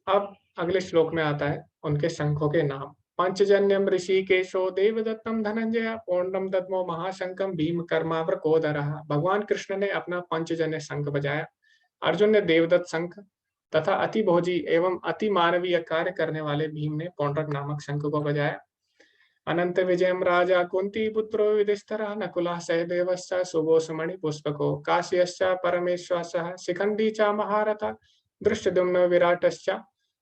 अब अगले श्लोक में आता है उनके शंखों के नाम। पंचजन्यम ऋषिकेशो देवदत्तम धनंजय पूर्णम दद्मो महाशंकम भीम कर्मावृकोदरः। भगवान कृष्ण ने अपना पंचजन्य शंख बजाया, अर्जुन ने देवदत्त शंख तथा अति भोजी एवं अति मानवीय कार्य करने वाले भीम ने पौंड्रक नामक शंख को बजाया। अनंत विजयम राजा कुंती पुत्रो युधिष्ठिरः नकुलः सहदेवश्च सुघोषमणि पुष्पको काश्यश्च परमेश्वरः शिखंडी च महारथः दृष्टद्युम्न विराटश्च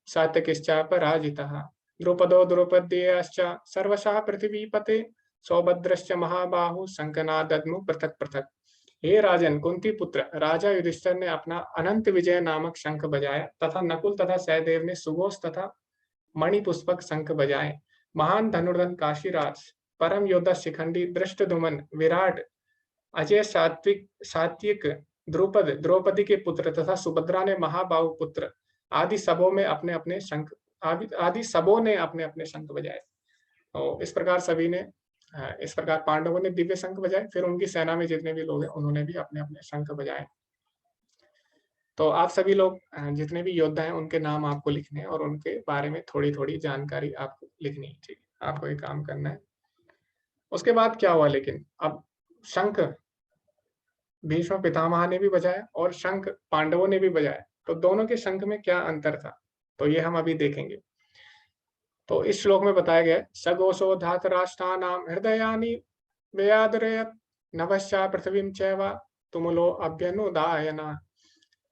सात्यकिश्च पराजितः द्रुपदो द्रौपद्यश्च सर्वशः पृथ्वीपते सौभद्रश्च महाबाहु शंखनादद्मु पृथक पृथक। हे राजन, कुंती पुत्र राजा युधिष्ठिर ने अपना अनंत विजय नामक शंख बजाया तथा नकुल तथा सहदेव ने सुघोष तथा मणिपुष्पक शंख बजाए। महान धनुर्धर काशीराज, परम योद्धा शिखंडी, दृष्टद्युम्न, विराट, अजय, सात्विक, द्रुपद, द्रौपदी के पुत्र तथा सुभद्रा ने महाबाहु पुत्र आदि सबों ने अपने अपने शंख बजाए। तो इस प्रकार पांडवों ने दिव्य शंख बजाए, फिर उनकी सेना में जितने भी लोग हैं उन्होंने भी अपने अपने शंख बजाए। तो आप सभी लोग जितने भी योद्धा हैं उनके नाम आपको लिखने हैं और उनके बारे में थोड़ी थोड़ी जानकारी आपको लिखनी है, ठीक है, आपको ये काम करना है। उसके बाद क्या हुआ, लेकिन अब शंख भीष्म पितामह ने भी बजाया और शंख पांडवों ने भी बजाया, तो दोनों के शंख में क्या अंतर था, तो ये हम अभी देखेंगे। तो इस श्लोक में बताया गया, सघोषो धातराष्ट्राणाम हृदयानि व्यादरयत् नभश्चा पृथ्वीं चैव तुमुलो अभ्यनुदायना।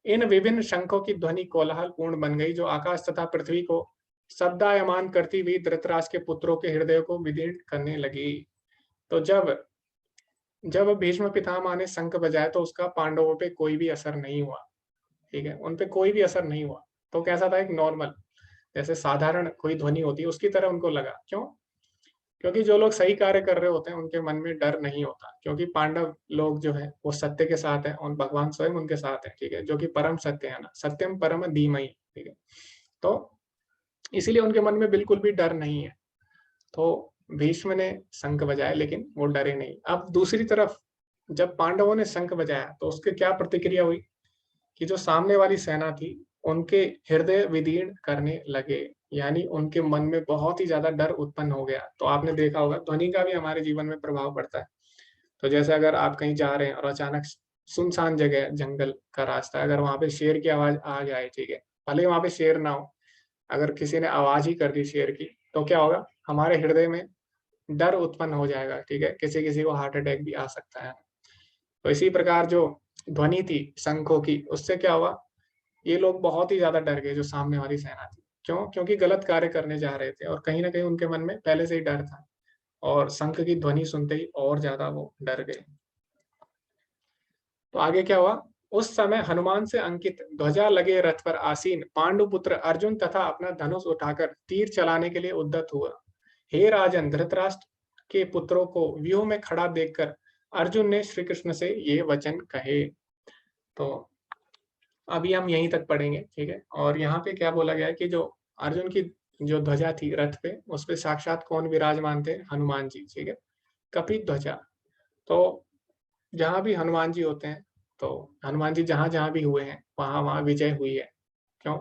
इन विभिन्न शंखों की ध्वनि कोलाहल पूर्ण बन गई, जो आकाश तथा पृथ्वी को शब्दायमान करती हुई धृतराष्ट्र के पुत्रों के हृदय को विदीर्ण करने लगी। तो जब भीष्म पितामह ने शंख बजाया तो उसका पांडवों पे कोई भी असर नहीं हुआ, ठीक है, उन पे कोई भी असर नहीं हुआ। तो कैसा था, एक नॉर्मल जैसे साधारण कोई ध्वनि होती है उसकी तरह उनको लगा। क्यों? क्योंकि जो लोग सही कार्य कर रहे होते हैं उनके मन में डर नहीं होता, क्योंकि पांडव लोग जो है वो सत्य के साथ है और भगवान स्वयं उनके साथ है, ठीक है, जो कि परम सत्य है ना, सत्यम परम धीमहि, ठीक है। तो इसीलिए उनके मन में बिल्कुल भी डर नहीं है। तो भीष्म ने शंख बजाया लेकिन वो डरे नहीं। अब दूसरी तरफ जब पांडवों ने शंख बजाया तो उसके क्या प्रतिक्रिया हुई कि जो सामने वाली सेना थी उनके हृदय विदीर्ण करने लगे, यानी उनके मन में बहुत ही ज्यादा डर उत्पन्न हो गया। तो आपने देखा होगा ध्वनि का भी हमारे जीवन में प्रभाव पड़ता है। तो जैसे अगर आप कहीं जा रहे हैं और अचानक सुनसान जगह, जंगल का रास्ता, अगर वहां पे शेर की आवाज आ जाए, ठीक है, भले वहां पे शेर ना हो, अगर किसी ने आवाज ही कर दी शेर की, तो क्या होगा, हमारे हृदय में डर उत्पन्न हो जाएगा, ठीक है, किसी किसी को हार्ट अटैक भी आ सकता है। तो इसी प्रकार जो ध्वनि थी शंखों की, उससे क्या हुआ, ये लोग बहुत ही ज्यादा डर गए जो सामने वाली सेना थी। क्यों? क्योंकि गलत कार्य करने जा रहे थे और कहीं ना कहीं उनके मन में पहले से ही डर था, और शंख की ध्वनि सुनते ही और ज्यादा वो डर गए। तो आगे क्या हुआ, उस समय हनुमान से अंकित ध्वजा लगे रथ पर आसीन पांडुपुत्र अर्जुन तथा अपना धनुष उठाकर तीर चलाने के लिए उद्यत हुआ। हे राजन, धृतराष्ट्र के पुत्रों को व्यूह में खड़ा देखकर अर्जुन ने श्री कृष्ण से ये वचन कहे। तो अभी हम यहीं तक पढ़ेंगे, ठीक है। और यहाँ पे क्या बोला गया है कि जो अर्जुन की जो ध्वजा थी रथ पे, उस पे साक्षात कौन विराजमान थे, हनुमान जी, ठीक है, कपित ध्वजा। तो जहां भी हनुमान जी होते हैं, तो हनुमान जी जहां जहां भी हुए हैं वहां वहां विजय हुई है। क्यों?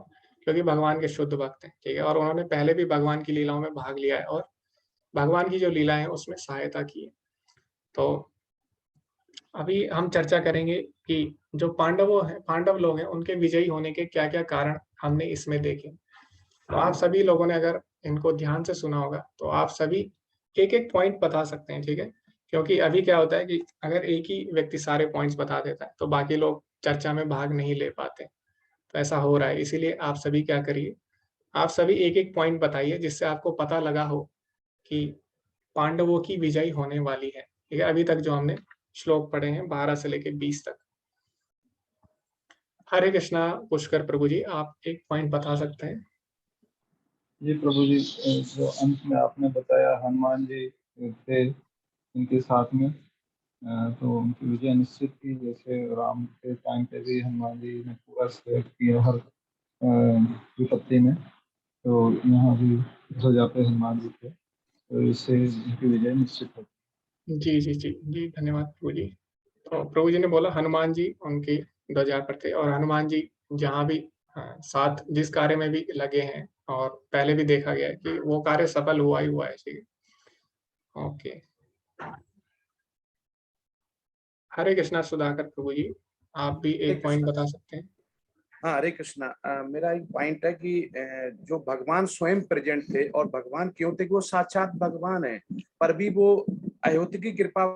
क्योंकि भगवान के शुद्ध भक्त हैं, ठीक है, और उन्होंने पहले भी भगवान की लीलाओं में भाग लिया है और भगवान की जो लीलाएं हैं उसमें सहायता की है। तो अभी हम चर्चा करेंगे कि जो पांडव लोग हैं उनके विजयी होने के क्या क्या कारण हमने इसमें देखे। तो आप सभी लोगों ने अगर इनको ध्यान से सुना होगा तो आप सभी एक एक पॉइंट बता सकते हैं, ठीक है, क्योंकि अभी क्या होता है कि अगर एक ही व्यक्ति सारे पॉइंट्स बता देता है तो बाकी लोग चर्चा में भाग नहीं ले पाते। तो ऐसा हो रहा है, इसीलिए आप सभी क्या करिए, आप सभी एक एक पॉइंट बताइए जिससे आपको पता लगा हो कि पांडवों की विजयी होने वाली है। ठीक है, अभी तक जो हमने श्लोक पढ़े हैं 12 से लेके 20 तक। हरे कृष्णा पुष्कर प्रभु जी, आप एक पॉइंट बता सकते हैं? जी प्रभु जी, जो अंत में आपने बताया हनुमान जी थे इनके साथ में, तो उनकी विजय निश्चित थी। जैसे राम के टाइम पे भी हनुमान जी ने पूरा सेव किया हर विपत्ति में, तो यहाँ भी ध्वजा पे हनुमान जी थे, तो इससे इनकी विजय निश्चित होती। जी जी जी जी, धन्यवाद प्रभु जी। तो प्रभु जी ने बोला हनुमान जी उनकी ध्वजा पर थे, और हनुमान जी जहाँ भी साथ जिस कार्य में भी लगे हैं, और पहले भी देखा गया है कि वो कार्य सफल हुआ ही हुआ है। ठीक है, ओके। हरे कृष्णा सुधाकर प्रभु जी, आप भी एक पॉइंट बता सकते हैं? हाँ, हरे कृष्णा। मेरा एक पॉइंट है कि जो भगवान स्वयं प्रेजेंट थे, और भगवान क्यों थे कि वो साक्षात भगवान है, पर भी वो अयोध्या की कृपा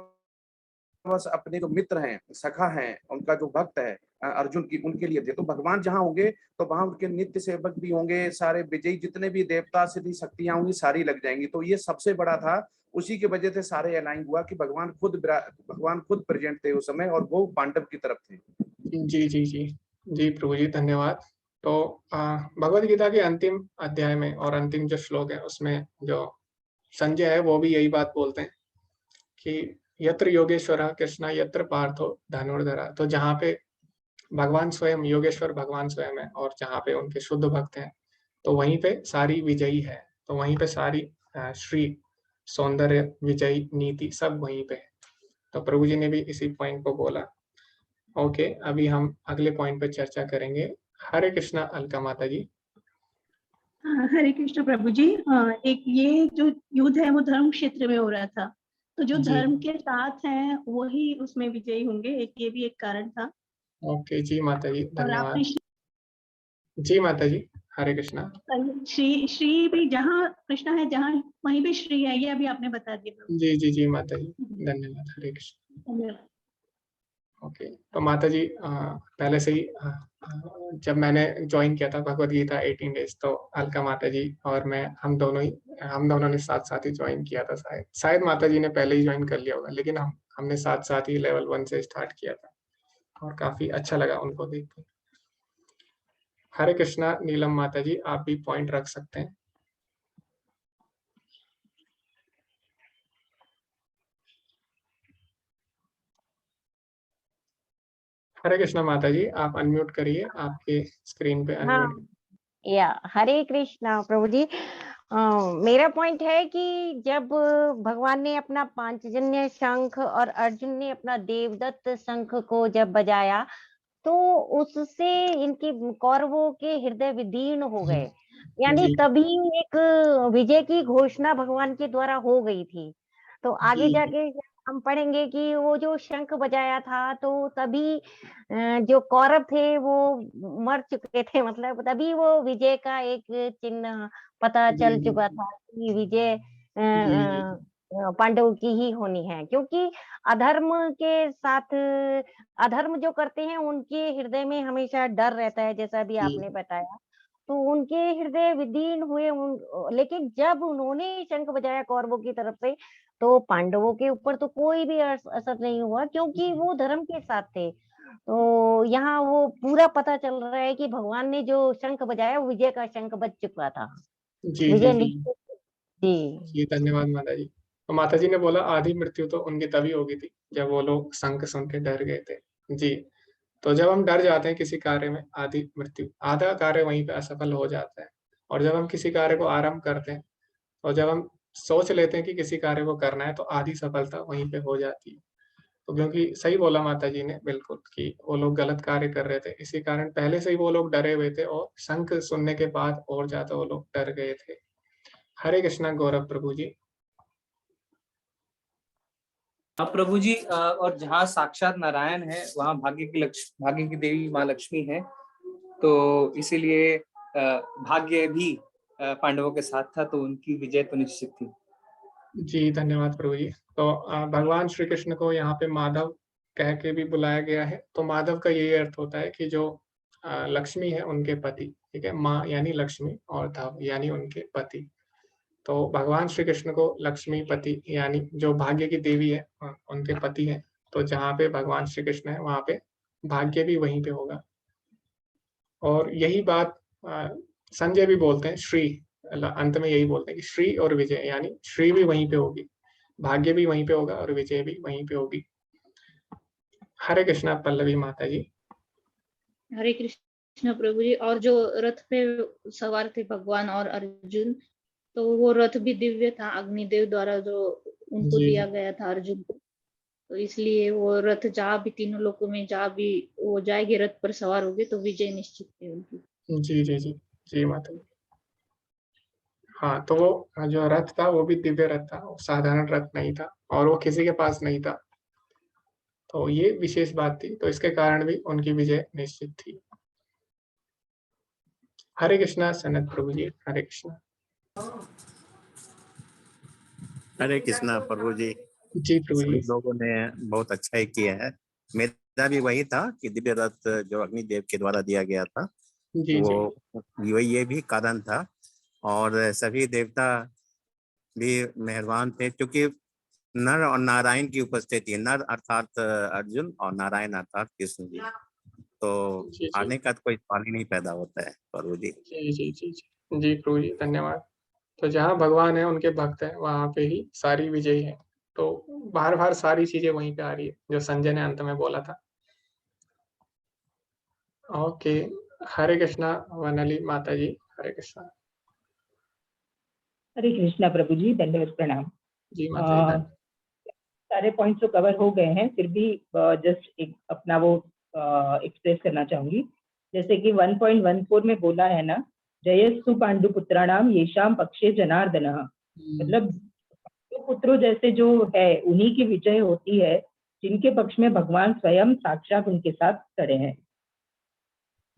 बस अपने जो मित्र हैं, सखा हैं, उनका जो भक्त है अर्जुन की, उनके लिए थे। तो भगवान जहाँ होंगे तो वहां उनके नित्य सेवक भी होंगे, सारे विजयी जितने भी देवता सिद्धि शक्तियां होंगी सारी लग जाएंगी। तो ये सबसे बड़ा था, उसी की वजह से सारे अलाइन हुआ कि भगवान खुद प्रेजेंट थे उस समय, और वो पांडव की तरफ थे। जी जी जी जी प्रभु जी, धन्यवाद। तो भगवत गीता के अंतिम अध्याय में और अंतिम जो श्लोक है उसमें जो संजय है वो भी यही बात बोलते हैं कि यत्र योगेश्वर कृष्णा यत्र पार्थो धनुर्धरा। तो जहाँ पे भगवान स्वयं योगेश्वर भगवान स्वयं है, और जहाँ पे उनके शुद्ध भक्त हैं, तो वहीं पे सारी विजयी है। तो वहीं पे सारी श्री सौंदर्य विजयी नीति सब वहीं पे है। तो प्रभु जी ने भी इसी पॉइंट को बोला। ओके, अभी हम अगले पॉइंट पे चर्चा करेंगे। हरे कृष्णा अलका माता जी। हरे कृष्ण प्रभु जी। एक ये जो युद्ध है वो धर्म क्षेत्र में हो रहा था, तो जो जी धर्म के साथ हैं वही उसमें विजयी होंगे, एक ये भी एक कारण था। ओके जी माता जी, और आपने धन्यवाद। जी माता जी, हरे कृष्णा। श्री श्री भी जहाँ कृष्णा है जहाँ वहीं पे श्री है, ये अभी आपने बता दिया प्रभु। जी जी जी माता जी, धन्यवाद। हरे कृष्ण। धन्यवाद। ओके, तो माता जी पहले से ही जब मैंने ज्वाइन किया था भगवत गीता 18 डेज, तो अलका माता जी और मैं हम दोनों ने साथ साथ ही ज्वाइन किया था। शायद माता जी ने पहले ही ज्वाइन कर लिया होगा, लेकिन हमने साथ साथ ही लेवल 1 से स्टार्ट किया था, और काफी अच्छा लगा उनको देख के। हरे कृष्णा नीलम माता जी, आप भी पॉइंट रख सकते हैं। हरे कृष्णा माता जी, आप अनम्यूट करिए, आपके स्क्रीन पे हाँ, अनम्यूट। या हरे कृष्णा प्रभु जी। मेरा पॉइंट है कि जब भगवान ने अपना पांचजन्य शंख और अर्जुन ने अपना देवदत्त शंख को जब बजाया, तो उससे इनके कौरवों के हृदय विदीर्ण हो गए, यानी जी तभी एक विजय की घोषणा भगवान के द्वारा हो गई थी। तो आगे जी जाके हम पढ़ेंगे कि वो जो शंख बजाया था, तो तभी जो कौरव थे वो मर चुके थे, मतलब तभी वो विजय का एक चिन्ह पता जी चल चुका था कि विजय जी पांडवों की ही होनी है, क्योंकि अधर्म के साथ अधर्म जो करते हैं उनके हृदय में हमेशा डर रहता है, जैसा भी जी आपने बताया। तो उनके हृदय विदीर्ण हुए लेकिन जब उन्होंने शंख बजाया कौरवों की तरफ से, तो पांडवों के ऊपर तो कोई भी असर नहीं हुआ, क्योंकि वो धर्म के साथ थे। तो यहाँ वो पूरा पता चल रहा है कि भगवान ने जो शंख बजाया वो विजय का शंख बज चुका था। जी जी विजय जी निश्चित। जी जी, धन्यवाद माता जी। तो माता जी ने बोला आधी मृत्यु तो उनकी तभी होगी थी जब वो लोग शंख सुन के डर गए थे। जी, तो जब हम डर जाते हैं किसी कार्य में, आधी मृत्यु, आधा कार्य वहीं पे असफल हो जाता है। और जब हम किसी कार्य को आरंभ करते हैं, और जब हम सोच लेते हैं कि किसी कार्य को करना है, तो आधी सफलता वहीं पे हो जाती है। तो क्योंकि सही बोला माता जी ने बिल्कुल कि वो लोग गलत कार्य कर रहे थे, इसी कारण पहले से ही वो लोग डरे हुए थे, और शंख सुनने के बाद और ज्यादा वो लोग डर गए थे। हरे कृष्णा गौरव प्रभु जी। हाँ प्रभु जी, और जहाँ साक्षात नारायण है वहाँ भाग्य की देवी माँ लक्ष्मी है, तो इसीलिए भाग्य भी पांडवों के साथ था, तो उनकी विजय तो निश्चित थी। जी धन्यवाद प्रभु जी। तो भगवान श्री कृष्ण को यहाँ पे माधव कह के भी बुलाया गया है। तो माधव का यही अर्थ होता है कि जो लक्ष्मी है उनके पति। ठीक है, माँ यानी लक्ष्मी और धव यानी उनके पति। तो भगवान श्री कृष्ण को लक्ष्मीपति यानी जो भाग्य की देवी है उनके पति हैं। तो जहाँ पे भगवान श्री कृष्ण है वहाँ पे भाग्य भी वहीं पे होगा। और यही बात संजय भी बोलते हैं, श्री अंत में यही बोलते हैं कि श्री और विजय, यानी श्री भी वहीं पे होगी, भाग्य भी वहीं पे होगा और विजय भी वहीं पे होगी। हरे कृष्णा पल्लवी माता जी। हरे कृष्ण प्रभु जी। और जो रथ पे सवार थे भगवान और अर्जुन, तो वो रथ भी दिव्य था, अग्निदेव द्वारा जो उनको जी दिया गया था अर्जुन को, तो इसलिए वो रथ जहाँ भी तीनों लोकों में जहाँ भी वो जाएंगे रथ पर सवार होगे तो विजय निश्चित है उनकी। जी जी जी जी माता जी। हाँ, तो वो जो रथ था वो भी दिव्य रथ था, वो साधारण रथ नहीं था और वो किसी के पास नहीं था। तो ये विशेष बात थी, तो इसके कारण भी उनकी विजय निश्चित थी। हरे कृष्णा सनत प्रभु जी। हरे कृष्णा। हरे कृष्णा प्रभु जी। जी प्रभु सभी जी। लोगों ने बहुत अच्छा ही किया है। मेरा भी वही था कि दिव्य रथ जो अग्निदेव के द्वारा दिया गया था, जी जी वो ये भी कारण था। और सभी देवता भी मेहरबान थे, क्योंकि नर और नारायण की उपस्थिति, नर अर्थात अर्जुन और नारायण अर्थात कृष्ण जी, तो जी जी आने का तो कोई सवाल ही नहीं पैदा होता है प्रभु जी। जी जी जी जी जी प्रभु जी, धन्यवाद। तो जहाँ भगवान है उनके भक्त हैं वहां पे ही सारी विजयी है। तो बार बार सारी चीजें वहीं पे आ रही है जो संजय ने अंत में बोला था। ओके, हरे कृष्णा वनली माता जी। हरे कृष्णा। हरे कृष्णा प्रभु जी, दंडवत प्रणाम। जी माता जी धन्यवाद। सारे पॉइंट्स तो कवर हो गए हैं, फिर भी जस्ट एक अपना वो एक्सप्रेस करना चाहूंगी। जैसे कि 1.14 में बोला है ना, जयस्तु पांडुपुत्राणाम येषाम पक्षे जनार्दनः, मतलब पुत्रों जैसे जो है उन्हीं की विजय होती है जिनके पक्ष में भगवान स्वयं साक्षात उनके साथ खड़े हैं।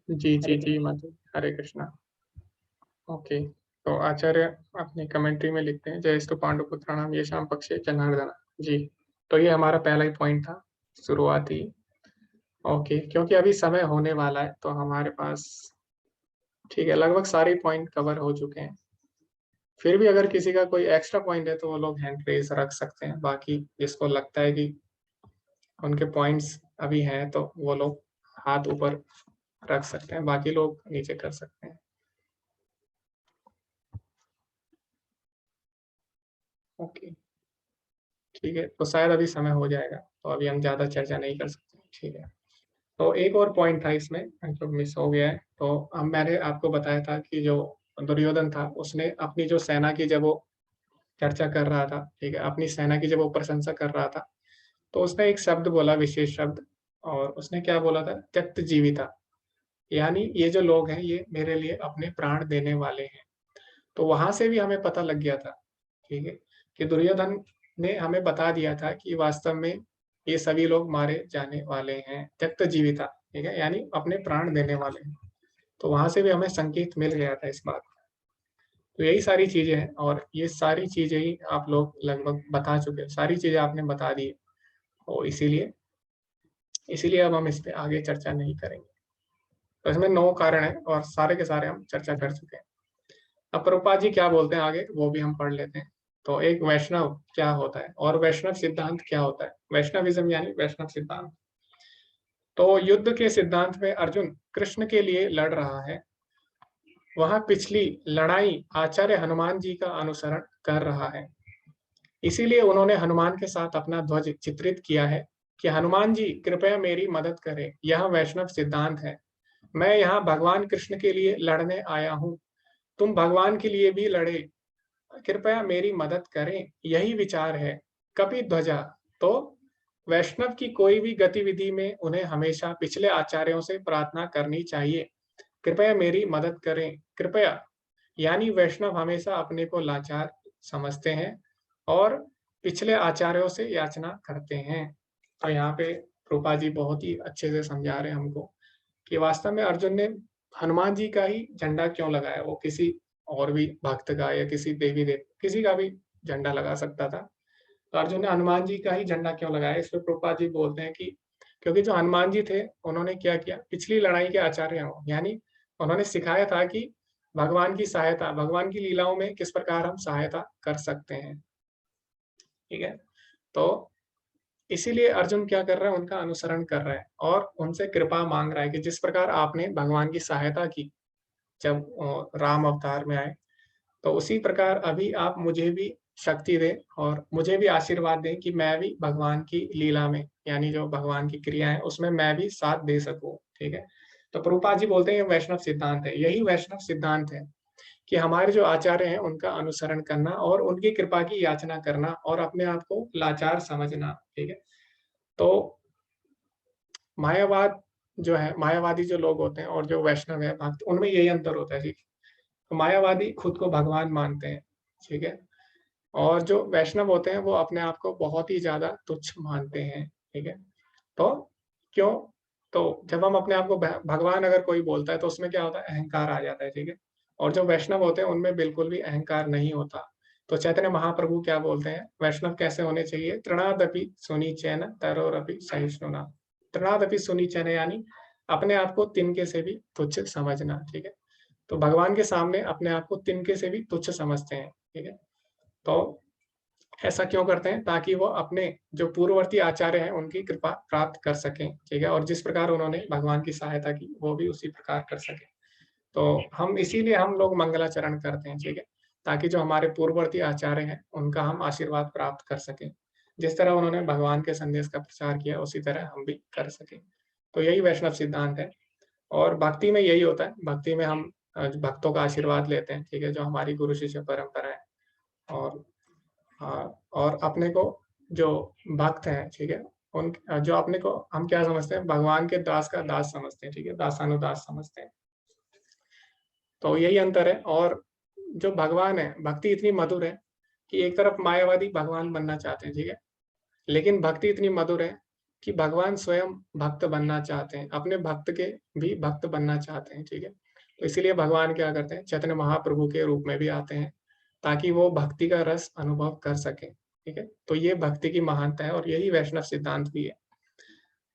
जी जी जी माता जी। हरे कृष्णा। ओके, तो आचार्य अपनी कमेंट्री में लिखते हैं जयस्तु पांडुपुत्राणाम येषाम पक्षे जनार्दनः। जी, तो ये हमारा पहला ही पॉइंट था, शुरुआती। ओके, क्योंकि अभी समय होने वाला है तो हमारे पास ठीक है, लगभग सारे पॉइंट कवर हो चुके हैं। फिर भी अगर किसी का कोई एक्स्ट्रा पॉइंट है तो वो लोग हैंड रेज रख सकते हैं। बाकी जिसको लगता है कि उनके पॉइंट्स अभी हैं तो वो लोग हाथ ऊपर रख सकते हैं, बाकी लोग नीचे कर सकते हैं। ओके ठीक है, तो शायद अभी समय हो जाएगा तो अभी हम ज़्यादा चर्चा नहीं कर सकते। ठीक है, तो एक और पॉइंट था इसमें जो मिस हो गया है। तो अब मैंने आपको बताया था कि जो दुर्योधन था उसने अपनी जो सेना की जब वो चर्चा कर रहा था, ठीक है, अपनी सेना की जब वो प्रशंसा कर रहा था तो उसने एक शब्द बोला, विशेष शब्द, और उसने क्या बोला था, त्यक्त जीविता, यानी ये जो लोग हैं ये मेरे लिए अपने प्राण देने वाले हैं। तो वहां से भी हमें पता लग गया था, ठीक है, कि दुर्योधन ने हमें बता दिया था कि वास्तव में ये सभी लोग मारे जाने वाले हैं, त्यक्त जीविता, ठीक है, यानी अपने प्राण देने वाले हैं। तो वहां से भी हमें संकेत मिल गया था इस बात का। तो यही सारी चीजें हैं और ये सारी चीजें ही आप लोग लगभग बता चुके हैं, सारी चीजें आपने बता दी, और इसीलिए अब हम इस पे आगे चर्चा नहीं करेंगे। तो इसमें 9 कारण है और सारे के सारे हम चर्चा कर चुके हैं। अब प्रभुपाद जी क्या बोलते हैं आगे वो भी हम पढ़ लेते हैं। तो एक वैष्णव क्या होता है और वैष्णव सिद्धांत क्या होता है। वैष्णविज्म यानी वैष्णव सिद्धांत। तो युद्ध के सिद्धांत में अर्जुन कृष्ण के लिए लड़ रहा है। वह पिछली लड़ाई आचार्य हनुमान जी का अनुसरण कर रहा है, इसीलिए उन्होंने हनुमान के साथ अपना ध्वज चित्रित किया है कि हनुमान जी कृपया मेरी मदद करें, यह वैष्णव सिद्धांत है। मैं यहाँ भगवान कृष्ण के लिए लड़ने आया हूँ, तुम भगवान के लिए भी लड़े, कृपया मेरी मदद करें, यही विचार है। कपि ध्वजा। तो वैष्णव की कोई भी गतिविधि में उन्हें हमेशा पिछले आचार्यों से प्रार्थना करनी चाहिए, कृपया मेरी मदद करें। कृपया यानी वैष्णव हमेशा अपने को लाचार समझते हैं और पिछले आचार्यों से याचना करते हैं। तो यहाँ पे रूपा जी बहुत ही अच्छे से समझा रहे हैं हमको कि वास्तव में अर्जुन ने हनुमान जी का ही झंडा क्यों लगाया। वो किसी और भी भक्त का या किसी देवी देव किसी का भी झंडा लगा सकता था, तो अर्जुन ने हनुमान जी का ही झंडा क्यों लगाया। इस पर प्रभुपाद जी बोलते हैं कि क्योंकि जो हनुमान जी थे उन्होंने क्या किया, पिछली लड़ाई के आचार्य हो, यानी उन्होंने सिखाया था कि भगवान की सहायता, भगवान की लीलाओं में किस प्रकार हम सहायता कर सकते हैं। ठीक है, तो इसीलिए अर्जुन क्या कर रहा है, उनका अनुसरण कर रहा है और उनसे कृपा मांग रहा है कि जिस प्रकार आपने भगवान की सहायता की जब राम अवतार में आए, तो उसी प्रकार अभी आप मुझे भी शक्ति दें और मुझे भी आशीर्वाद दें कि मैं भी भगवान की लीला में, यानी जो भगवान की क्रिया है उसमें मैं भी साथ दे सकूं। ठीक है, तो प्रभुपाद जी बोलते हैं ये वैष्णव सिद्धांत है, यही वैष्णव सिद्धांत है कि हमारे जो आचार्य हैं उनका अनुसरण करना और उनकी कृपा की याचना करना और अपने आप को लाचार समझना। ठीक है, तो मायावाद जो है, मायावादी जो लोग होते हैं और जो वैष्णव है भक्त, उनमें यही अंतर होता है जी। तो मायावादी खुद को भगवान मानते हैं, ठीक है, और जो वैष्णव होते हैं वो अपने आप को बहुत ही ज्यादा तुच्छ मानते हैं। ठीक है, तो क्यों, तो जब हम अपने आप को भगवान अगर कोई बोलता है तो उसमें क्या होता है, अहंकार आ जाता है। ठीक है, और जो वैष्णव होते हैं उनमें बिल्कुल भी अहंकार नहीं होता। तो चैतन्य महाप्रभु क्या बोलते हैं, वैष्णव कैसे होने चाहिए, तृणादपि सुनीचैन तरोरपि सहिष्णुना। तृणादपि सुनीचैन यानी अपने आप को तिनके से भी तुच्छ समझना। ठीक है, तो भगवान के सामने अपने आप को तिनके से भी तुच्छ समझते हैं। ठीक है, तो ऐसा क्यों करते हैं, ताकि वो अपने जो पूर्ववर्ती आचार्य हैं उनकी कृपा प्राप्त कर सकें। ठीक है, और जिस प्रकार उन्होंने भगवान की सहायता की वो भी उसी प्रकार कर सके। तो हम इसीलिए हम लोग मंगलाचरण करते हैं। ठीक है, ताकि जो हमारे पूर्ववर्ती आचार्य हैं उनका हम आशीर्वाद प्राप्त कर सकें, जिस तरह उन्होंने भगवान के संदेश का प्रचार किया उसी तरह हम भी कर सकें। तो यही वैष्णव सिद्धांत है और भक्ति में यही होता है। भक्ति में हम भक्तों का आशीर्वाद लेते हैं। ठीक है, जो हमारी गुरु शिष्य परंपरा है, और अपने को जो भक्त हैं, ठीक है, उन जो अपने को हम क्या समझते हैं, भगवान के दास का दास समझते हैं। ठीक है, दासानुदास समझते हैं। तो यही अंतर है। और जो भगवान है, भक्ति इतनी मधुर है कि एक तरफ मायावादी भगवान बनना चाहते हैं, ठीक है, लेकिन भक्ति इतनी मधुर है कि भगवान स्वयं भक्त बनना चाहते हैं, अपने भक्त के भी भक्त बनना चाहते हैं। ठीक है, तो इसीलिए भगवान क्या करते हैं, चैतन्य महाप्रभु के रूप में भी आते हैं ताकि वो भक्ति का रस अनुभव कर सके। ठीक है, तो ये भक्ति की महानता है और यही वैष्णव सिद्धांत भी है।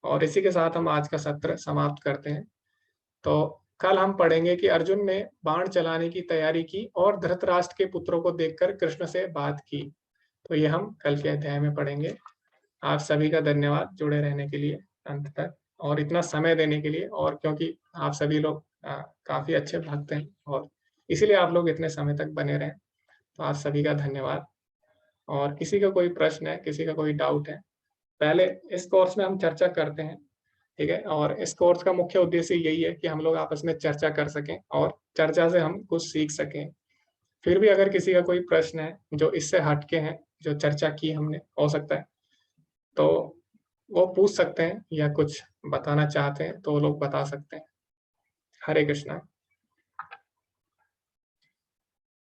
और इसी के साथ हम आज का सत्र समाप्त करते हैं। तो कल हम पढ़ेंगे कि अर्जुन ने बाण चलाने की तैयारी की और धृतराष्ट्र के पुत्रों को देखकर कृष्ण से बात की। तो ये हम कल के अध्याय में पढ़ेंगे। आप सभी का धन्यवाद जुड़े रहने के लिए अंत तक और इतना समय देने के लिए, और क्योंकि आप सभी लोग काफी अच्छे भक्त हैं और इसीलिए आप लोग इतने समय तक बने रहे। तो आप सभी का धन्यवाद। और किसी का कोई प्रश्न है, किसी का कोई डाउट है, पहले इस कोर्स में हम चर्चा करते हैं। ठीक है, और इस कोर्स का मुख्य उद्देश्य यही है कि हम लोग आपस में चर्चा कर सकें और चर्चा से हम कुछ सीख सकें। फिर भी अगर किसी का कोई प्रश्न है जो इससे हटके हैं, जो चर्चा की हमने, हो सकता है तो वो पूछ सकते हैं, या कुछ बताना चाहते हैं तो वो लोग बता सकते हैं। हरे कृष्णा।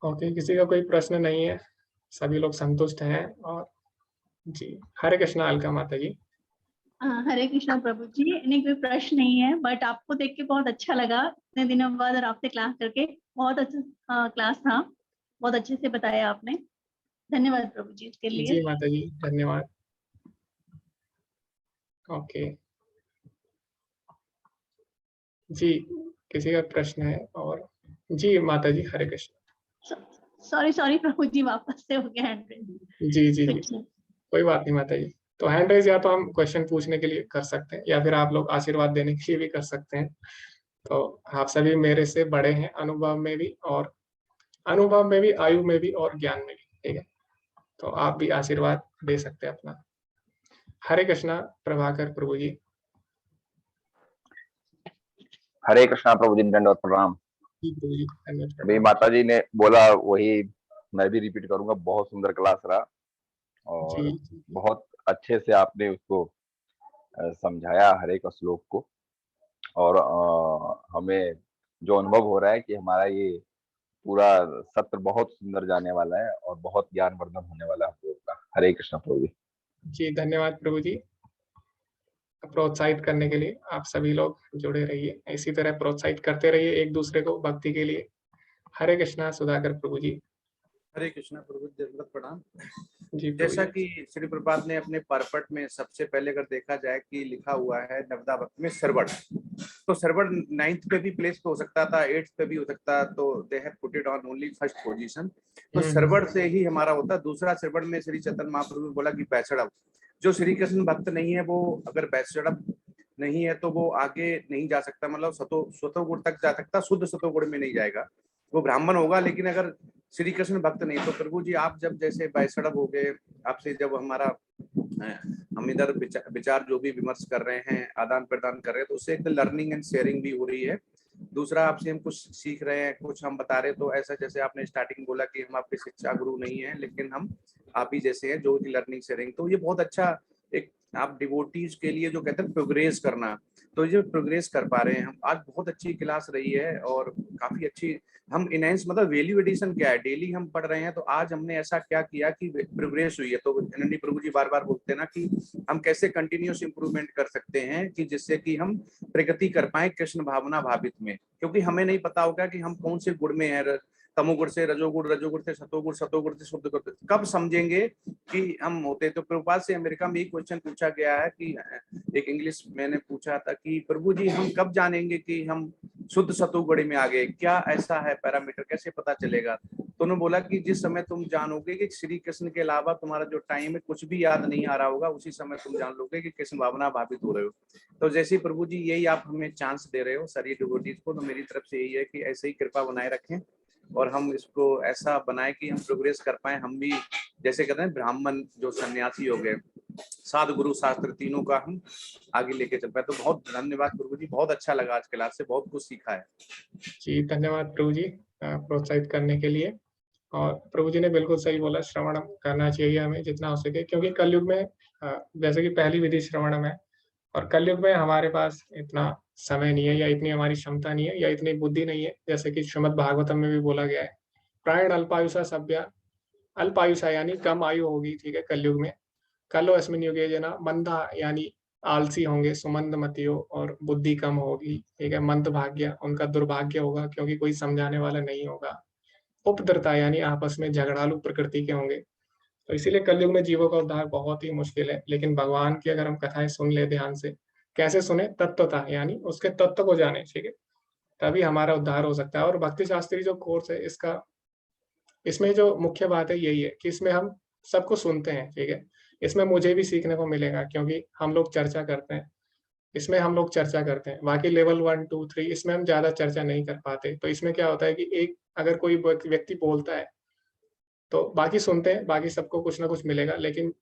ओके, किसी का कोई प्रश्न नहीं है, सभी लोग संतुष्ट हैं। और जी, हरे कृष्णा अलका माता जी। हरे कृष्णा प्रभु जी, नहीं कोई प्रश्न नहीं है, बट आपको देख के बहुत अच्छा लगा इतने दिनों बाद और आपसे क्लास करके। बहुत अच्छा क्लास था, बहुत अच्छे से बताया आपने। धन्यवाद प्रभु जी इसके लिए। जी माता जी, धन्यवाद। ओके जी, किसी का प्रश्न है? और जी माता जी, हरे कृष्ण। सॉरी प्रभु जी, वापस से हो गया हैंड रेज। जी जी जी, कोई बात नहीं माता जी। तो हैंड रेज या तो हम क्वेश्चन पूछने के लिए कर सकते हैं या फिर आप लोग आशीर्वाद देने के लिए भी कर सकते हैं। तो आप सभी मेरे से बड़े हैं अनुभव में भी, और अनुभव में भी, आयु में भी और ज्ञान में भी। ठीक है, तो आप भी आशीर्वाद दे सकते हैं अपना। हरे कृष्णा प्रभाकर प्रभु जी। हरे कृष्णा प्रभु जी, दंडवत प्रणाम। अभी माता जी ने बोला वही मैं भी रिपीट करूंगा। बहुत सुंदर क्लास रहा और बहुत अच्छे से आपने उसको समझाया हर एक श्लोक को। और हमें जो अनुभव हो रहा है कि हमारा ये पूरा सत्र बहुत सुंदर जाने वाला है और बहुत ज्ञानवर्धन होने वाला है हम लोग का। हरे कृष्णा प्रभु जी। जी धन्यवाद प्रभु जी, प्रोत्साहित करने के लिए। आप सभी लोग जुड़े रहिए, इसी तरह प्रोत्साहित करते रहिए एक दूसरे को भक्ति के लिए। हरे कृष्णा सुधाकर प्रभु जी। हरे कृष्णा प्रभु, दंडवत प्रणाम। जी जैसा कि श्री प्रभुपाद ने अपने परपट में सबसे पहले अगर देखा जाए कि लिखा हुआ है नवदा भक्त में श्रवण, तो सर्वर 9th पे भी प्लेस हो सकता था, 8th पे भी हो सकता, तो they have put it on only first position. तो सर्वर से ही हमारा होता। दूसरा सर्वर में श्री चैतन्य महाप्रभु ने बोला कि बैचड़प, जो श्री कृष्ण भक्त नहीं है वो अगर बैचड़प नहीं है तो वो आगे नहीं जा सकता, मतलब सतोगुण तक जा सकता, शुद्ध सतोगुण में नहीं जाएगा, वो ब्राह्मण होगा। लेकिन अगर श्री कृष्ण भक्त नहीं, तो प्रभु जी आप जब जैसे बैसड़ब हो गए, आपसे जब हमारा हम इधर विचार जो भी विमर्श कर रहे हैं, आदान प्रदान कर रहे हैं, तो उससे एक लर्निंग एंड शेयरिंग भी हो रही है। दूसरा आपसे हम कुछ सीख रहे हैं, कुछ हम बता रहे हैं, तो ऐसा जैसे आपने स्टार्टिंग बोला कि हम आपके शिक्षा गुरु नहीं है, लेकिन हम आप ही जैसे हैं जो लर्निंग शेयरिंग, तो ये बहुत अच्छा एक आप डिवोटीज के लिए जो कहते हैं प्रोग्रेस करना, तो ये प्रोग्रेस कर पा रहे हैं हम। आज बहुत अच्छी क्लास रही है और काफी अच्छी हम इनहेंस, मतलब वैल्यू एडिशन क्या है, डेली हम पढ़ रहे हैं, तो आज हमने ऐसा क्या किया कि प्रोग्रेस हुई है। तो नंदी प्रभु जी बार बार बोलते हैं ना कि हम कैसे कंटिन्यूस इंप्रूवमेंट कर सकते हैं कि जिससे कि हम प्रगति कर पाए कृष्ण भावना भावित में, क्योंकि हमें नहीं पता होगा कि हम कौन से गुण में है, तमोगुण से रजोगुण, रजोगुण से सतोगुण, सतोगुण से शुद्ध गुण, कब समझेंगे कि हम होते। तो प्रभुपाद से अमेरिका में एक क्वेश्चन पूछा गया है कि एक इंग्लिश मैंने पूछा था कि प्रभु जी हम कब जानेंगे कि हम शुद्ध सतोगुण में आ गए, क्या ऐसा है पैरामीटर, कैसे पता चलेगा? तो उन्होंने बोला कि जिस समय तुम जानोगे कि श्री कृष्ण के अलावा तुम्हारा जो टाइम है कुछ भी याद नहीं आ रहा होगा, उसी समय तुम जान लोगे कि कृष्ण भावना भावित हो रहे हो। तो जैसे प्रभु जी यही आप हमें चांस दे रहे हो सारी डिवोटीज को, तो मेरी तरफ से यही है कि ऐसे ही कृपा बनाए रखें और हम इसको ऐसा बनाए कि हम प्रोग्रेस कर पाए। हम भी जैसे कहते हैं ब्राह्मण जो सन्यासी हो गए, साधु गुरु शास्त्र तीनों का हम आगे लेके चल पाए। तो बहुत धन्यवाद प्रभु जी, बहुत अच्छा लगा आज क्लास से, बहुत कुछ सीखा है। जी धन्यवाद प्रभु जी प्रोत्साहित करने के लिए। और प्रभु जी ने बिल्कुल सही बोला, श्रवण करना चाहिए हमें जितना हो सके, क्योंकि कलयुग में जैसे कि पहली विधि श्रवणम है, और कलयुग में हमारे पास इतना समय नहीं है या इतनी हमारी क्षमता नहीं है या इतनी बुद्धि नहीं है, जैसे कि श्रीमद् भागवतम में भी बोला गया है, प्रायण अल्पायुषा सभ्या, अल्पायुषा यानी कम आयु होगी, ठीक है, कलयुग में। कलो अस्मिन युगे जना मंदा यानी आलसी होंगे, सुमंद मतियो, और बुद्धि कम होगी, ठीक है, मंद भाग्य, उनका दुर्भाग्य होगा क्योंकि कोई समझाने वाला नहीं होगा। उपद्रता यानी आपस में झगड़ालू प्रकृति के होंगे। तो इसीलिए कलयुग में जीवों का उद्धार बहुत ही मुश्किल है। लेकिन भगवान की अगर हम कथाएं सुन ले ध्यान से, कैसे सुने? तत्वता यानी उसके तत्व को जाने, ठीक है, तभी हमारा उद्धार हो सकता है। और भक्ति शास्त्री जो कोर्स है इसका, इसमें जो मुख्य बात है यही है कि इसमें हम सबको सुनते हैं, ठीक है। इसमें मुझे भी सीखने को मिलेगा क्योंकि हम लोग चर्चा करते हैं, इसमें हम लोग चर्चा करते हैं। बाकी लेवल 1, 2, 3 इसमें हम ज्यादा चर्चा नहीं कर पाते। तो इसमें क्या होता है कि एक अगर कोई व्यक्ति बोलता है तो बाकी सुनते हैं, बाकी सबको कुछ ना कुछ मिलेगा। लेकिन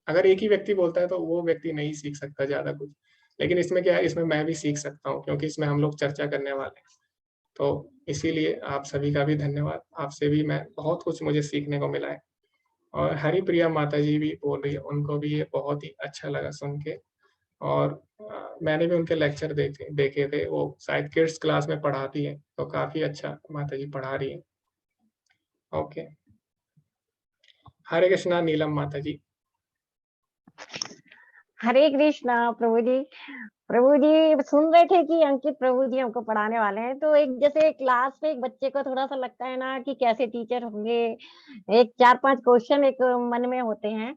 अगर एक ही व्यक्ति बोलता है तो वो व्यक्ति नहीं सीख सकता ज्यादा कुछ। लेकिन इसमें क्या है, इसमें मैं भी सीख सकता हूँ क्योंकि इसमें हम लोग चर्चा करने वाले हैं। तो इसीलिए आप सभी का भी धन्यवाद, आपसे भी मैं बहुत कुछ मुझे सीखने को मिला है। और हरिप्रिया माता जी भी बोल रही है, उनको भी ये बहुत ही अच्छा लगा सुन के। और मैंने भी उनके लेक्चर देखे थे, वो शायद किड्स क्लास में पढ़ाती है, तो काफी अच्छा माता जी पढ़ा रही है। ओके, हरे कृष्णा नीलम माता जी। हरे कृष्णा प्रभु जी। प्रभु जी सुन रहे थे कि अंकित प्रभु जी हमको पढ़ाने वाले हैं, तो एक जैसे क्लास में एक बच्चे को थोड़ा सा लगता है ना कि कैसे टीचर होंगे, एक 4-5 क्वेश्चन एक मन में होते हैं।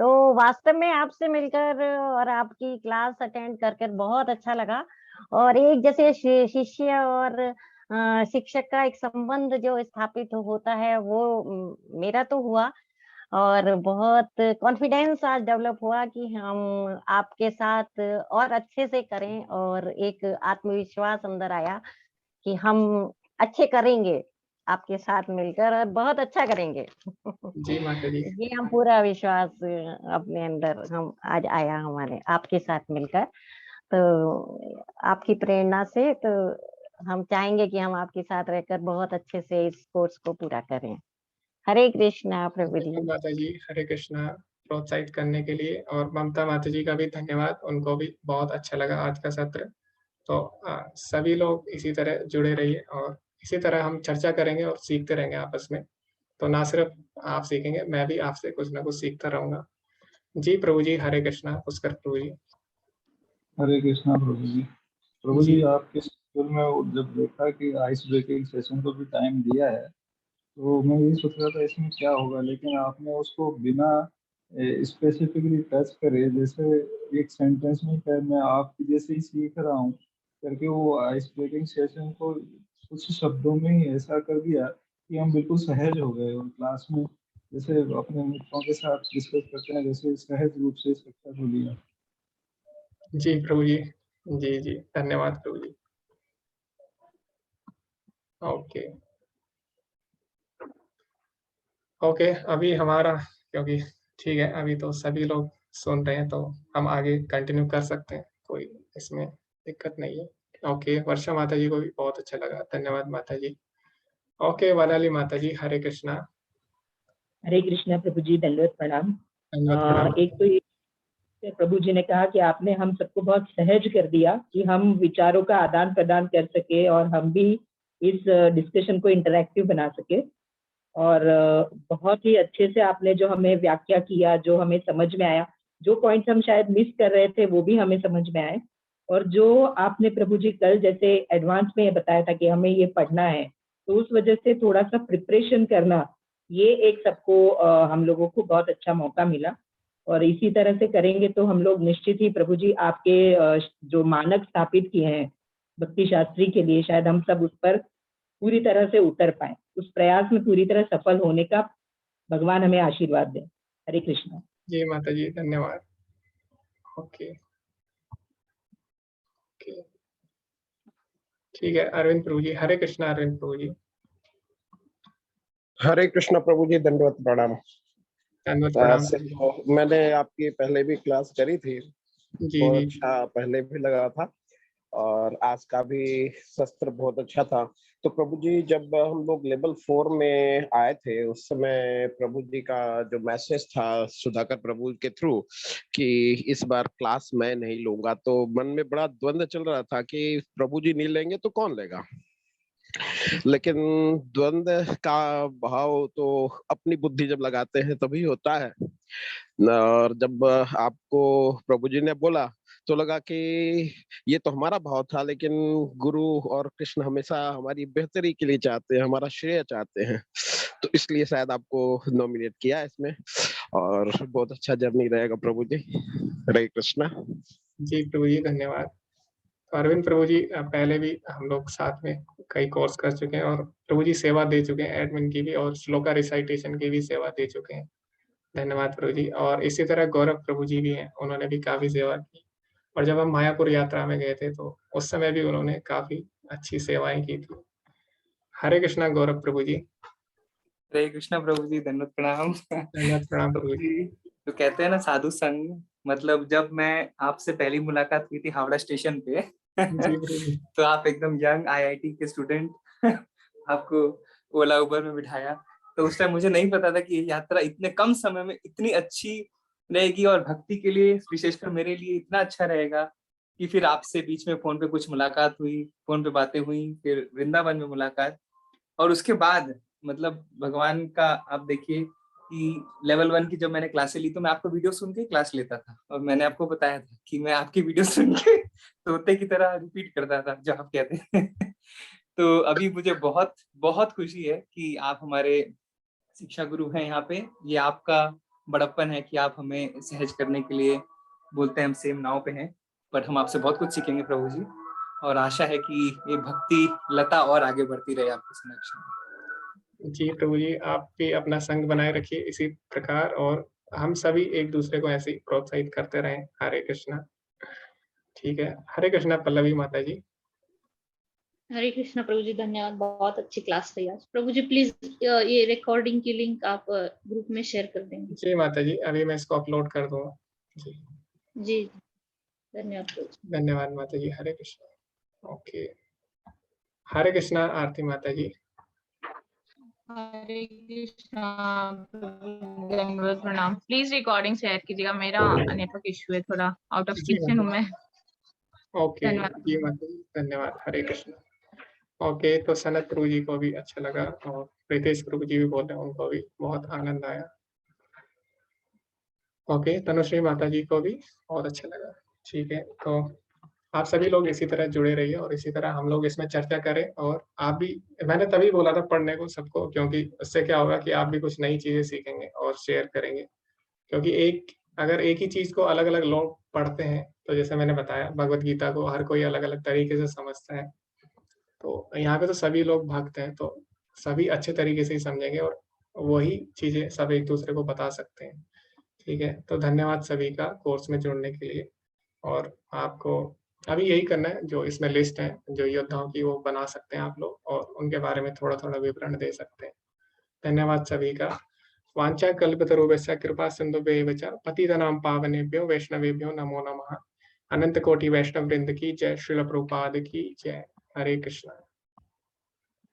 तो वास्तव में आपसे मिलकर और आपकी क्लास अटेंड कर बहुत अच्छा लगा। और एक जैसे शिष्य और शिक्षक का एक संबंध जो स्थापित होता है वो मेरा तो हुआ, और बहुत कॉन्फिडेंस आज डेवलप हुआ कि हम आपके साथ और अच्छे से करें, और एक आत्मविश्वास अंदर आया कि हम अच्छे करेंगे आपके साथ मिलकर और बहुत अच्छा करेंगे। जी माता जी। ये हम पूरा विश्वास अपने अंदर हम आज आया हमारे आपके साथ मिलकर। तो आपकी प्रेरणा से तो हम चाहेंगे कि हम आपके साथ रहकर बहुत अच्छे से इस कोर्स को पूरा करें। हरे कृष्णा प्रभु जी। माता जी हरे कृष्णा प्रोत्साहित करने के लिए। और ममता माता जी का भी धन्यवाद, उनको भी बहुत अच्छा लगा आज का सत्र। तो सभी लोग इसी तरह जुड़े रहिए और इसी तरह हम चर्चा करेंगे और सीखते रहेंगे आपस में। तो ना सिर्फ आप सीखेंगे, मैं भी आपसे कुछ ना कुछ सीखता रहूंगा। जी प्रभु जी हरे कृष्णा। पुष्कर प्रभु जी। हरे कृष्णा प्रभु जी। प्रभु जी आपके स्कूल में जब देखा कि आइस ब्रेकिंग सेशन को भी टाइम दिया है, तो मैं यही सोच रहा था इसमें क्या होगा, लेकिन आपने उसको बिना स्पेसिफिकली टच करे, जैसे एक सेंटेंस में क्या मैं आपकी जैसे ही सीख रहा हूँ, करके वो आइस ब्रेकिंग सेशन को कुछ शब्दों में ही ऐसा कर दिया कि हम बिल्कुल सहज हो गए और क्लास में जैसे अपने मित्रों के साथ डिस्कस करते हैं जैसे सहज रूप से इस कक्षा को लिया। जी प्रभु जी, जी जी, धन्यवाद प्रभु जी। ओके ओके, अभी हमारा, क्योंकि ठीक है अभी तो सभी लोग सुन रहे हैं तो हम आगे कंटिन्यू कर सकते हैं, कोई इसमें दिक्कत नहीं है। ओके, वर्षा माता जी को भी बहुत अच्छा लगा, धन्यवाद माता जी। ओके, वनाली माता जी, हरे कृष्णा। हरे कृष्णा प्रभु जी, दंडवत प्रणाम। धन्यवाद प्रणाम। एक तो ये प्रभु जी ने कहा कि आपने हम सबको बहुत सहज कर दिया कि हम विचारों का आदान प्रदान कर सके और हम भी इस डिस्कशन को इंटरैक्टिव बना सके। और बहुत ही अच्छे से आपने जो हमें व्याख्या किया, जो हमें समझ में आया, जो पॉइंट्स हम शायद मिस कर रहे थे वो भी हमें समझ में आए। और जो आपने प्रभु जी कल जैसे एडवांस में ये बताया था कि हमें ये पढ़ना है, तो उस वजह से थोड़ा सा प्रिपरेशन करना, ये एक सबको हम लोगों को बहुत अच्छा मौका मिला। और इसी तरह से करेंगे तो हम लोग निश्चित ही प्रभु जी आपके जो मानक स्थापित किए हैं भक्ति शास्त्री के लिए, शायद हम सब उस पर पूरी तरह से उतर पाए, उस प्रयास में पूरी तरह सफल होने का भगवान हमें आशीर्वाद दें। हरे कृष्णा। जी माता जी, धन्यवाद। ओके ओके, ठीक है अरविंद प्रभु जी, हरे कृष्णा अरविंद प्रभु जी। हरे कृष्णा प्रभु जी, दंडवत प्रणाम। धन्यवाद प्रणाम। मैंने आपकी पहले भी क्लास करी थी, जी बहुत जी अच्छा पहले भी लगा था और आज का भी शस्त्र बहुत अच्छा था। तो प्रभु जी जब हम लोग लेवल 4 में आए थे उस समय प्रभु जी का जो मैसेज था सुधाकर प्रभु के थ्रू कि इस बार क्लास मैं नहीं लूंगा, तो मन में बड़ा द्वंद्व चल रहा था कि प्रभु जी नहीं लेंगे तो कौन लेगा। लेकिन द्वंद्व का भाव तो अपनी बुद्धि जब लगाते हैं तभी होता है। और जब आपको प्रभु जी ने बोला तो लगा कि ये तो हमारा भाव था, लेकिन गुरु और कृष्ण हमेशा हमारी बेहतरी के लिए चाहते हैं, हमारा श्रेय चाहते हैं, तो इसलिए शायद आपको नॉमिनेट किया इसमें। और बहुत अच्छा जर्नी रहेगा प्रभु जी। हरे कृष्णा। जी प्रभु जी, धन्यवाद। तो अरविंद प्रभु जी, पहले भी हम लोग साथ में कई कोर्स कर चुके हैं और प्रभु जी सेवा दे चुके हैं, एडमिन की भी और श्लोका रिसाइटेशन की भी सेवा दे चुके हैं। धन्यवाद प्रभु जी। और इसी तरह गौरव प्रभु जी भी हैं, उन्होंने भी काफी सेवा की। और जब हम मायापुर यात्रा में गए थे तो उस समय भी उन्होंने काफी अच्छी सेवाएं की थी। हरे कृष्णा गौरव प्रभु जी। हरे कृष्णा प्रभु जी, धन्यवाद प्रणाम। धन्यवाद प्रणाम प्रभु जी। तो कहते हैं ना साधु संग, मतलब जब मैं आपसे पहली मुलाकात हुई थी हावड़ा स्टेशन पे जी प्रभु जी। तो आप एकदम यंग आईआईटी के स्टूडेंट आपको ओला उबर में बिठाया, तो उस टाइम मुझे नहीं पता था कि ये यात्रा इतने कम समय में इतनी अच्छी रहेगी और भक्ति के लिए विशेषकर मेरे लिए इतना अच्छा रहेगा कि फिर आपसे बीच में फोन पे कुछ मुलाकात हुई, फोन पे बातें हुई, फिर वृंदावन में मुलाकात, और उसके बाद मतलब भगवान का आप देखिए कि लेवल 1 की जब मैंने क्लासें ली तो मैं आपको वीडियो सुन के क्लास लेता था और मैंने आपको बताया था कि मैं आपकी वीडियो सुन के तोते की तरह रिपीट करता था जो आप कहते हैं। तो अभी मुझे बहुत बहुत खुशी है कि आप हमारे शिक्षा गुरु हैं यहाँ पे। ये आपका बड़प्पन है कि आप हमें सहज करने के लिए बोलते हैं, हम सेम नाव पे हैं, पर हम आपसे बहुत कुछ सीखेंगे प्रभु जी, और आशा है कि ये भक्ति लता और आगे बढ़ती रहे आपके संरक्षण में। जी प्रभु जी, आप भी अपना संग बनाए रखिए इसी प्रकार और हम सभी एक दूसरे को ऐसे ही प्रोत्साहित करते रहें। हरे कृष्णा। ठीक है, हरे कृष्णा पल्लवी माता जी। हरे कृष्णा प्रभु जी, धन्यवाद, बहुत अच्छी क्लास रही आज। प्रभु जी प्लीज ये रिकॉर्डिंग की लिंक आप ग्रुप में शेयर कर देंगे। जी माता जी, अभी मैं इसको अपलोड कर दूंगा। जी जी धन्यवाद प्रभु जी। धन्यवाद माता जी। हरे कृष्णा। ओके, हरे कृष्णा आरती माता जी। हरे कृष्णा, धन्यवाद प्रणाम। प्लीज रिकॉर्डिंग शेयर कीजिएगा, मेरा नेटवर्क इशू है, थोड़ा आउट ऑफ जी किचन हूँ मैं। ओके जी माता जी, धन्यवाद। हरे कृष्णा। ओके, तो सनत प्रभु जी को भी अच्छा लगा और प्रीतेश प्रभु जी भी बोल रहे हैं, उनको भी बहुत आनंद आया। ओके, तनुश्री माता जी को भी बहुत अच्छा लगा। ठीक है, तो आप सभी लोग इसी तरह जुड़े रहिए और इसी तरह हम लोग इसमें चर्चा करें। और आप भी, मैंने तभी बोला था पढ़ने को सबको, क्योंकि उससे क्या होगा कि आप भी कुछ नई चीजें सीखेंगे और शेयर करेंगे। क्योंकि अगर एक ही चीज को अलग अलग लोग पढ़ते हैं तो जैसे मैंने बताया भगवत गीता को हर कोई अलग अलग तरीके से समझता है, तो यहाँ पे तो सभी लोग भक्त हैं तो सभी अच्छे तरीके से ही समझेंगे और वही चीजें सब एक दूसरे को बता सकते हैं। ठीक है, तो धन्यवाद सभी का कोर्स में जुड़ने के लिए। और आपको अभी यही करना है, जो इसमें लिस्ट है जो योद्धाओं की वो बना सकते हैं आप लोग और उनके बारे में थोड़ा थोड़ा विवरण दे सकते हैं। धन्यवाद सभी का। वांछा कल्पतरुभ्यश्च कृपा सिन्धुभ्यैव च पतितानां पावनेभ्यो वैष्णवेभ्यो नमो नमः। अनंत कोटि वैष्णव वृंद की जय, श्रील प्रभुपाद की जय। हरे कृष्णा।